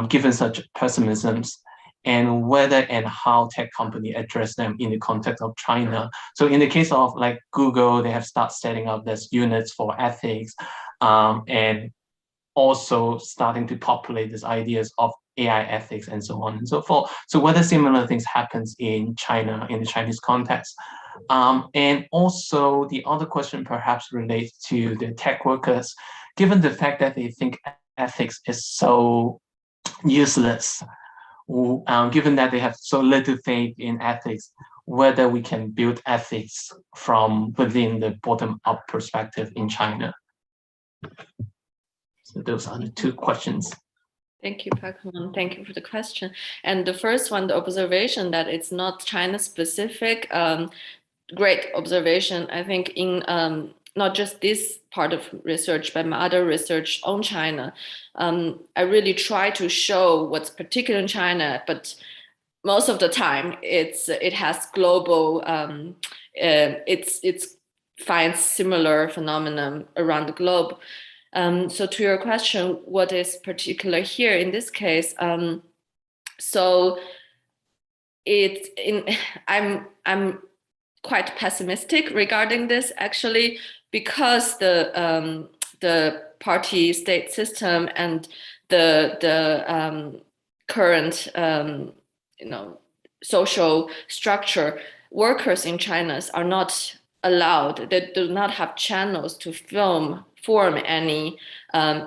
given such pessimisms, and whether and how tech company address them in the context of China. So in the case of like Google, they have started setting up this units for ethics, and also starting to populate these ideas of AI ethics and so on and so forth. So whether similar things happens in China, in the Chinese context. And also the other question perhaps relates to the tech workers, given the fact that they think ethics is so useless, given that they have so little faith in ethics, whether we can build ethics from within the bottom-up perspective in China. So those are the two questions. Thank you, Pak-Hong. Thank you for the question. And the first one, the observation that it's not China-specific, great observation. I think in not just this part of research, but my other research on China, I really try to show what's particular in China, but most of the time it has global, it finds similar phenomenon around the globe. So to your question, what is particular here in this case? So I'm quite pessimistic regarding this actually, because the party state system and the current social structure, workers in China are not allowed. They do not have channels to form any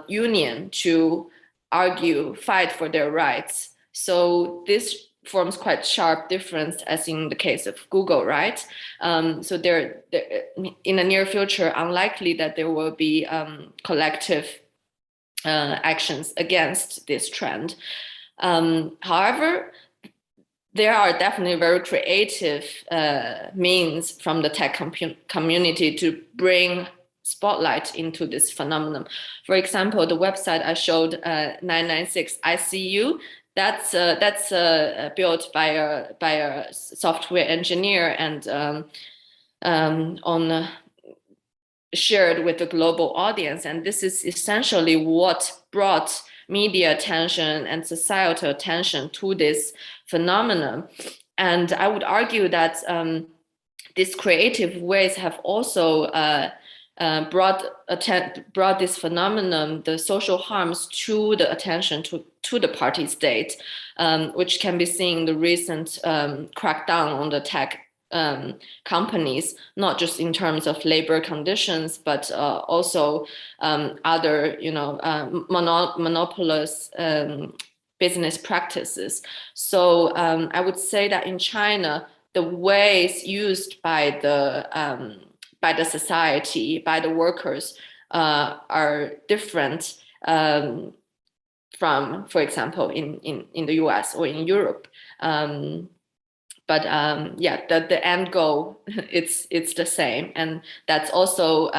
union to argue, fight for their rights. So this forms quite sharp difference as in the case of Google, right? So there in the near future, unlikely that there will be collective actions against this trend. However, there are definitely very creative means from the tech community to bring spotlight into this phenomenon. For example, the website I showed, 996 ICU, that's built by a software engineer and shared with the global audience. And this is essentially what brought media attention and societal attention to this phenomenon. And I would argue that these creative ways have also brought this phenomenon, the social harms, to the attention to the party state, which can be seen in the recent crackdown on the tech companies, not just in terms of labor conditions, but also other, monopolist business practices. So I would say that in China, the ways used by the society, by the workers, are different from, for example, in the US or in Europe. But yeah, the end goal, it's the same. And that's also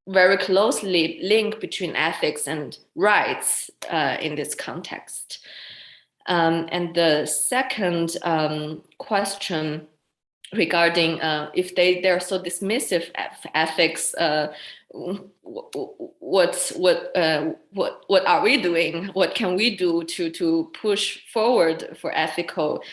very closely linked between ethics and rights in this context. And the second question regarding if they're so dismissive of ethics, what are we doing? What can we do to push forward for ethical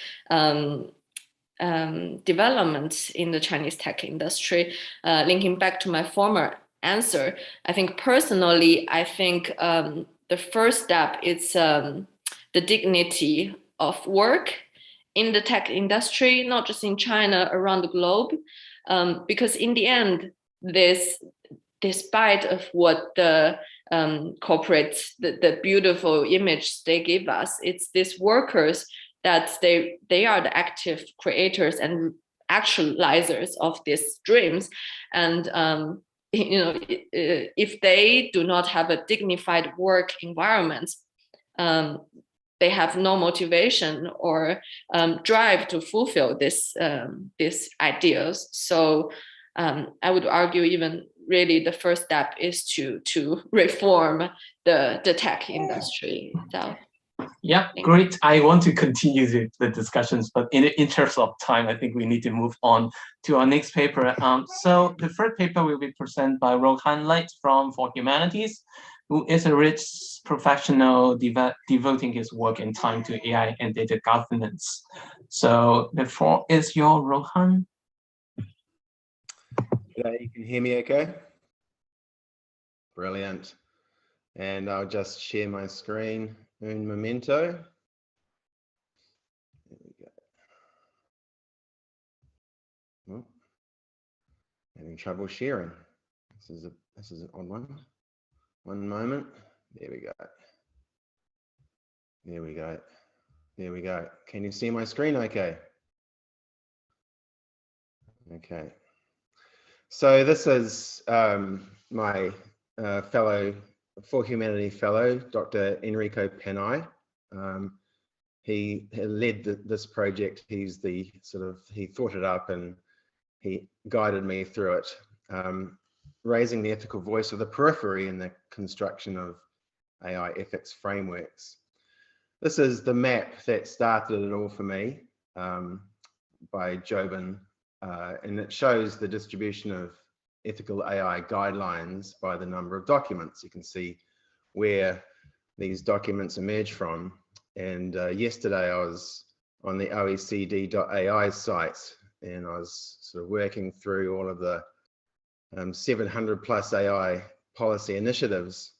development in the Chinese tech industry? Linking back to my former answer, I think personally, the first step is the dignity of work in the tech industry, not just in China, around the globe, because in the end, despite of what the corporates, the beautiful image they give us, it's these workers that they are the active creators and actualizers of these dreams, and if they do not have a dignified work environment, they have no motivation or drive to fulfill these ideals. So I would argue even really the first step is to reform the tech industry itself. Yeah, great. I want to continue the discussions, but in the interest of time, I think we need to move on to our next paper. So the third paper will be presented by Rohan Light from For Humanities, who is a rich professional devoting his work and time to AI and data governance. So the floor is your, Rohan. You can hear me okay? Brilliant. And I'll just share my screen. Un momento. There we go. Oh, having trouble sharing. This is an odd one. One moment. There we go. There we go. There we go. Can you see my screen okay? Okay. So this is my fellow For Humanity fellow, Dr. Enrico Panai. He led this project. He's he thought it up and he guided me through it, raising the ethical voice of the periphery in the construction of AI ethics frameworks. This is the map that started it all for me, by Jobin, and it shows the distribution of ethical AI guidelines by the number of documents. You can see where these documents emerge from. And yesterday I was on the OECD.ai site and I was sort of working through all of the 700 plus AI policy initiatives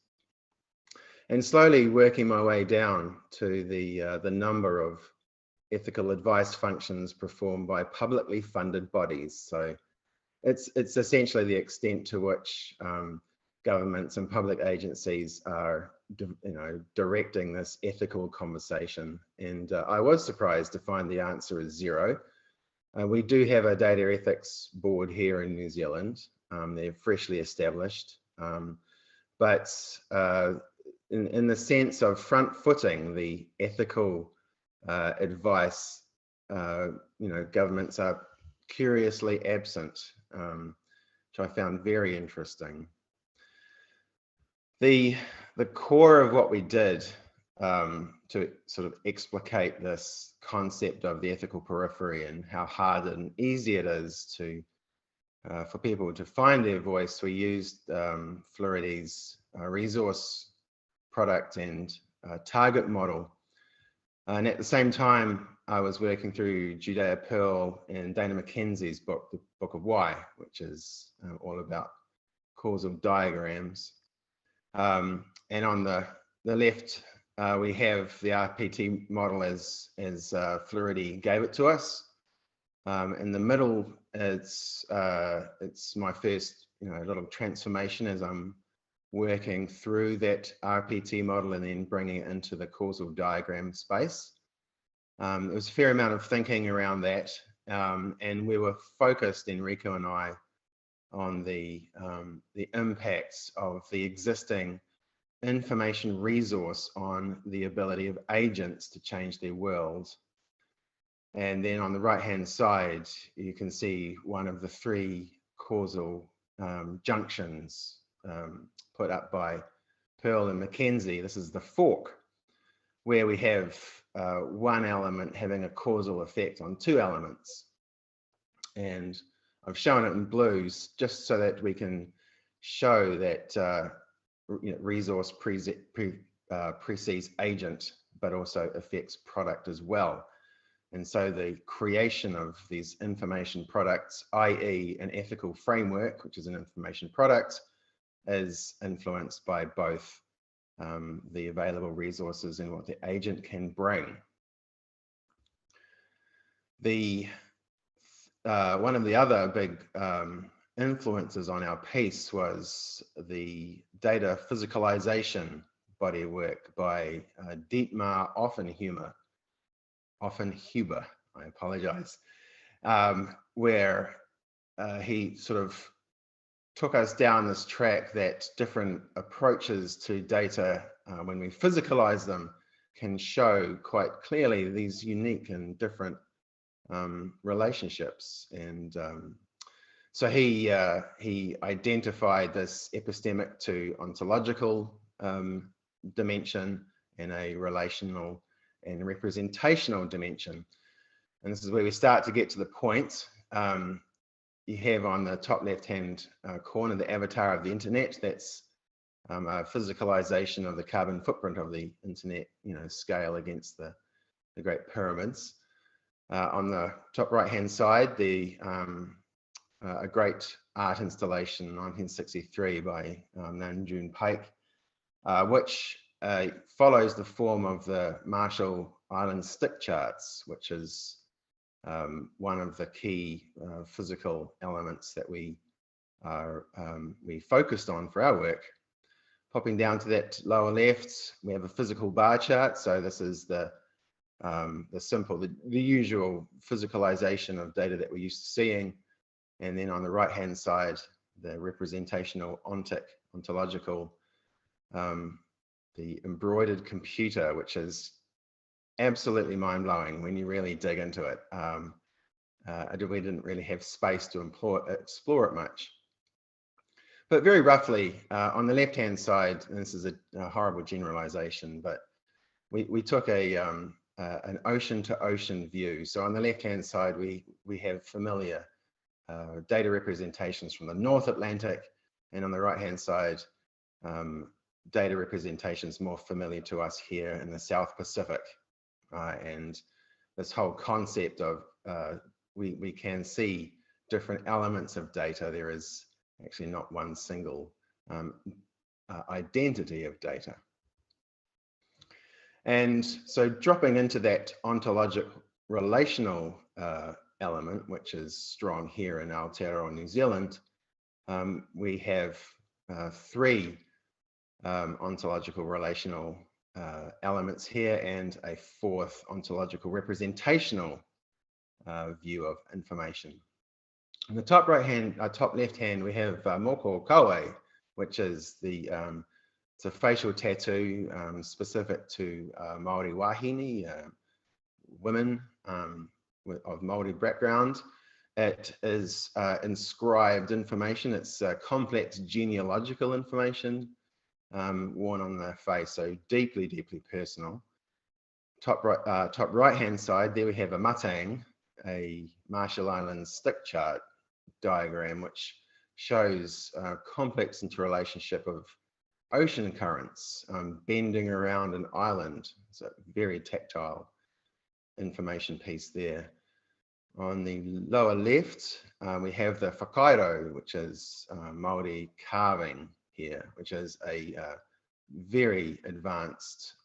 and slowly working my way down to the number of ethical advice functions performed by publicly funded bodies. So it's essentially the extent to which governments and public agencies are, directing this ethical conversation. And I was surprised to find the answer is 0. We do have a data ethics board here in New Zealand. They're freshly established, but in the sense of front-footing the ethical advice, governments are curiously absent, which I found very interesting. The core of what we did to sort of explicate this concept of the ethical periphery and how hard and easy it is to for people to find their voice, we used Floridi's resource product and target model. And at the same time, I was working through Judea Pearl and Dana McKenzie's book, The Book of Why, which is all about causal diagrams. And on the left, we have the RPT model as Floridi gave it to us. In the middle, it's my first little transformation as I'm working through that RPT model and then bringing it into the causal diagram space. There was a fair amount of thinking around that, and we were focused, Enrico and I, on the impacts of the existing information resource on the ability of agents to change their world. And then on the right-hand side, you can see one of the 3 causal junctions put up by Pearl and McKenzie. This is the fork, where we have one element having a causal effect on 2 elements. And I've shown it in blues just so that we can show that resource precedes agent, but also affects product as well. And so the creation of these information products, i.e. an ethical framework, which is an information product, is influenced by both the available resources and what the agent can bring. One of the other big influences on our piece was the data physicalization body of work by Dietmar Offenhuber, I apologize, where he sort of took us down this track that different approaches to data, when we physicalize them, can show quite clearly these unique and different relationships. And so he identified this epistemic to ontological dimension and a relational and representational dimension. And this is where we start to get to the point. You have on the top left-hand corner the avatar of the internet. That's a physicalization of the carbon footprint of the internet, scale against the Great Pyramids. On the top right-hand side, a great art installation, 1963 by Nanjun Paik, which follows the form of the Marshall Island stick charts, which is one of the key physical elements that we focused on for our work. Popping down to that lower left, we have a physical bar chart. So this is the usual physicalization of data that we're used to seeing. And then on the right-hand side, the representational ontological, the embroidered computer, which is absolutely mind-blowing when you really dig into it. We didn't really have space to explore it much. But very roughly, on the left-hand side, and this is a horrible generalization, but we took an ocean-to-ocean view. So on the left-hand side, we have familiar data representations from the North Atlantic, and on the right-hand side, data representations more familiar to us here in the South Pacific. And this whole concept of we can see different elements of data. There is actually not one single identity of data. And so dropping into that ontologic relational element, which is strong here in Aotearoa, New Zealand, we have three ontological relational elements here and a fourth ontological representational view of information. In the top left hand, we have moko kawe, which is it's a facial tattoo specific to Māori wahine, women of Māori background. It is inscribed information. It's complex genealogical information worn on the face, so deeply, deeply personal. Top right-hand side, there we have a matang, a Marshall Islands stick chart diagram, which shows a complex interrelationship of ocean currents bending around an island. It's a very tactile information piece there. On the lower left, we have the whakairo, which is Māori carving here, which is a very advanced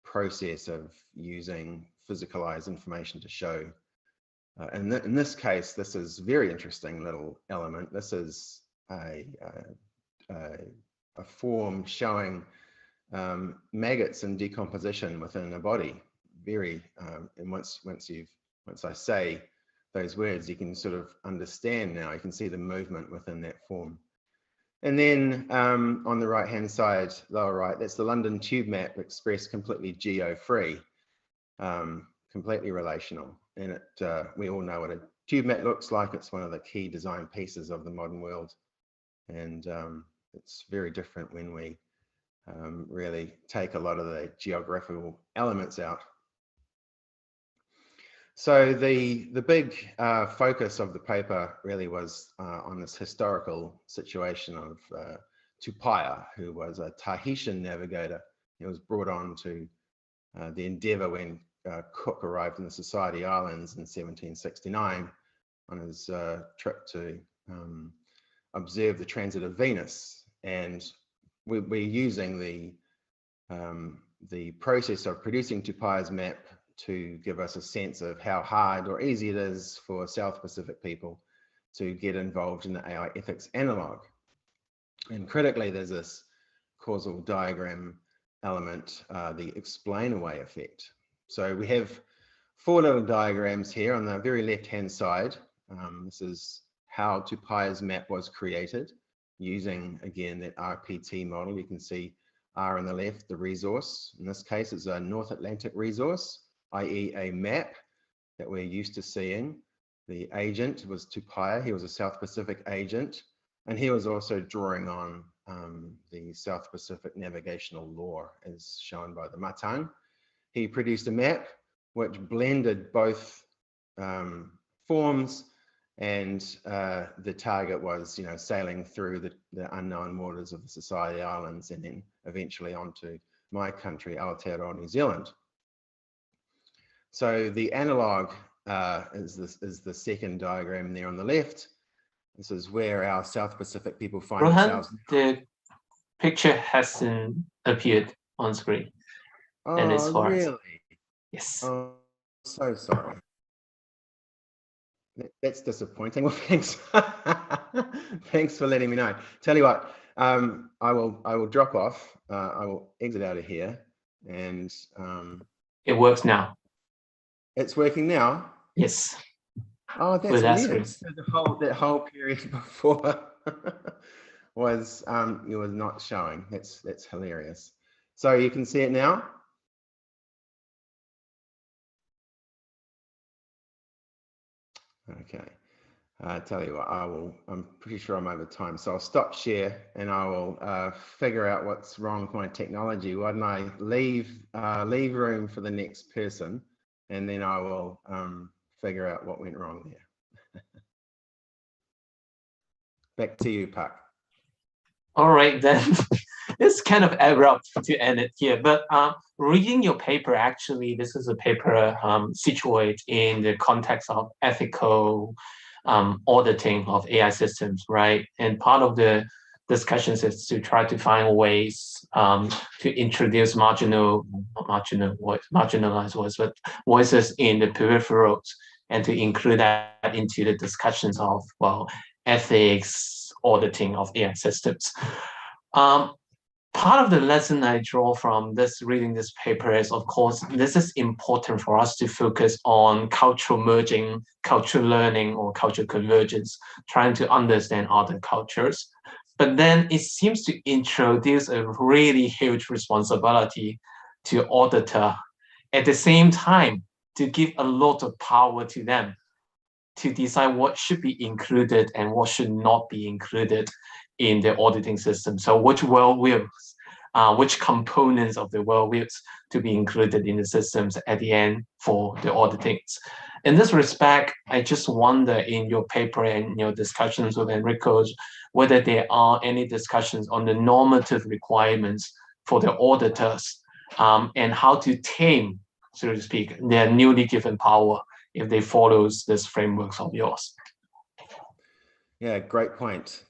process of using physicalized information to show. And in this case, this is a very interesting little element. This is a form showing maggots in decomposition within a body. And once I say those words, you can sort of understand now. You can see the movement within that form. And then on the right-hand side, lower right, that's the London tube map expressed completely geo-free, completely relational. And we all know what a tube map looks like. It's one of the key design pieces of the modern world. And it's very different when we really take a lot of the geographical elements out. So the big focus of the paper really was on this historical situation of Tupaia, who was a Tahitian navigator. He was brought on to the Endeavour when Cook arrived in the Society Islands in 1769 on his trip to observe the transit of Venus. And we're using the process of producing Tupaia's map to give us a sense of how hard or easy it is for South Pacific people to get involved in the AI ethics analog. And critically, there's this causal diagram element, the explain away effect. So we have 4 little diagrams here on the very left-hand side. This is how Tupaia's map was created using, again, that RPT model. You can see R on the left, the resource. In this case, it's a North Atlantic resource, i.e. a map that we're used to seeing. The agent was Tupaia. He was a South Pacific agent, and he was also drawing on the South Pacific navigational law as shown by the Matang. He produced a map which blended both forms, and the target was, sailing through the unknown waters of the Society Islands and then eventually onto my country, Aotearoa, New Zealand. So the analog is the second diagram there on the left. This is where our South Pacific people find themselves. The picture hasn't appeared on screen. Oh, and it's hard. Really? Yes. Oh, so sorry. That's disappointing. Well, thanks. Thanks for letting me know. Tell you what, I will drop off. I will exit out of here, and it works now. It's working now. Yes. Oh, that's weird. So that whole period before was it was not showing. That's hilarious. So you can see it now. Okay. I tell you what, I'm pretty sure I'm over time, so I'll stop share and I will figure out what's wrong with my technology. Why don't I leave room for the next person, and then I will figure out what went wrong there. Back to you, Park. All right, then. It's kind of abrupt to end it here, but reading your paper, actually, this is a paper situated in the context of ethical auditing of AI systems, right? And part of the discussions is to try to find ways to introduce marginalized voices, but voices in the peripherals, and to include that into the discussions of, well, ethics auditing of AI systems. Part of the lesson I draw from reading this paper is, of course, this is important for us to focus on cultural merging, cultural learning, or cultural convergence, trying to understand other cultures. But then it seems to introduce a really huge responsibility to auditor. At the same time, to give a lot of power to them to decide what should be included and what should not be included in the auditing system. So which worldviews, which components of the worldviews to be included in the systems at the end for the auditings. In this respect, I just wonder in your paper and your discussions with Enrico, whether there are any discussions on the normative requirements for the auditors and how to tame, so to speak, their newly given power if they follow this frameworks of yours. Yeah, great point.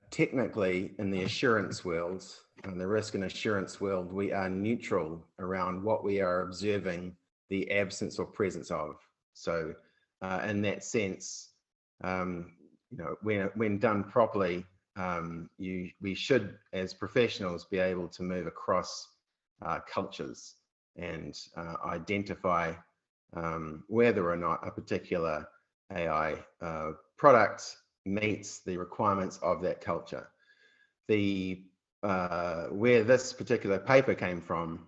Technically, in the assurance world, in the risk and assurance world, we are neutral around what we are observing the absence or presence of. So in that sense, when done properly, we should, as professionals, be able to move across cultures and identify whether or not a particular AI product meets the requirements of that culture. Where this particular paper came from,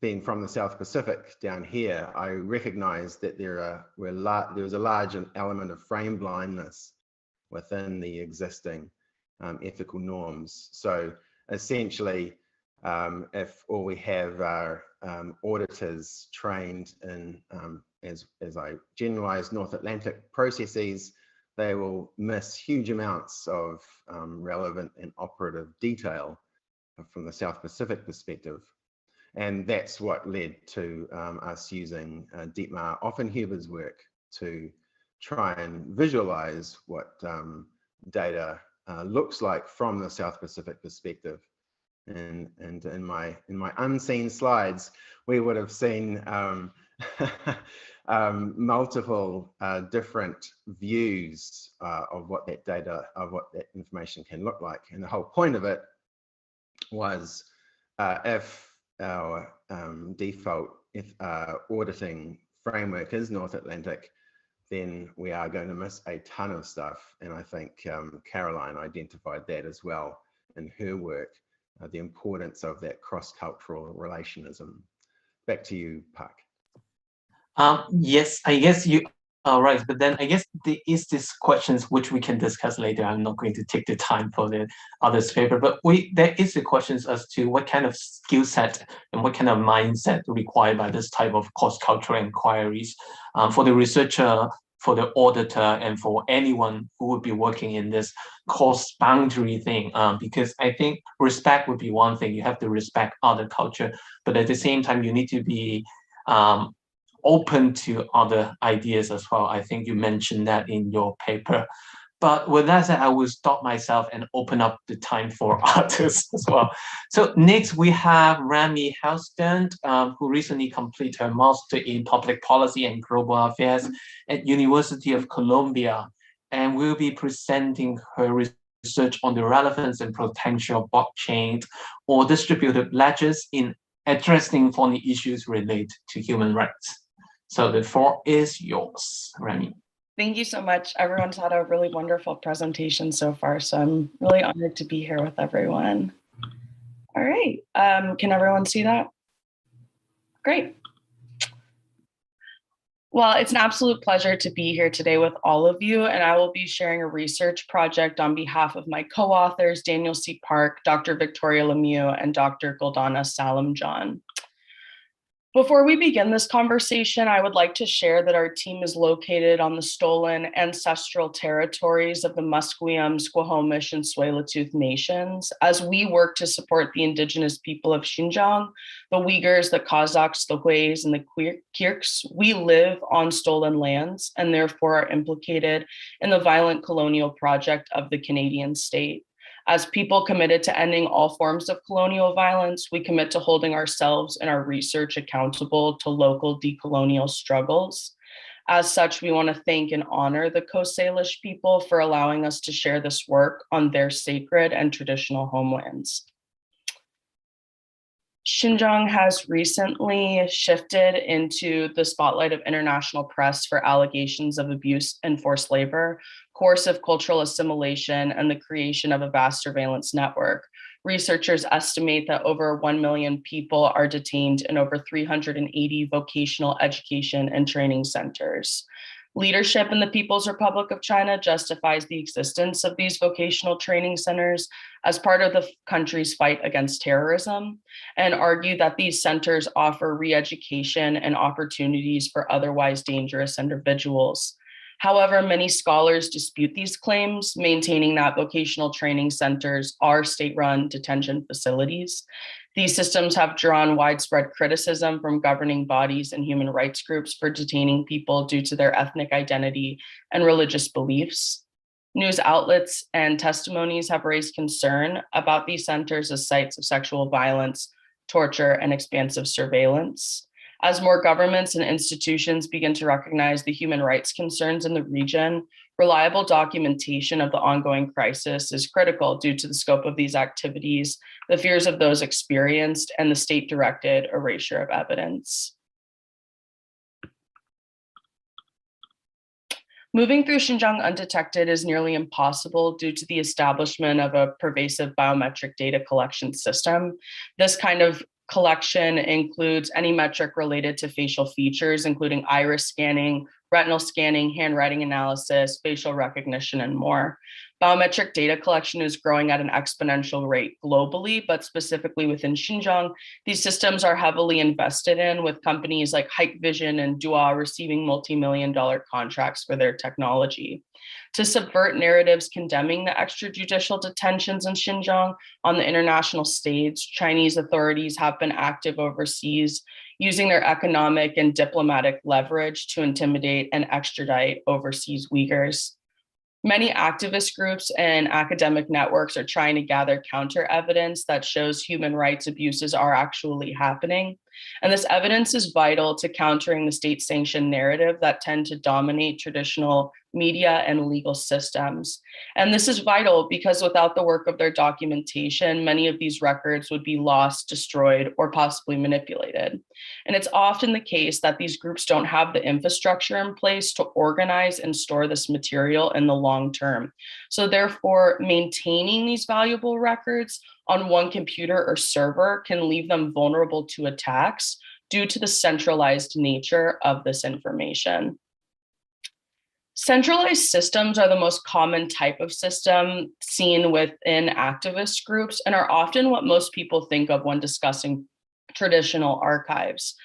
being from the South Pacific down here, I recognized that there was a large element of frame blindness within the existing ethical norms. So essentially, if all we have are auditors trained in as I generalize North Atlantic processes, they will miss huge amounts of relevant and operative detail from the South Pacific perspective. And that's what led to us using Dietmar Offenheber's work to try and visualize what data looks like from the South Pacific perspective. And in my unseen slides, we would have seen multiple different views of what that data, of what that information can look like. And the whole point of it was if our default auditing framework is North Atlantic, then we are going to miss a ton of stuff. And I think Carr-Ryan identified that as well in her work, the importance of that cross-cultural relationism. Back to you, Park. Yes, I guess you are right, but then I guess there is this questions which we can discuss later. I'm not going to take the time for the others paper, but there is the questions as to what kind of skill set and what kind of mindset required by this type of cross-cultural inquiries for the researcher, for the auditor, and for anyone who would be working in this cross-boundary thing. Because I think respect would be one thing. You have to respect other culture, but at the same time, you need to be open to other ideas as well. I think you mentioned that in your paper. But with that said, I will stop myself and open up the time for others as well. So next we have Rami Houston, who recently completed her master in public policy and global affairs at University of Columbia, and will be presenting her research on the relevance and potential of blockchain or distributed ledgers in addressing foreign issues related to human rights. So the floor is yours, Rami. Thank you so much. Everyone's had a really wonderful presentation so far, so I'm really honored to be here with everyone. All right, can everyone see that? Great. Well, it's an absolute pleasure to be here today with all of you, and I will be sharing a research project on behalf of my co-authors, Daniel C. Park, Dr. Victoria Lemieux, and Dr. Guldana Salam-John. Before we begin this conversation, I would like to share that our team is located on the stolen ancestral territories of the Musqueam, Squamish, and Tsleil-Waututh nations as we work to support the indigenous people of Xinjiang, the Uyghurs, the Kazakhs, the Huis, and the Kyrgyz. We live on stolen lands and therefore are implicated in the violent colonial project of the Canadian state. As people committed to ending all forms of colonial violence, we commit to holding ourselves and our research accountable to local decolonial struggles. As such, we want to thank and honor the Coast Salish people for allowing us to share this work on their sacred and traditional homelands. Xinjiang has recently shifted into the spotlight of international press for allegations of abuse and forced labor, coercive cultural assimilation, and the creation of a vast surveillance network. Researchers estimate that over 1 million people are detained in over 380 vocational education and training centers. Leadership in the People's Republic of China justifies the existence of these vocational training centers as part of the country's fight against terrorism, and argue that these centers offer re-education and opportunities for otherwise dangerous individuals. However, many scholars dispute these claims, maintaining that vocational training centers are state-run detention facilities. These systems have drawn widespread criticism from governing bodies and human rights groups for detaining people due to their ethnic identity and religious beliefs. News outlets and testimonies have raised concern about these centers as sites of sexual violence, torture, and expansive surveillance. As more governments and institutions begin to recognize the human rights concerns in the region, reliable documentation of the ongoing crisis is critical due to the scope of these activities, the fears of those experienced, and the state-directed erasure of evidence. Moving through Xinjiang undetected is nearly impossible due to the establishment of a pervasive biometric data collection system. This kind of collection includes any metric related to facial features, including iris scanning, retinal scanning, handwriting analysis, facial recognition, and more. Biometric data collection is growing at an exponential rate globally, but specifically within Xinjiang, these systems are heavily invested in, with companies like Hikvision and Dua receiving multi-million-dollar contracts for their technology. To subvert narratives condemning the extrajudicial detentions in Xinjiang on the international stage, Chinese authorities have been active overseas, using their economic and diplomatic leverage to intimidate and extradite overseas Uyghurs. Many activist groups and academic networks are trying to gather counter evidence that shows human rights abuses are actually happening. And this evidence is vital to countering the state-sanctioned narrative that tend to dominate traditional media and legal systems. And this is vital because without the work of their documentation, many of these records would be lost, destroyed, or possibly manipulated. And it's often the case that these groups don't have the infrastructure in place to organize and store this material in the long term. So therefore, maintaining these valuable records on one computer or server can leave them vulnerable to attacks due to the centralized nature of this information. Centralized systems are the most common type of system seen within activist groups and are often what most people think of when discussing traditional archives.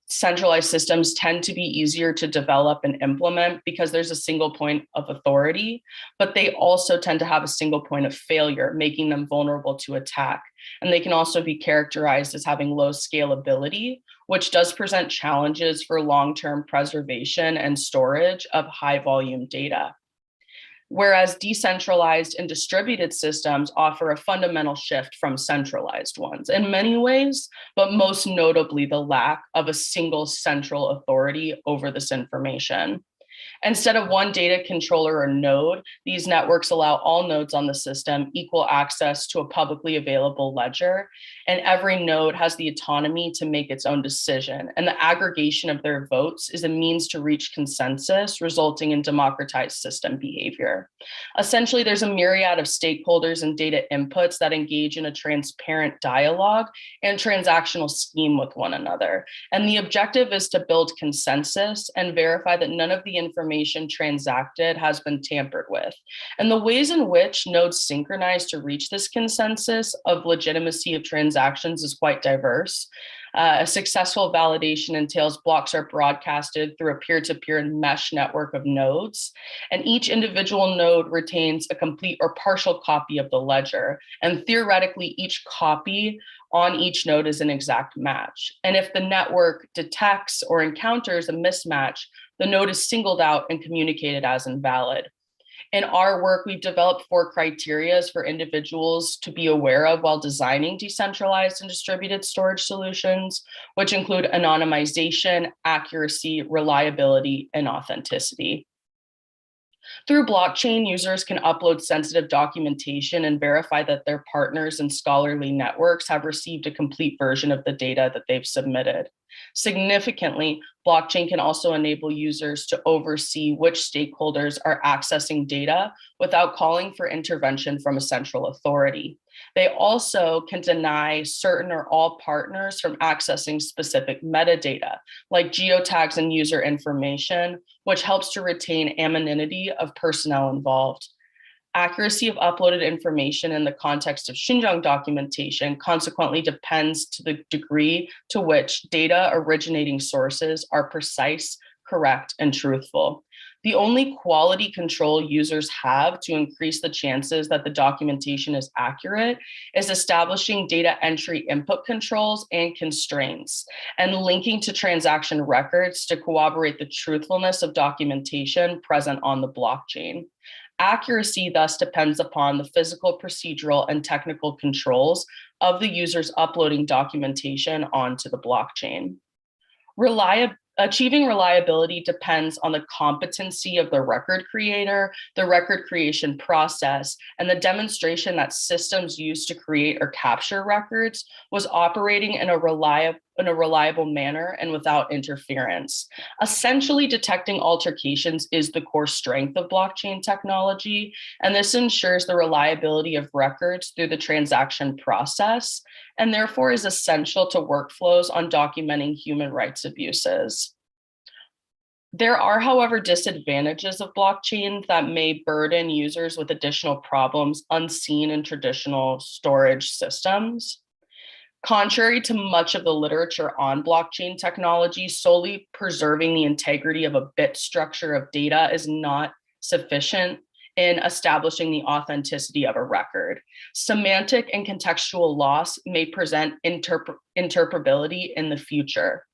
Centralized systems tend to be easier to develop and implement because there's a single point of authority, but they also tend to have a single point of failure, making them vulnerable to attack. And they can also be characterized as having low scalability, which does present challenges for long-term preservation and storage of high volume data. Whereas decentralized and distributed systems offer a fundamental shift from centralized ones in many ways, but most notably the lack of a single central authority over this information. Instead of one data controller or node, these networks allow all nodes on the system equal access to a publicly available ledger, and every node has the autonomy to make its own decision, and the aggregation of their votes is a means to reach consensus, resulting in democratized system behavior. Essentially, there's a myriad of stakeholders and data inputs that engage in a transparent dialogue and transactional scheme with one another, and the objective is to build consensus and verify that none of the information transacted has been tampered with. And the ways in which nodes synchronize to reach this consensus of legitimacy of transactions is quite diverse. A successful validation entails blocks are broadcasted through a peer-to-peer mesh network of nodes, and each individual node retains a complete or partial copy of the ledger. And theoretically, each copy on each node is an exact match. And if the network detects or encounters a mismatch, the node is singled out and communicated as invalid. In our work, we've developed 4 criteria for individuals to be aware of while designing decentralized and distributed storage solutions, which include anonymization, accuracy, reliability, and authenticity. Through blockchain, users can upload sensitive documentation and verify that their partners and scholarly networks have received a complete version of the data that they've submitted. Significantly, blockchain can also enable users to oversee which stakeholders are accessing data without calling for intervention from a central authority. They also can deny certain or all partners from accessing specific metadata, like geotags and user information, which helps to retain anonymity of personnel involved. Accuracy of uploaded information in the context of Xinjiang documentation consequently depends to the degree to which data originating sources are precise, correct, and truthful. The only quality control users have to increase the chances that the documentation is accurate is establishing data entry input controls and constraints, and linking to transaction records to corroborate the truthfulness of documentation present on the blockchain. Accuracy thus depends upon the physical, procedural, and technical controls of the users uploading documentation onto the blockchain. Achieving reliability depends on the competency of the record creator, the record creation process, and the demonstration that systems used to create or capture records was operating in a reliable manner and without interference. Essentially, detecting altercations is the core strength of blockchain technology, and this ensures the reliability of records through the transaction process, and therefore is essential to workflows on documenting human rights abuses. There are, however, disadvantages of blockchain that may burden users with additional problems unseen in traditional storage systems. Contrary to much of the literature on blockchain technology, solely preserving the integrity of a bit structure of data is not sufficient in establishing the authenticity of a record. Semantic and contextual loss may present interpretability in the future.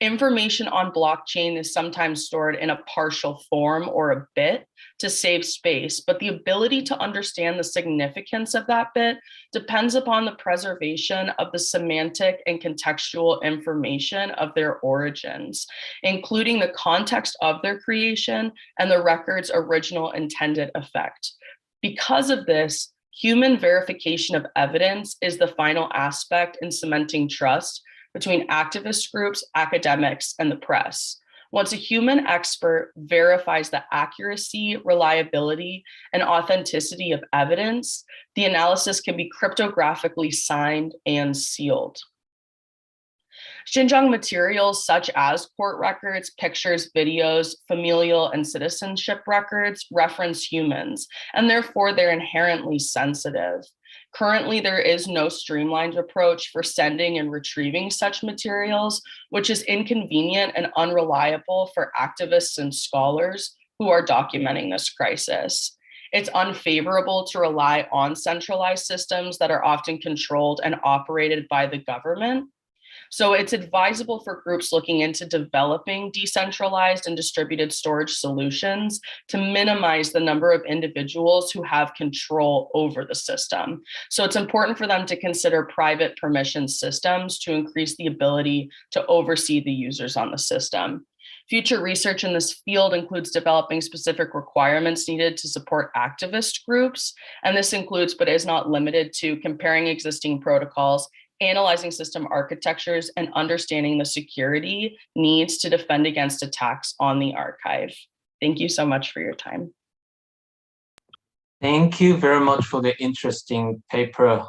Information on blockchain is sometimes stored in a partial form or a bit to save space, but the ability to understand the significance of that bit depends upon the preservation of the semantic and contextual information of their origins, including the context of their creation and the record's original intended effect. Because of this, human verification of evidence is the final aspect in cementing trust between activist groups, academics, and the press. Once a human expert verifies the accuracy, reliability, and authenticity of evidence, the analysis can be cryptographically signed and sealed. Xinjiang materials such as court records, pictures, videos, familial and citizenship records reference humans, and therefore they're inherently sensitive. Currently, there is no streamlined approach for sending and retrieving such materials, which is inconvenient and unreliable for activists and scholars who are documenting this crisis. It's unfavorable to rely on centralized systems that are often controlled and operated by the government. So it's advisable for groups looking into developing decentralized and distributed storage solutions to minimize the number of individuals who have control over the system. So it's important for them to consider private permission systems to increase the ability to oversee the users on the system. Future research in this field includes developing specific requirements needed to support activist groups. And this includes, but is not limited to, comparing existing protocols, analyzing system architectures, and understanding the security needs to defend against attacks on the archive. Thank you so much for your time. Thank you very much for the interesting paper.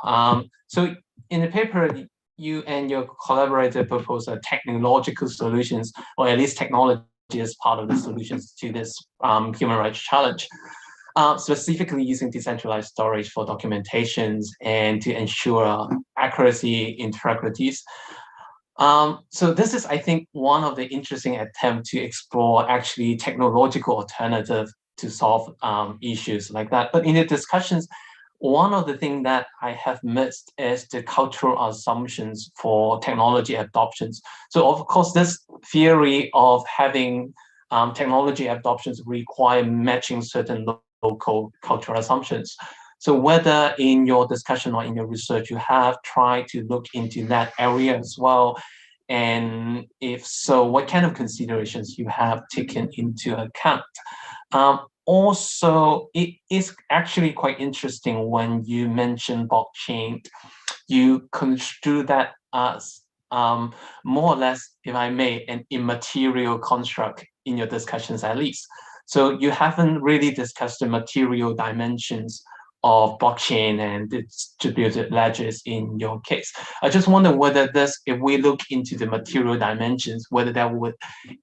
So in the paper, you and your collaborator propose a technological solutions, or at least technology as part of the solutions to this human rights challenge. Specifically using decentralized storage for documentations and to ensure accuracy, integrities. So this is, I think, one of the interesting attempts to explore actually technological alternative to solve issues like that. But in the discussions, one of the things that I have missed is the cultural assumptions for technology adoptions. So of course, this theory of having technology adoptions require matching certain local cultural assumptions. So whether in your discussion or in your research, you have tried to look into that area as well. And if so, what kind of considerations you have taken into account? Also, it is actually quite interesting when you mention blockchain, you construe that as more or less, if I may, an immaterial construct in your discussions at least. So you haven't really discussed the material dimensions of blockchain and distributed ledgers in your case. I just wonder whether this, if we look into the material dimensions, whether that would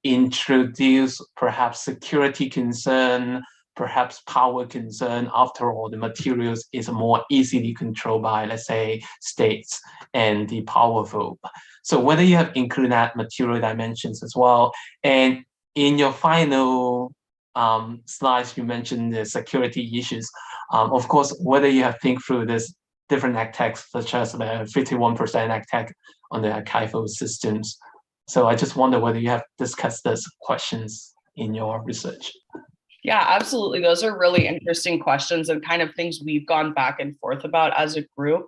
introduce perhaps security concern, perhaps power concern. After all, the materials is more easily controlled by, let's say, states and the powerful. So whether you have included that material dimensions as well. And in your final slides, you mentioned the security issues. Of course, whether you have think through this different attacks, such as the 51% attack on the archival systems. So I just wonder whether you have discussed these questions in your research. Yeah, absolutely. Those are really interesting questions and kind of things we've gone back and forth about as a group.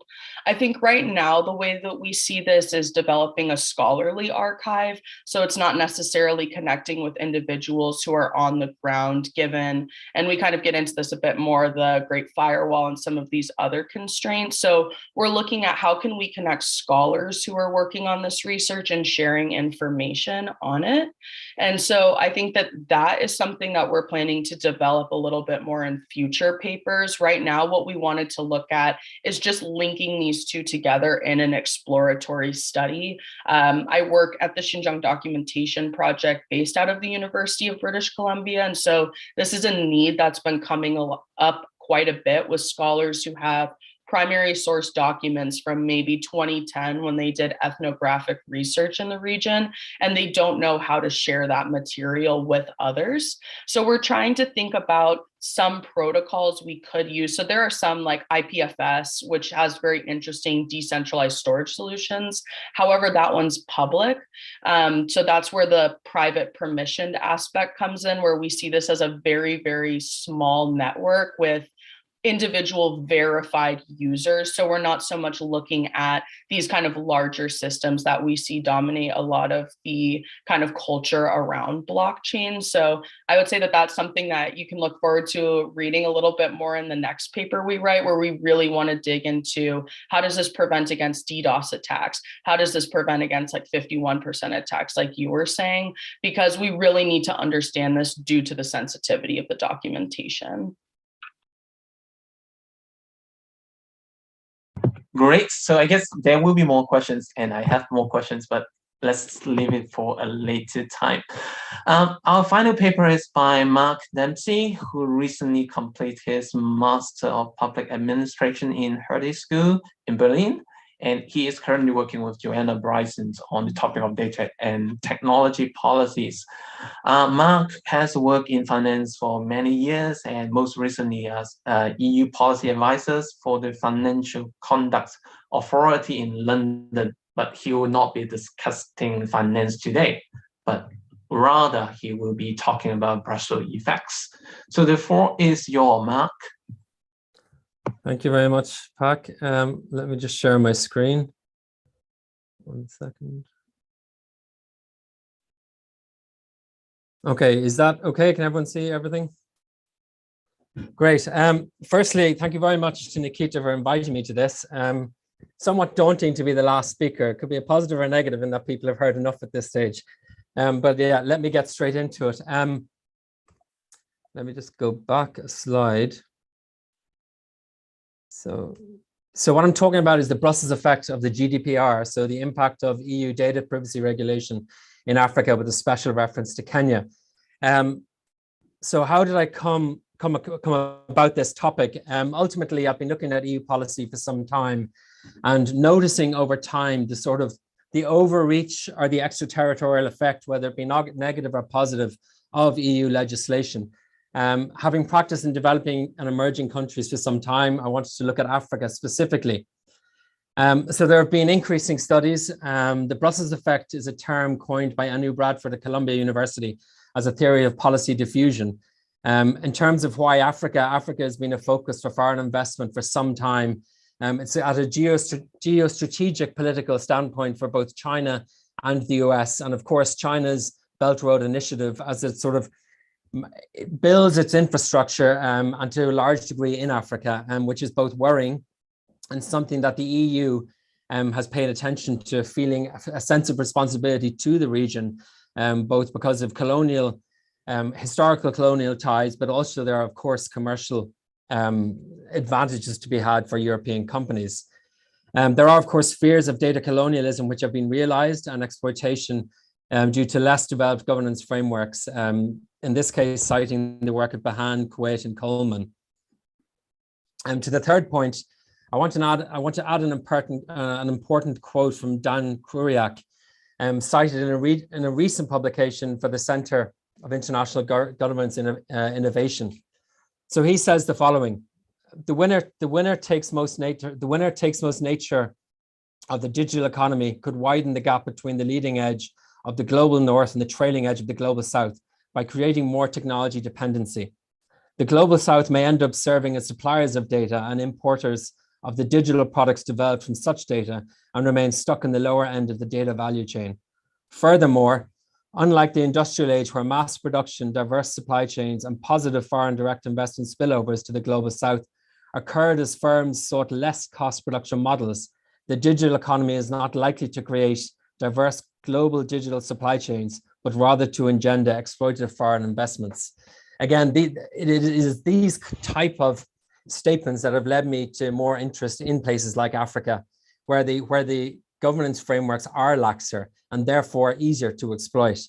I think right now, the way that we see this is developing a scholarly archive. So it's not necessarily connecting with individuals who are on the ground given, and we kind of get into this a bit more, the Great Firewall and some of these other constraints. So we're looking at how can we connect scholars who are working on this research and sharing information on it. And so I think that that is something that we're planning to develop a little bit more in future papers. Right now, what we wanted to look at is just linking these two together in an exploratory study. I work at the Xinjiang Documentation Project based out of the University of British Columbia. And so this is a need that's been coming up quite a bit with scholars who have primary source documents from maybe 2010 when they did ethnographic research in the region, and they don't know how to share that material with others. So we're trying to think about some protocols we could use. So there are some like IPFS, which has very interesting decentralized storage solutions. However, that one's public. So that's where the private permissioned aspect comes in, where we see this as a very, very small network with individual verified users. So we're not so much looking at these kind of larger systems that we see dominate a lot of the kind of culture around blockchain. So I would say that that's something that you can look forward to reading a little bit more in the next paper we write, where we really want to dig into how does this prevent against DDoS attacks? How does this prevent against like 51% attacks, like you were saying? Because we really need to understand this due to the sensitivity of the documentation. Great. So I guess there will be more questions, and I have more questions, but let's leave it for a later time. Our final paper is by Mark Dempsey, who recently completed his Master of Public Administration in Hertie School in Berlin. And he is currently working with Joanna Bryson on the topic of data and technology policies. Mark has worked in finance for many years, and most recently as EU policy advisors for the Financial Conduct Authority in London. But he will not be discussing finance today, but rather he will be talking about Brussels effects. So the floor is your Mark. Thank you very much, Pak. Let me just share my screen. 1 second. Okay, is that okay? Can everyone see everything? Great. Firstly, thank you very much to Nikita for inviting me to this. Somewhat daunting to be the last speaker. It could be a positive or negative in that people have heard enough at this stage. But yeah, let me get straight into it. Let me just go back a slide. So what I'm talking about is the Brussels effect of the GDPR. So the impact of EU data privacy regulation in Africa with a special reference to Kenya. So how did I come about this topic? Ultimately, I've been looking at EU policy for some time and noticing over time the sort of the overreach or the extraterritorial effect, whether it be negative or positive, of EU legislation. Having practiced in developing and emerging countries for some time, I wanted to look at Africa specifically. So there have been increasing studies. The Brussels effect is a term coined by Anu Bradford at Columbia University as a theory of policy diffusion. In terms of why Africa has been a focus for foreign investment for some time. It's at a geostrategic political standpoint for both China and the US. And of course, China's Belt Road Initiative, as it sort of builds its infrastructure and to a large degree in Africa, which is both worrying and something that the EU has paid attention to, feeling a sense of responsibility to the region, both because of historical colonial ties, but also there are, of course, commercial advantages to be had for European companies. There are, of course, fears of data colonialism, which have been realized, and exploitation due to less developed governance frameworks, in this case, citing the work of Bahan, Kuwait, and Coleman. And to the third point, I want to add an important quote from Dan Kruriak, cited in a recent publication for the Center of International Governance Innovation. So he says the following: the winner takes most nature of the digital economy could widen the gap between the leading edge of the global north and the trailing edge of the global south by creating more technology dependency. The global south may end up serving as suppliers of data and importers of the digital products developed from such data and remain stuck in the lower end of the data value chain. Furthermore, unlike the industrial age where mass production, diverse supply chains, and positive foreign direct investment spillovers to the global south occurred as firms sought less cost production models, the digital economy is not likely to create diverse global digital supply chains, but rather to engender exploitative foreign investments. Again, it is these type of statements that have led me to more interest in places like Africa, where the governance frameworks are laxer and therefore easier to exploit.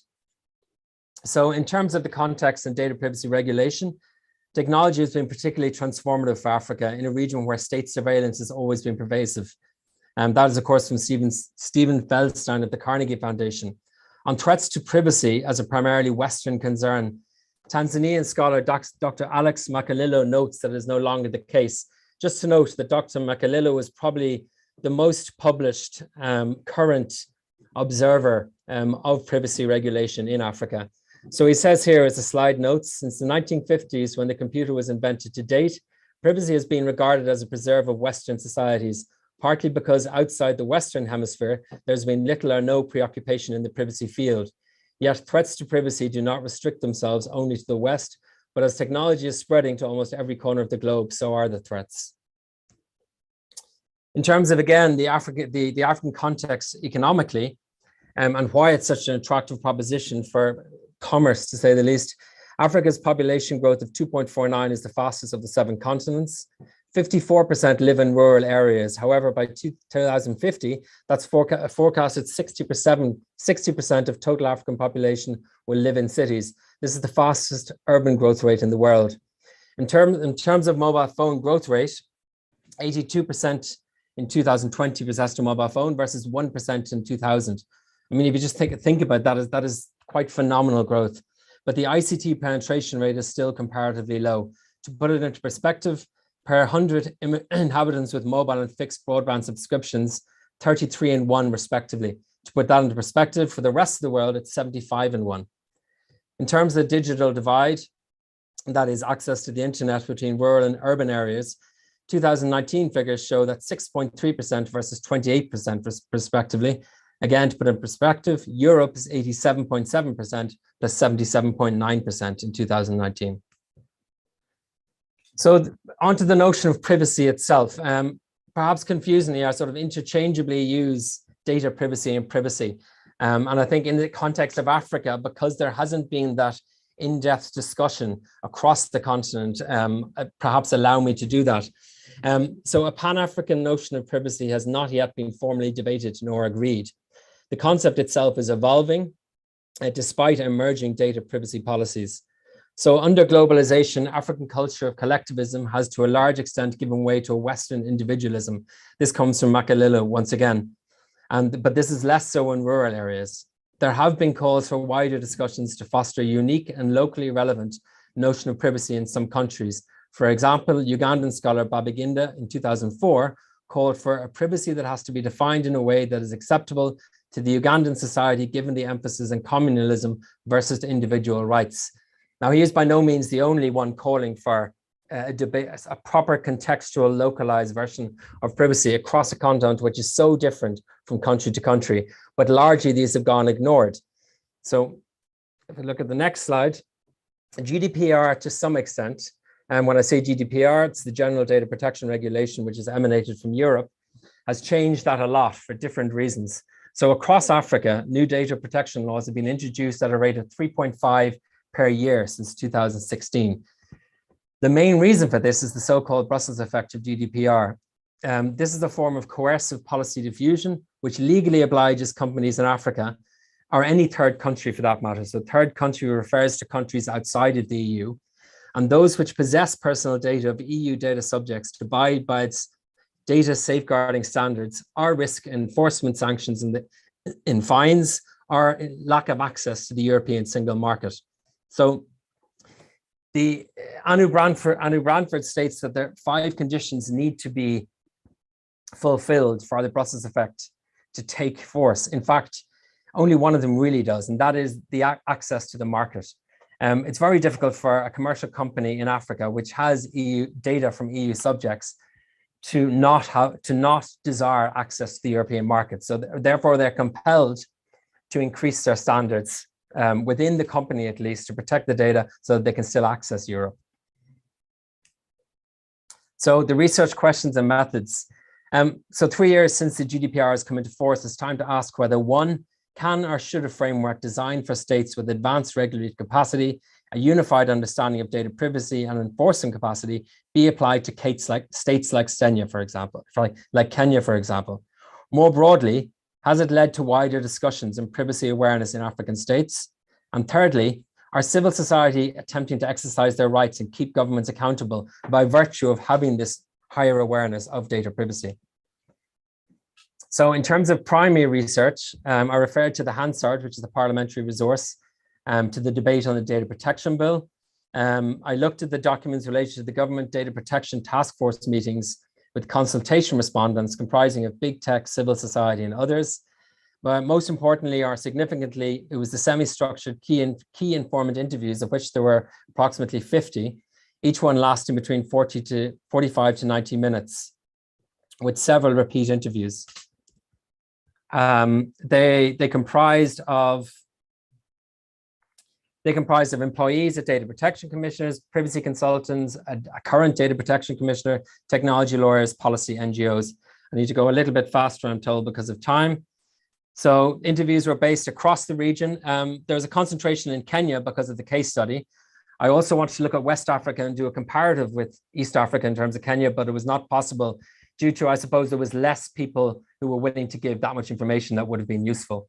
So in terms of the context and data privacy regulation, technology has been particularly transformative for Africa in a region where state surveillance has always been pervasive. And that is, of course, from Stephen Feldstein at the Carnegie Foundation. On threats to privacy as a primarily Western concern, Tanzanian scholar Dr. Alex Makalilo notes that it is no longer the case. Just to note that Dr. Makalilo is probably the most published current observer of privacy regulation in Africa. So he says here as a slide notes, since the 1950s, when the computer was invented to date, privacy has been regarded as a preserve of Western societies, partly because outside the Western hemisphere, there's been little or no preoccupation in the privacy field. Yet threats to privacy do not restrict themselves only to the West, but as technology is spreading to almost every corner of the globe, so are the threats. In terms of, again, the African context economically, and why it's such an attractive proposition for commerce, to say the least, Africa's population growth of 2.49 is the fastest of the 7 continents. 54% live in rural areas. However, by 2050, that's forecasted 60% of total African population will live in cities. This is the fastest urban growth rate in the world. In terms of mobile phone growth rate, 82% in 2020 possessed a mobile phone versus 1% in 2000. I mean, if you just think about that, that is quite phenomenal growth. But the ICT penetration rate is still comparatively low. To put it into perspective, per 100 inhabitants with mobile and fixed broadband subscriptions, 33 and 1 respectively. To put that into perspective, for the rest of the world, it's 75 and 1. In terms of the digital divide, that is access to the internet between rural and urban areas, 2019 figures show that 6.3% versus 28% respectively. Again, to put in perspective, Europe is 87.7% plus 77.9% in 2019. So onto the notion of privacy itself. Perhaps confusingly, I sort of interchangeably use data privacy and privacy. And I think in the context of Africa, because there hasn't been that in-depth discussion across the continent, perhaps allow me to do that. So a Pan-African notion of privacy has not yet been formally debated nor agreed. The concept itself is evolving despite emerging data privacy policies. So under globalization, African culture of collectivism has to a large extent given way to a Western individualism. This comes from Makalilo once again, but this is less so in rural areas. There have been calls for wider discussions to foster a unique and locally relevant notion of privacy in some countries. For example, Ugandan scholar Babaginda in 2004 called for a privacy that has to be defined in a way that is acceptable to the Ugandan society, given the emphasis on communalism versus individual rights. Now, he is by no means the only one calling for a debate, a proper contextual localized version of privacy across a continent, which is so different from country to country, but largely these have gone ignored. So if we look at the next slide, GDPR to some extent, and when I say GDPR, it's the General Data Protection Regulation, which has emanated from Europe, has changed that a lot for different reasons. So across Africa, new data protection laws have been introduced at a rate of 3.5 per year since 2016. The main reason for this is the so-called Brussels effect of GDPR. This is a form of coercive policy diffusion, which legally obliges companies in Africa, or any third country for that matter. So third country refers to countries outside of the EU, and those which possess personal data of EU data subjects to abide by its data safeguarding standards are risk enforcement sanctions in fines or lack of access to the European single market. So the Anu Branford states that there are 5 conditions need to be fulfilled for the Brussels effect to take force. In fact, only one of them really does, and that is the access to the market. It's very difficult for a commercial company in Africa, which has EU data from EU subjects, to not desire access to the European market. So therefore, they're compelled to increase their standards within the company, at least, to protect the data so that they can still access Europe. So the research questions and methods. So 3 years since the GDPR has come into force, it's time to ask whether 1, can or should a framework designed for states with advanced regulatory capacity, a unified understanding of data privacy and enforcement capacity be applied to states like Kenya, for example, More broadly, has it led to wider discussions in privacy awareness in African states? And thirdly, are civil society attempting to exercise their rights and keep governments accountable by virtue of having this higher awareness of data privacy? So in terms of primary research, I referred to the Hansard, which is the parliamentary resource, to the debate on the Data Protection Bill. I looked at the documents related to the Government Data Protection Task Force meetings with consultation respondents comprising of big tech, civil society, and others. But most importantly, or significantly, it was the semi-structured key informant interviews, of which there were approximately 50, each one lasting between 45 to 90 minutes, with several repeat interviews. They comprised of employees at data protection commissioners, privacy consultants, a current data protection commissioner, technology lawyers, policy NGOs. I need to go a little bit faster, I'm told, because of time. So interviews were based across the region. There was a concentration in Kenya because of the case study. I also wanted to look at West Africa and do a comparative with East Africa in terms of Kenya, but it was not possible due to, I suppose, there was less people who were willing to give that much information that would have been useful.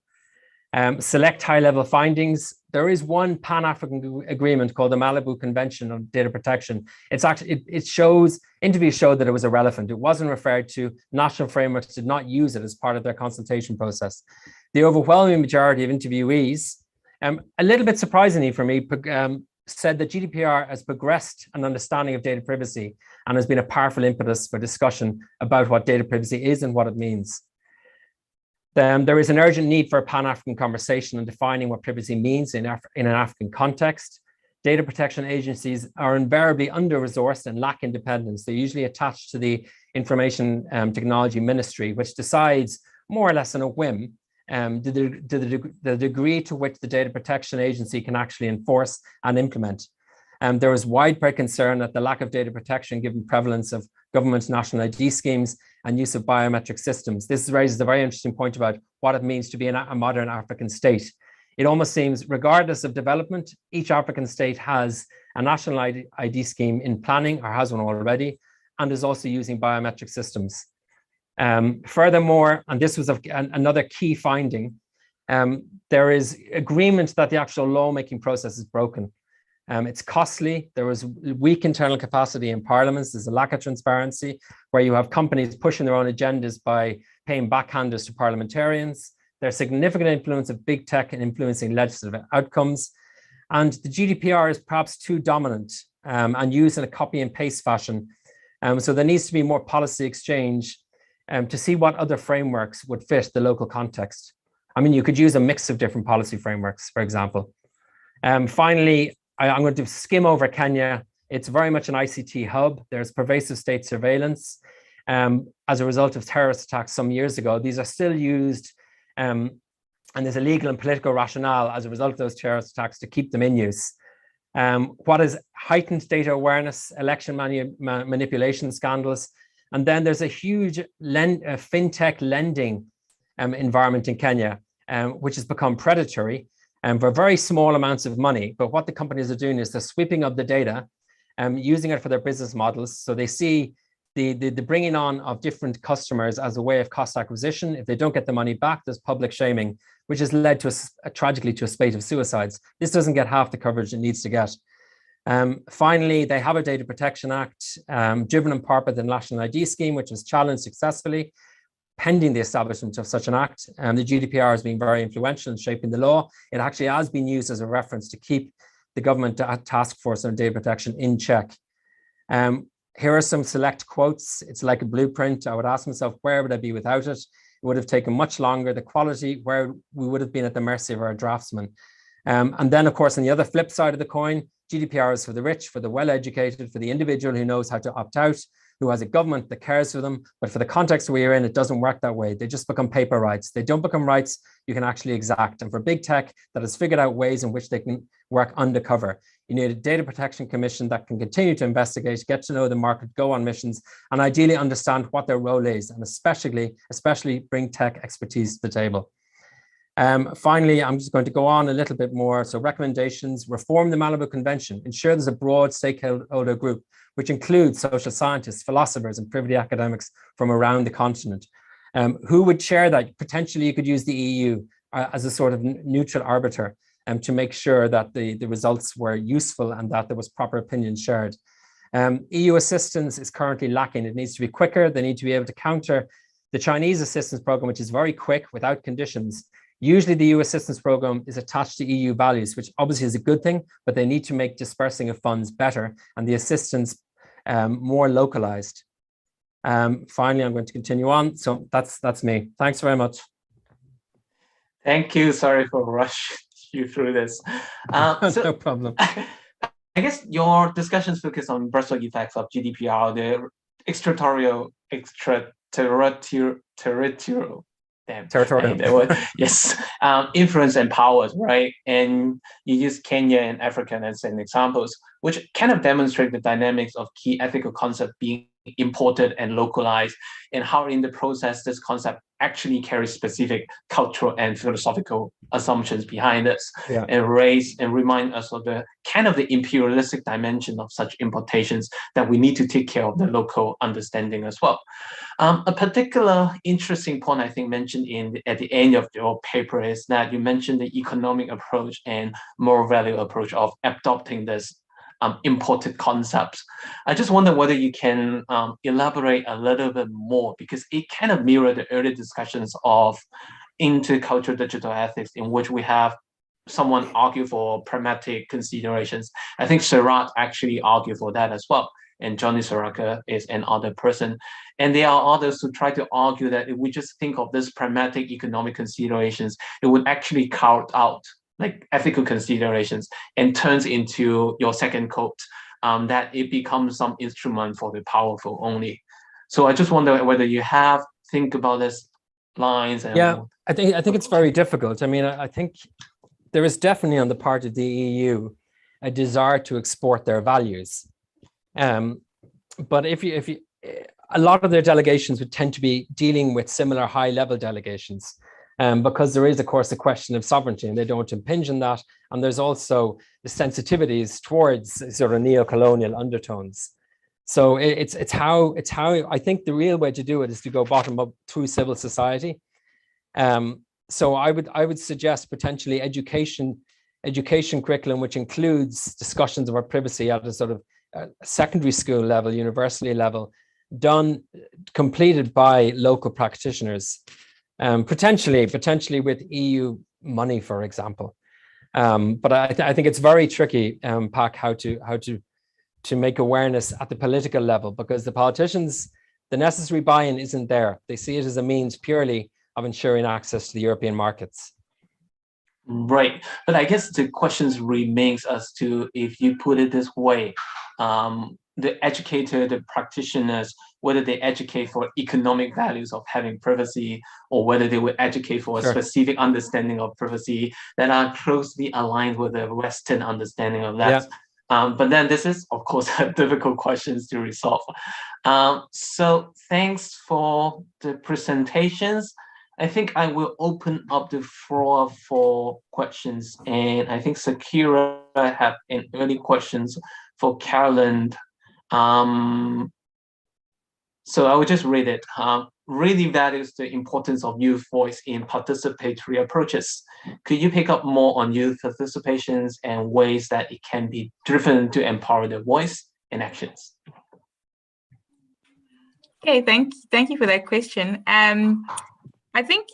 Select high-level findings. There is one Pan-African agreement called the Malibu Convention on Data Protection. It's actually, interviews showed that it was irrelevant. It wasn't referred to. National frameworks did not use it as part of their consultation process. The overwhelming majority of interviewees, a little bit surprisingly for me, said that GDPR has progressed an understanding of data privacy and has been a powerful impetus for discussion about what data privacy is and what it means. There is an urgent need for a Pan-African conversation on defining what privacy means in an African context. Data protection agencies are invariably under-resourced and lack independence. They're usually attached to the Information Technology Ministry, which decides more or less on a whim the degree to which the data protection agency can actually enforce and implement. There is widespread concern at the lack of data protection given prevalence of government national ID schemes and use of biometric systems. This raises a very interesting point about what it means to be a modern African state. It almost seems, regardless of development, each African state has a national ID scheme in planning or has one already, and is also using biometric systems. Furthermore, and this was another key finding, there is agreement that the actual lawmaking process is broken. It's costly. There was weak internal capacity in parliaments. There's a lack of transparency where you have companies pushing their own agendas by paying backhanders to parliamentarians. There's significant influence of big tech in influencing legislative outcomes. And the GDPR is perhaps too dominant and used in a copy and paste fashion. So there needs to be more policy exchange to see what other frameworks would fit the local context. I mean, you could use a mix of different policy frameworks, for example. Finally, I'm going to skim over Kenya. It's very much an ICT hub. There's pervasive state surveillance as a result of terrorist attacks some years ago. These are still used, and there's a legal and political rationale as a result of those terrorist attacks to keep them in use. What is heightened data awareness, election manipulation scandals, and then there's a huge fintech lending environment in Kenya, which has become predatory. For very small amounts of money. But what the companies are doing is they're sweeping up the data and using it for their business models. So they see the bringing on of different customers as a way of cost acquisition. If they don't get the money back, there's public shaming, which has led to tragically to a spate of suicides. This doesn't get half the coverage it needs to get. Finally, they have a Data Protection Act driven in part by the National ID Scheme, which was challenged successfully. Pending the establishment of such an act, the GDPR has been very influential in shaping the law. It actually has been used as a reference to keep the government task force on data protection in check. Here are some select quotes. It's like a blueprint. I would ask myself, where would I be without it? It would have taken much longer. The quality, where we would have been at the mercy of our draftsmen. And then, of course, on the other flip side of the coin, GDPR is for the rich, for the well-educated, for the individual who knows how to opt out, who has a government that cares for them. But for the context we're in, it doesn't work that way. They just become paper rights. They don't become rights you can actually exact. And for big tech that has figured out ways in which they can work undercover, you need a data protection commission that can continue to investigate, get to know the market, go on missions, and ideally understand what their role is, and especially bring tech expertise to the table. Finally, I'm just going to go on a little bit more. So recommendations: reform the Malibu Convention, ensure there's a broad stakeholder group, which includes social scientists, philosophers, and privy academics from around the continent. Who would chair that? Potentially, you could use the EU as a sort of neutral arbiter to make sure that the results were useful and that there was proper opinion shared. EU assistance is currently lacking. It needs to be quicker. They need to be able to counter the Chinese assistance program, which is very quick without conditions. Usually the EU assistance program is attached to EU values, which obviously is a good thing, but they need to make dispersing of funds better and the assistance more localized. Finally, I'm going to continue on. So that's me. Thanks very much. Thank you. Sorry for rushing you through this. No problem. I guess your discussions focus on brushstroke effects of GDPR, the extraterritorial, yes, influence and powers, right? And you use Kenya and Africa as an examples, which kind of demonstrate the dynamics of key ethical concept being imported and localized, and how in the process this concept actually carries specific cultural and philosophical assumptions behind us, and raise and remind us of the kind of the imperialistic dimension of such importations, that we need to take care of the local understanding as well. A particular interesting point I think mentioned at the end of your paper is that you mentioned the economic approach and moral value approach of adopting this imported concepts. I just wonder whether you can elaborate a little bit more, because it kind of mirrored the earlier discussions of intercultural digital ethics, in which we have someone argue for pragmatic considerations. I think Seurat actually argued for that as well, and Johnny Soraka is another person. And there are others who try to argue that if we just think of this pragmatic economic considerations, it would actually carve out like ethical considerations and turns into your second quote, that it becomes some instrument for the powerful only. So I just wonder whether you have think about this lines. And I think it's very difficult. I mean, I think there is definitely on the part of the EU a desire to export their values. But if you a lot of their delegations would tend to be dealing with similar high-level delegations. Because there is, of course, a question of sovereignty, and they don't impinge on that. And there's also the sensitivities towards sort of neo-colonial undertones. So it's how I think the real way to do it is to go bottom up through civil society. So I would suggest potentially education curriculum, which includes discussions about privacy at a sort of secondary school level, university level, completed by local practitioners. Potentially with EU money, for example. But I think it's very tricky, Pak, how to make awareness at the political level, because the politicians, the necessary buy-in isn't there. They see it as a means purely of ensuring access to the European markets. Right, but I guess the questions remains as to, if you put it this way, the educator, the practitioners, whether they educate for economic values of having privacy, or whether they would educate for a specific understanding of privacy that are closely aligned with the Western understanding of that. But then this is, of course, difficult questions to resolve. So thanks for the presentations. I think I will open up the floor for questions. And I think Sakira had an early questions for Carolyn. So I will just read it. Really values the importance of youth voice in participatory approaches. Could you pick up more on youth participations and ways that it can be driven to empower their voice and actions? Okay, thank you for that question. I think,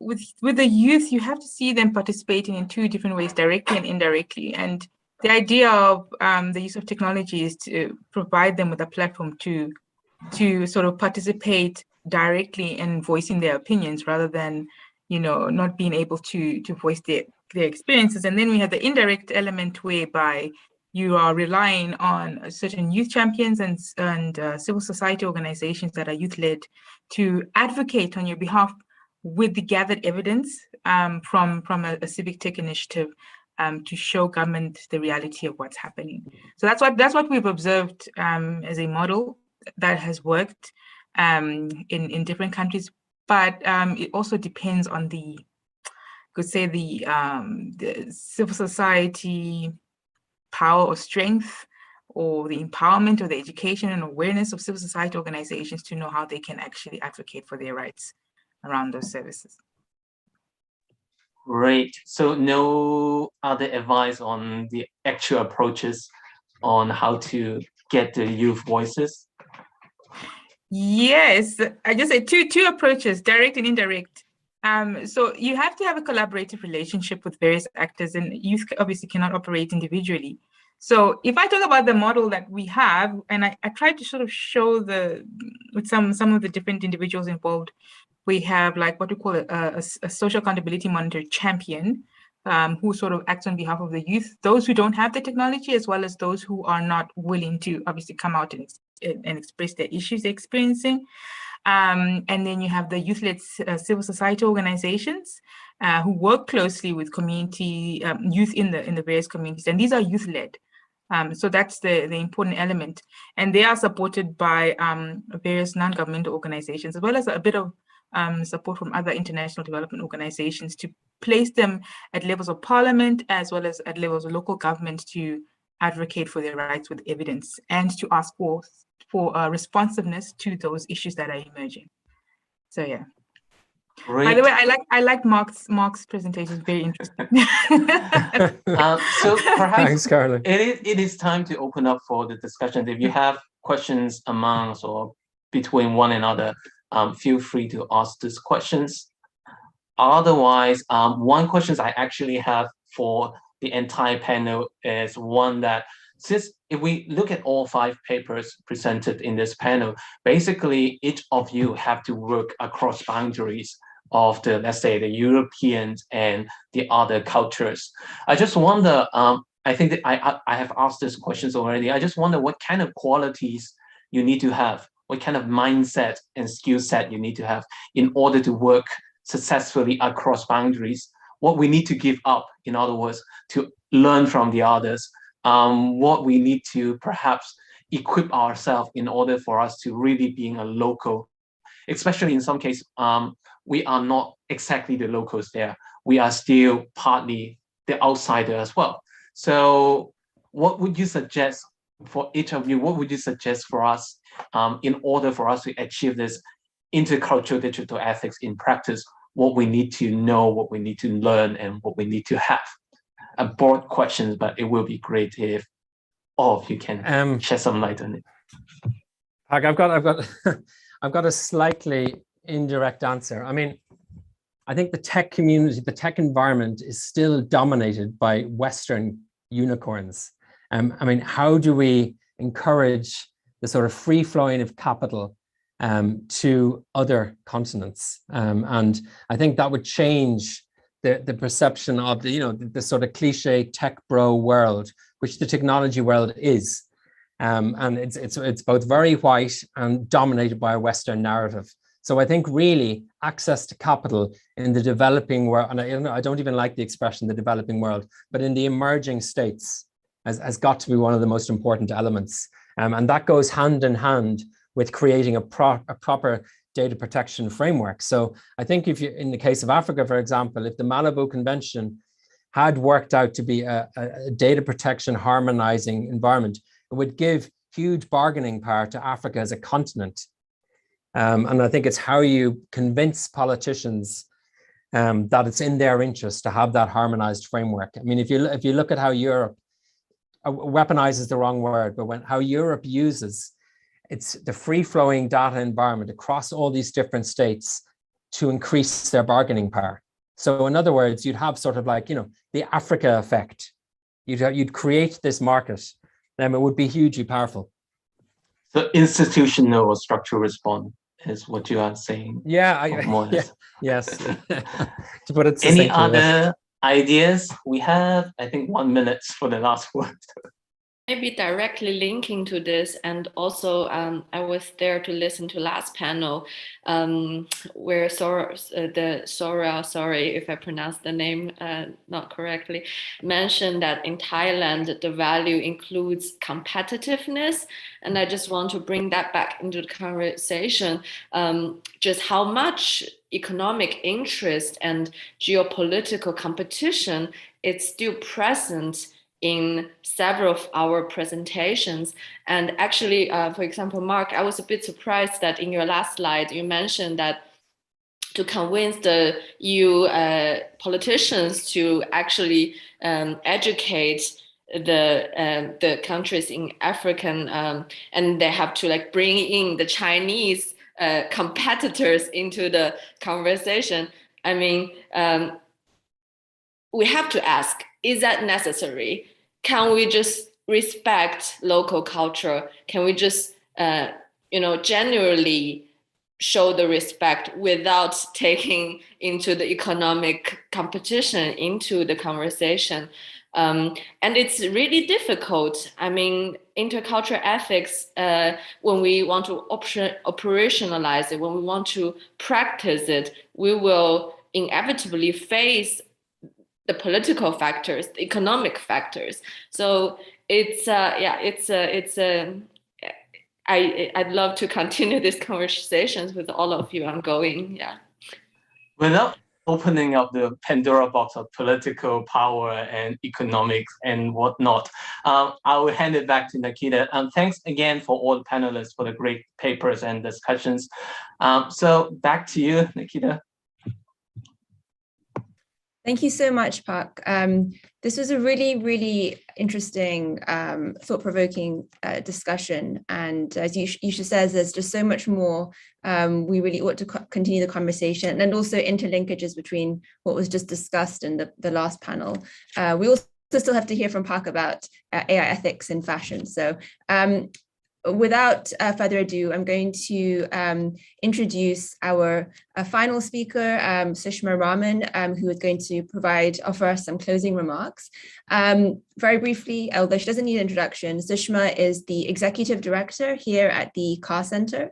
with the youth, you have to see them participating in two different ways, directly and indirectly. And the idea of the use of technology is to provide them with a platform to sort of participate directly in voicing their opinions, rather than, not being able to voice their experiences. And then we have the indirect element, whereby you are relying on certain youth champions and civil society organizations that are youth-led to advocate on your behalf with the gathered evidence from a civic tech initiative to show government the reality of what's happening. So that's what we've observed as a model that has worked in different countries, but it also depends on the could say the civil society power or strength, or the empowerment or the education and awareness of civil society organizations to know how they can actually advocate for their rights around those services. Great. So no other advice on the actual approaches on how to get the youth voices? Yes, I just said two approaches, direct and indirect. So you have to have a collaborative relationship with various actors, and youth obviously cannot operate individually. So if I talk about the model that we have, and I tried to sort of show with some of the different individuals involved, we have like what we call a social accountability monitor champion, who sort of acts on behalf of the youth, those who don't have the technology, as well as those who are not willing to obviously come out and express their issues they're experiencing. And then you have the youth-led civil society organizations who work closely with community youth in the various communities, and these are youth-led. So that's the important element, and they are supported by various non-governmental organizations, as well as a bit of support from other international development organizations to place them at levels of parliament as well as at levels of local government to advocate for their rights with evidence and to ask for responsiveness to those issues that are emerging. So yeah. Great. By the way, I like Mark's presentation. It's very interesting. So perhaps thanks, Carla. It is time to open up for the discussion. If you have questions amongst or between one another, feel free to ask these questions. Otherwise, one question I actually have for the entire panel is one that, since if we look at all 5 papers presented in this panel, basically each of you have to work across boundaries of the, let's say, the Europeans and the other cultures. I just wonder, I think that I have asked these questions already. I just wonder what kind of qualities you need to have, what kind of mindset and skill set you need to have in order to work successfully across boundaries, what we need to give up, in other words, to learn from the others, what we need to perhaps equip ourselves in order for us to really being a local, especially in some cases, we are not exactly the locals there. We are still partly the outsider as well. So what would you suggest for each of you? What would you suggest for us in order for us to achieve this intercultural digital ethics in practice? What we need to know, what we need to learn, and what we need to have? A broad question, but it will be great if all of you can shed some light on it. I've got a slightly indirect answer. I mean, I think the tech community, the tech environment is still dominated by Western unicorns. I mean, how do we encourage the sort of free flowing of capital to other continents? And I think that would change the perception of the sort of cliche tech bro world, which the technology world is. And it's both very white and dominated by a Western narrative. So I think really access to capital in the developing world, and I don't even like the expression the developing world, but in the emerging states has got to be one of the most important elements. And that goes hand in hand with creating a proper data protection framework. So I think if you, in the case of Africa, for example, if the Malabo Convention had worked out to be a data protection harmonizing environment, it would give huge bargaining power to Africa as a continent. And I think it's how you convince politicians that it's in their interest to have that harmonized framework. I mean, if you look at how Europe, weaponize is the wrong word, but how Europe uses it's the free-flowing data environment across all these different states to increase their bargaining power. So in other words, you'd have sort of like, the Africa effect. You'd create this market, and it would be hugely powerful. So institutional or structural response is what you are saying. Yeah, yes. To put it any other ideas? We have, I think, 1 minute for the last word. maybe directly linking to this, and also I was there to listen to last panel where Sora, sorry if I pronounced the name not correctly, mentioned that in Thailand the value includes competitiveness, and I just want to bring that back into the conversation, just how much economic interest and geopolitical competition is still present in several of our presentations. And actually, for example, Mark, I was a bit surprised that in your last slide, you mentioned that to convince the EU politicians to actually educate the countries in African, and they have to like bring in the Chinese competitors into the conversation. I mean, we have to ask, is that necessary? Can we just respect local culture? Can we just, genuinely show the respect without taking into the economic competition into the conversation? And it's really difficult. I mean, intercultural ethics, when we want to operationalize it, when we want to practice it, we will inevitably face the political factors, the economic factors. So I'd love to continue these conversations with all of you ongoing. Yeah. Without opening up the Pandora box of political power and economics and whatnot, I will hand it back to Nikita. Thanks again for all the panelists for the great papers and discussions. So back to you, Nikita. Thank you so much, Park. This was a really, really interesting, thought-provoking discussion. And as Yusha says, there's just so much more. We really ought to continue the conversation, and also interlinkages between what was just discussed in the last panel. We also still have to hear from Park about AI ethics in fashion. So without further ado, I'm going to introduce our final speaker, Sushma Raman, who is going to offer us some closing remarks. Very briefly, although she doesn't need an introduction, Sushma is the executive director here at the Carr Center.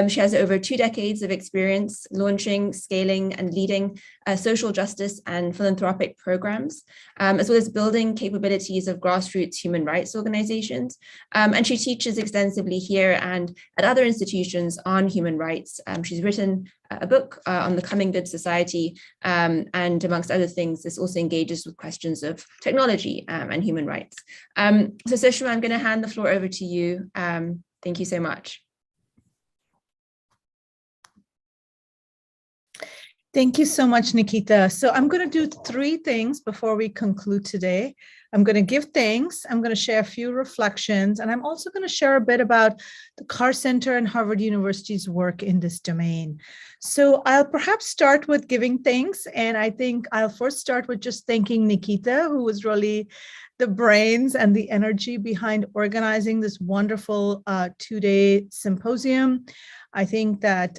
She has over 2 decades of experience launching, scaling, and leading social justice and philanthropic programs, as well as building capabilities of grassroots human rights organizations. And she teaches extensively here and at other institutions on human rights. She's written a book on the coming good society, and amongst other things, this also engages with questions of technology and human rights. So Sushma, I'm going to hand the floor over to you. Thank you so much. Thank you so much, Nikita. So I'm going to do 3 things before we conclude today. I'm going to give thanks, I'm going to share a few reflections, and I'm also going to share a bit about the Carr Center and Harvard University's work in this domain. So I'll perhaps start with giving thanks, and I think I'll first start with just thanking Nikita, who was really the brains and the energy behind organizing this wonderful 2-day symposium. I think that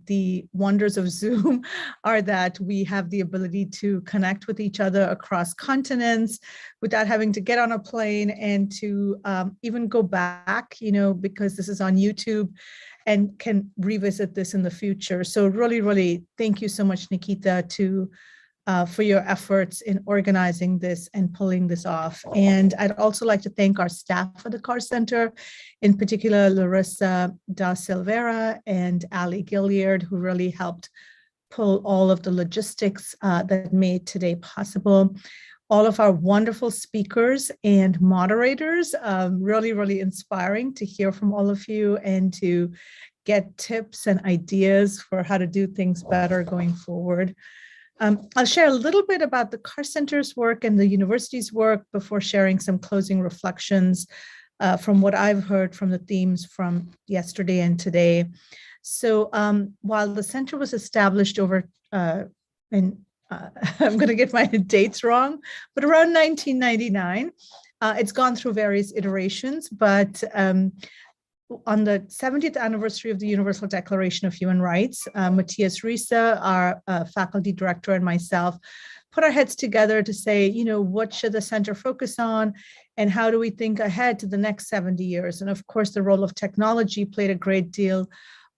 the wonders of Zoom are that we have the ability to connect with each other across continents without having to get on a plane and to even go back, because this is on YouTube and can revisit this in the future. So really, really thank you so much, Nikita, for your efforts in organizing this and pulling this off. And I'd also like to thank our staff at the Carr Center, in particular, Larissa Da Silveira and Ali Gilliard, who really helped pull all of the logistics that made today possible. All of our wonderful speakers and moderators, really, really inspiring to hear from all of you and to get tips and ideas for how to do things better going forward. I'll share a little bit about the Carr Center's work and the university's work before sharing some closing reflections from what I've heard from the themes from yesterday and today. So while the center was established over, I'm going to get my dates wrong, but around 1999, it's gone through various iterations, but on the 70th anniversary of the Universal Declaration of Human Rights, Matthias Riese, our faculty director, and myself put our heads together to say, what should the center focus on and how do we think ahead to the next 70 years? And of course, the role of technology played a great deal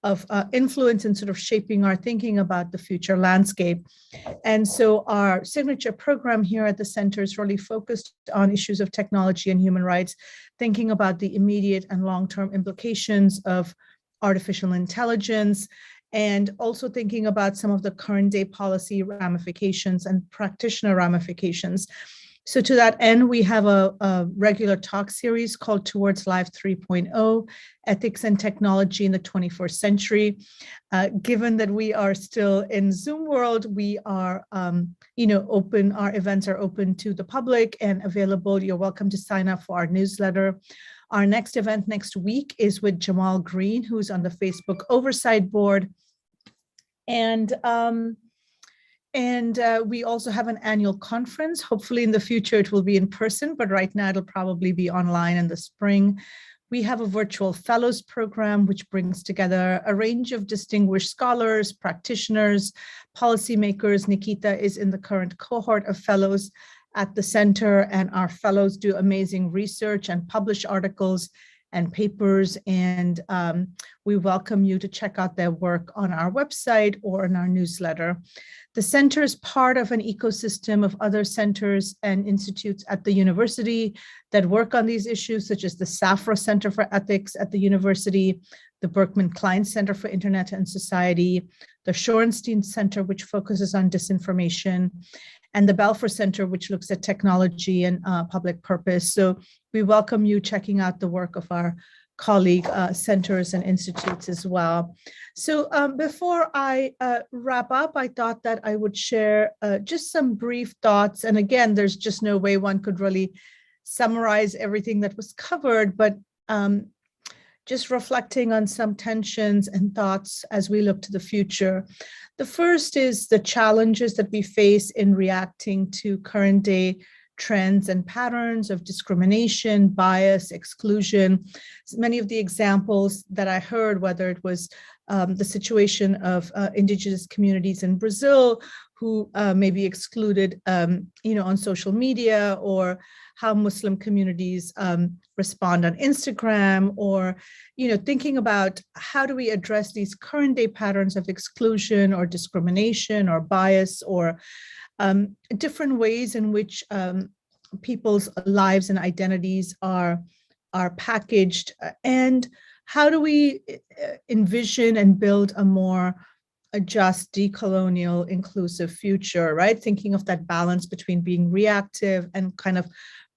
of influence in sort of shaping our thinking about the future landscape. And so our signature program here at the center is really focused on issues of technology and human rights, thinking about the immediate and long-term implications of artificial intelligence, and also thinking about some of the current day policy ramifications and practitioner ramifications. So to that end, we have a regular talk series called Towards Life 3.0, Ethics and Technology in the 21st Century. Given that we are still in Zoom world, we are, open, our events are open to the public and available. You're welcome to sign up for our newsletter. Our next event next week is with Jamal Green, who's on the Facebook Oversight Board. And we also have an annual conference. Hopefully in the future it will be in person, but right now it'll probably be online in the spring. We have a virtual fellows program, which brings together a range of distinguished scholars, practitioners, policymakers. Nikita is in the current cohort of fellows at the center, and our fellows do amazing research and publish articles and papers, and we welcome you to check out their work on our website or in our newsletter. The center is part of an ecosystem of other centers and institutes at the university that work on these issues, such as the Safra Center for Ethics at the university, the Berkman Klein Center for Internet and Society, the Shorenstein Center, which focuses on disinformation, and the Balfour Center, which looks at technology and public purpose. So we welcome you checking out the work of our colleague centers and institutes as well. So before I wrap up, I thought that I would share just some brief thoughts. And again, there's just no way one could really summarize everything that was covered, but just reflecting on some tensions and thoughts as we look to the future. The first is the challenges that we face in reacting to current day trends and patterns of discrimination, bias, exclusion. Many of the examples that I heard, whether it was the situation of indigenous communities in Brazil who may be excluded, on social media, or how Muslim communities respond on Instagram, or, thinking about how do we address these current day patterns of exclusion or discrimination or bias, or different ways in which people's lives and identities are packaged, and how do we envision and build a more just, decolonial, inclusive future, right? Thinking of that balance between being reactive and kind of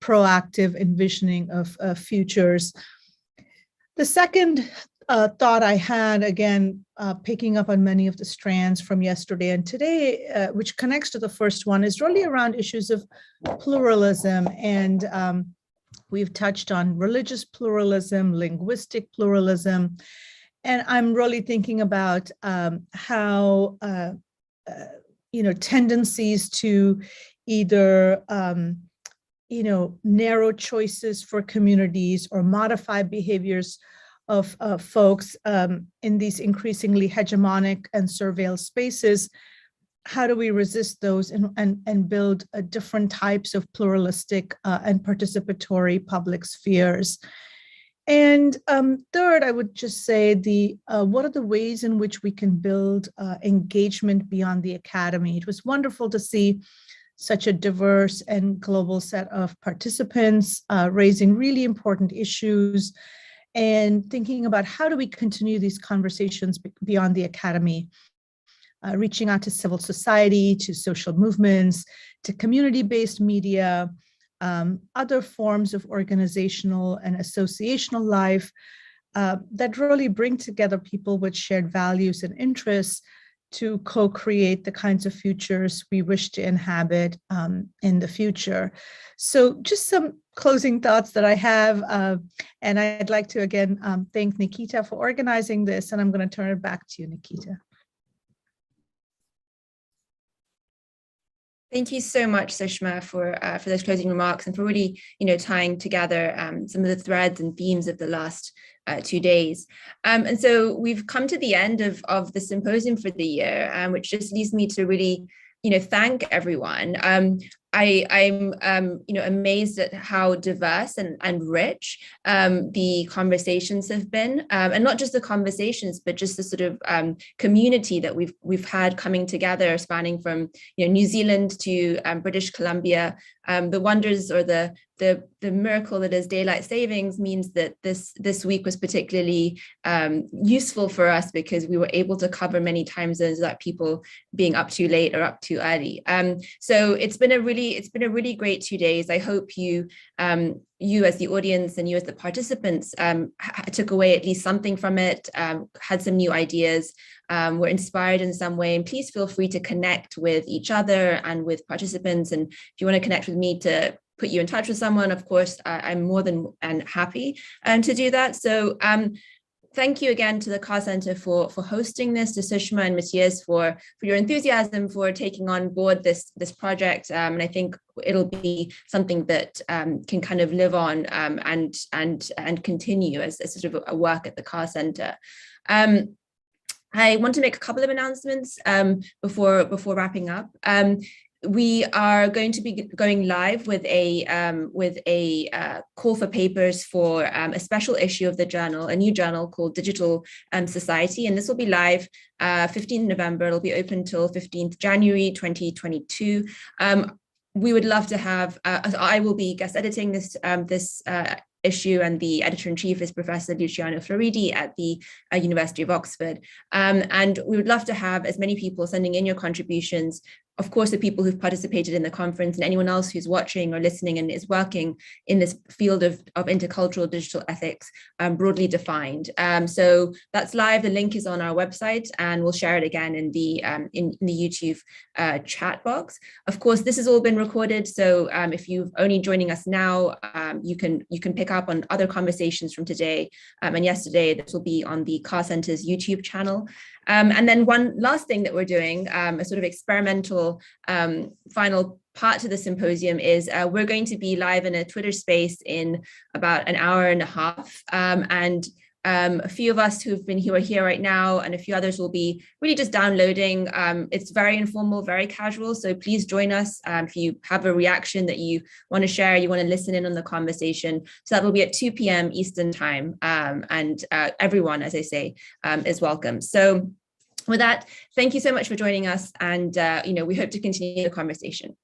proactive envisioning of futures. The second thought I had, again, picking up on many of the strands from yesterday and today, which connects to the first one, is really around issues of pluralism. And we've touched on religious pluralism, linguistic pluralism. And I'm really thinking about how, tendencies to either, narrow choices for communities or modify behaviors of folks in these increasingly hegemonic and surveilled spaces. How do we resist those and build different types of pluralistic and participatory public spheres? And third, I would just say what are the ways in which we can build engagement beyond the academy? It was wonderful to see such a diverse and global set of participants raising really important issues and thinking about how do we continue these conversations beyond the academy, reaching out to civil society, to social movements, to community-based media, other forms of organizational and associational life that really bring together people with shared values and interests to co-create the kinds of futures we wish to inhabit in the future. So just some closing thoughts that I have, and I'd like to again thank Nikita for organizing this, and I'm going to turn it back to you, Nikita. Thank you so much, Sushma, for those closing remarks and for really, tying together some of the threads and themes of the last 2 days. And so we've come to the end of the symposium for the year, which just leads me to really thank everyone. I'm amazed at how diverse and rich the conversations have been, and not just the conversations, but just the sort of community that we've had coming together, spanning from New Zealand to British Columbia. The wonders or the miracle that is daylight savings means that this week was particularly useful for us because we were able to cover many time zones without people being up too late or up too early. So it's been a really great 2 days. I hope you as the audience and you as the participants took away at least something from it, had some new ideas, were inspired in some way, and please feel free to connect with each other and with participants. And if you want to connect with me to put you in touch with someone, of course, I'm more than happy to do that. So thank you again to the Carr Center for hosting this, to Sushma and Matthias for your enthusiasm for taking on board this project. And I think it'll be something that can kind of live on and continue as sort of a work at the Carr Center. I want to make a couple of announcements before wrapping up. We are going to be going live with a call for papers for a special issue of the journal, a new journal called Digital Society, and this will be live 15th November. It'll be open till 15th January 2022. We would love to have. I will be guest editing this issue, and the editor-in-chief is Professor Luciano Floridi at the University of Oxford. And we would love to have as many people sending in your contributions. Of course, the people who've participated in the conference and anyone else who's watching or listening and is working in this field of intercultural digital ethics, broadly defined. So that's live. The link is on our website, and we'll share it again in the YouTube chat box. Of course, this has all been recorded, so if you're only joining us now, you can pick up on other conversations from today and yesterday. This will be on the Carr Center's YouTube channel. And then one last thing that we're doing, a sort of experimental final part to the symposium, is we're going to be live in a Twitter space in about an hour and a half. And a few of us who are here right now, and a few others will be really just downloading. It's very informal, very casual. So please join us if you have a reaction that you want to share, you want to listen in on the conversation. So that will be at 2 p.m. Eastern time. And everyone, as I say, is welcome. So with that, thank you so much for joining us. And we hope to continue the conversation.